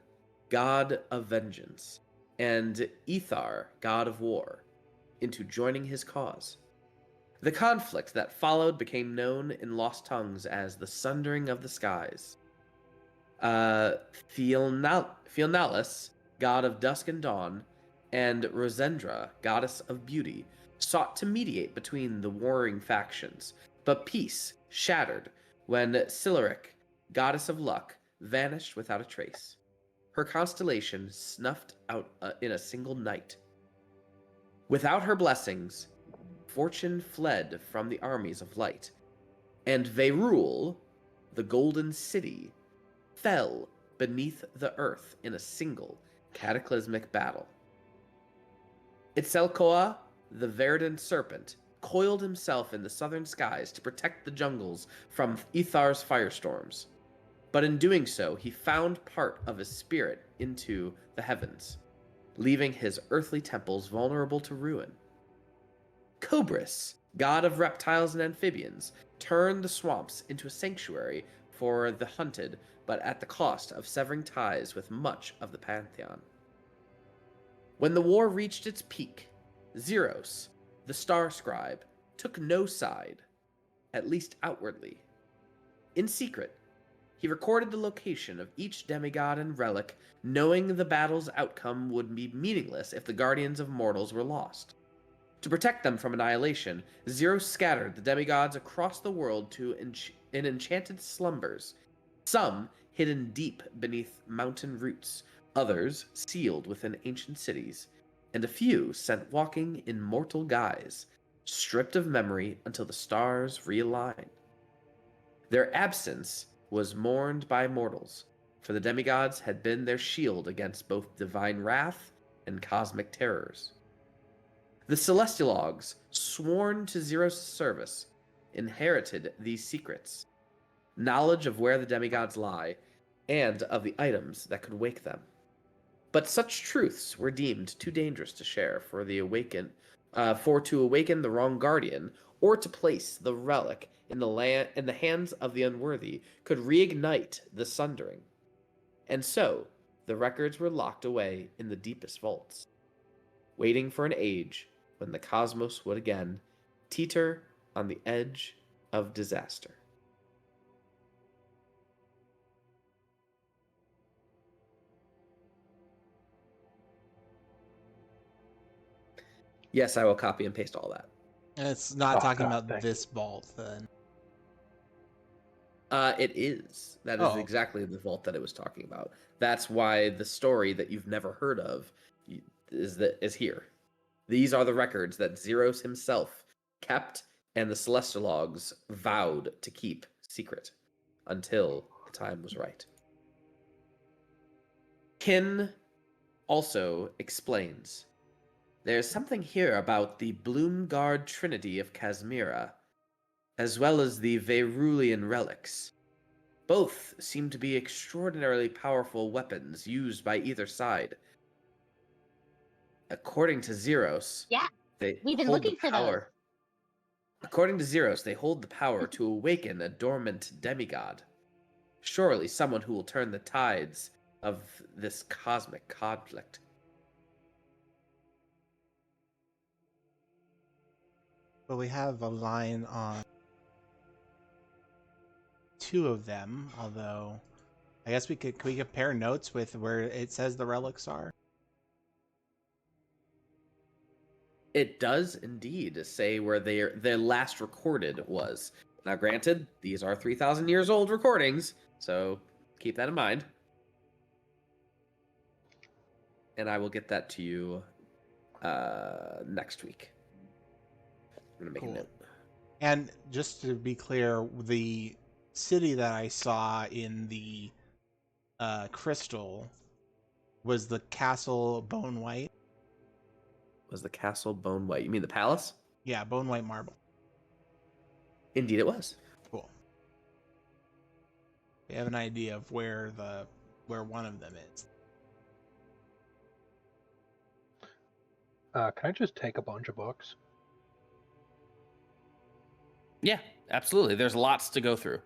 god of vengeance, and Ethar, god of war, into joining his cause. The conflict that followed became known in lost tongues as the Sundering of the Skies. Fielnalis, god of dusk and dawn, and Rosendra, goddess of beauty, sought to mediate between the warring factions, but peace shattered when Cleric, goddess of luck, vanished without a trace. Her constellation snuffed out in a single night. Without her blessings, fortune fled from the armies of light, and Veyrul, the Golden City, fell beneath the earth in a single cataclysmic battle. Itzelcoa, the verdant serpent, coiled himself in the southern skies to protect the jungles from Ethar's firestorms. But in doing so, he found part of his spirit into the heavens, leaving his earthly temples vulnerable to ruin. Cobris, god of reptiles and amphibians, turned the swamps into a sanctuary for the hunted, but at the cost of severing ties with much of the pantheon. When the war reached its peak, Zeros, the star scribe, took no side, at least outwardly. In secret, he recorded the location of each demigod and relic, knowing the battle's outcome would be meaningless if the guardians of mortals were lost. To protect them from annihilation, Zeros scattered the demigods across the world in enchanted slumbers, some hidden deep beneath mountain roots, others sealed within ancient cities, and a few sent walking in mortal guise, stripped of memory until the stars realign. Their absence was mourned by mortals, for the demigods had been their shield against both divine wrath and cosmic terrors. The Celestialogs, sworn to Zeros' service, inherited these secrets, knowledge of where the demigods lie, and of the items that could wake them. But such truths were deemed too dangerous to share for to awaken the wrong guardian, or to place the relic in the hands of the unworthy could reignite the sundering. And so, the records were locked away in the deepest vaults, waiting for an age when the cosmos would again teeter on the edge of disaster. Yes, I will copy and paste all that. And it's not Oh, talking God, about thank this vault then. It is. That is Oh. exactly the vault that it was talking about. That's why the story that you've never heard of is here. These are the records that Zeros himself kept and the Celestialogs vowed to keep secret until the time was right. Kin also explains, there's something here about the Bloomguard Trinity of Casmira, as well as the Verulian relics. Both seem to be extraordinarily powerful weapons used by either side. According to Zeros, Yeah, they we've been hold the looking for those. power. According to Zeros, they hold the power to awaken a dormant demigod. Surely someone who will turn the tides of this cosmic conflict. But we have a line on two of them, although I guess can we compare notes with where it says the relics are? It does indeed say where their last recorded was. Now, granted, these are 3,000 years old recordings, so keep that in mind. And I will get that to you next week. I'm going to make a note. And just to be clear, the city that I saw in the crystal was the Castle Bone White. Was the castle Bone White? You mean the palace? Yeah, Bone White marble. Indeed it was. Cool. We have an idea of where one of them is. Can I just take a bunch of books? Yeah, absolutely. There's lots to go through.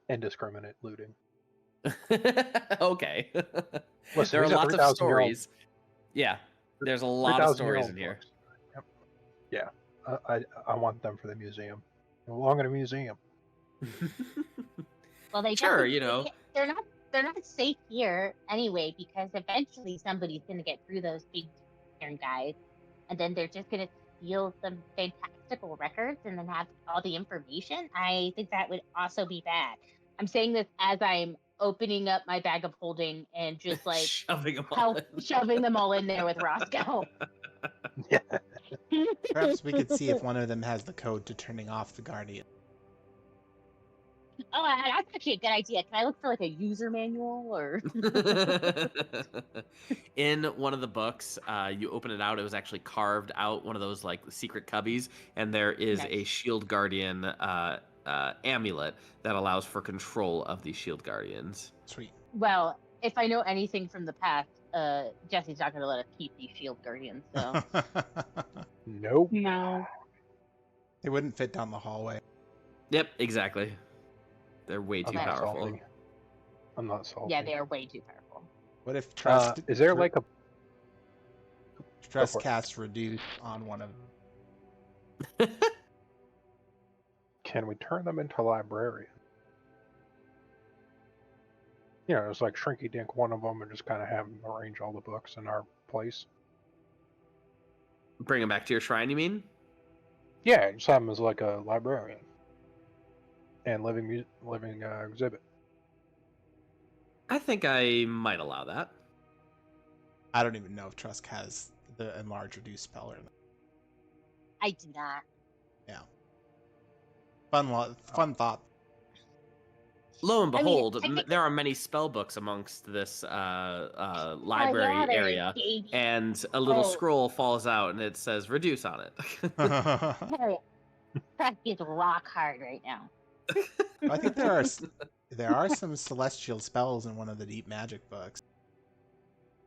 Indiscriminate looting. Okay. Listen, there are these are lots of 3,000-year-old stories. Yeah, there's a lot of 3,000-year-old stories in here. books. Yep. Yeah, I want them for the museum. They belong in a museum. Well, they Sure, definitely you know. they're not safe here anyway, because eventually somebody's going to get through those big iron guys, and then they're just going to steal some fantastical records and then have all the information. I think that would also be bad. I'm saying this as I'm opening up my bag of holding and just like shoving them all in there with Roscoe. Yeah. Perhaps we could see if one of them has the code to turning off the Guardian. Oh, that's actually a good idea. Can I look for like a user manual or? In one of the books, you open it out. It was actually carved out, one of those like secret cubbies, and there is Nice. a Shield Guardian amulet that allows for control of the Shield Guardians. Sweet. Well, if I know anything from the past, Jesse's not going to let us keep these Shield Guardians. So Nope. No. They wouldn't fit down the hallway. Yep, exactly. They're way too not powerful. salty. I'm not salty. yeah, they are way too powerful. What if Trusk? Is there like a Trusk for it. cast reduce on one of them? Can we turn them into librarians? You know, it's like Shrinky Dink one of them and just kind of have them arrange all the books in our place. Bring them back to your shrine, you mean? Yeah, just have them as like a librarian and living exhibit. I think I might allow that. I don't even know if Trusk has the enlarge reduce spell or not. I do not. Yeah. Fun thought. Lo and I mean, behold, technically- there are many spell books amongst this library there area, is, baby. and a little Oh. scroll falls out and it says reduce on it. Hey, Trusk is rock hard right now. I think there are some celestial spells in one of the deep magic books.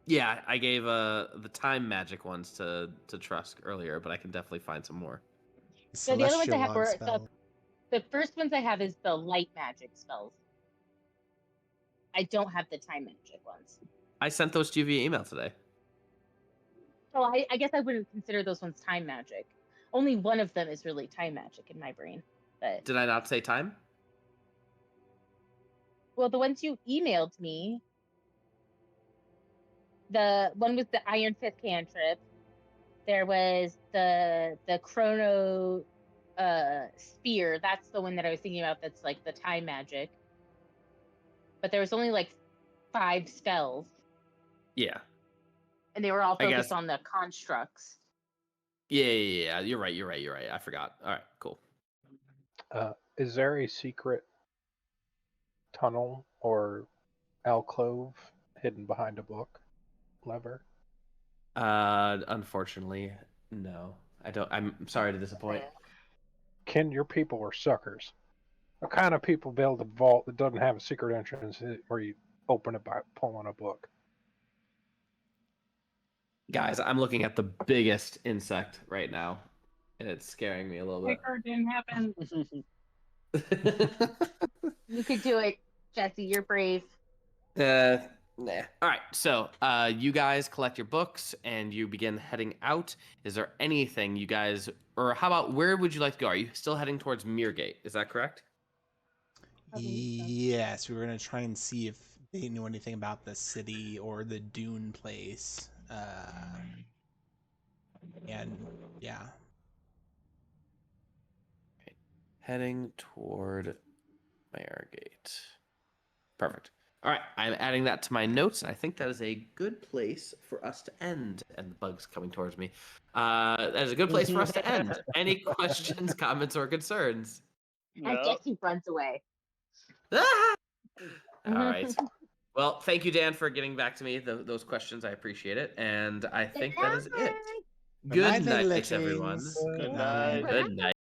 Yeah, I gave the time magic ones to Trusk earlier, but I can definitely find some more. So the other ones I have Celestial were spell. the first ones I have is the light magic spells. I don't have the time magic ones. I sent those to you via email today. So I guess I wouldn't consider those ones time magic. Only one of them is really time magic in my brain. But Did I not say time? well, the ones you emailed me, the one was the Iron Fist cantrip. There was the Chrono spear. That's the one that I was thinking about. That's like the time magic. But there was only like 5 spells, Yeah. and they were all I focused guess- on the constructs. Yeah. You're right. I forgot. All right, cool. Is there a secret tunnel or alcove hidden behind a book lever? Unfortunately, no. I don't. I'm sorry to disappoint. Ken, your people are suckers. What kind of people build a vault that doesn't have a secret entrance where you open it by pulling a book? Guys, I'm looking at the biggest insect right now, and it's scaring me a little bit. It didn't happen. You could do it, Jesse. You're brave. Nah. All right, so you guys collect your books and you begin heading out. Is there anything you guys, or how about where would you like to go? Are you still heading towards Mirgate? Is that correct? Yes, we were gonna try and see if they knew anything about the city or the Dune place. And yeah, Heading toward Mirgate. Perfect. All right, I'm adding that to my notes, and I think that is a good place for us to end. And the bug's coming towards me. That is a good place for us to end. Any questions, comments, or concerns? And No. Jesse runs away. Ah! All right. Well, thank you, Dan, for getting back to me those questions. I appreciate it, and I think that is it. Good night, Good night, everyone. Littlings. Good night. Good night.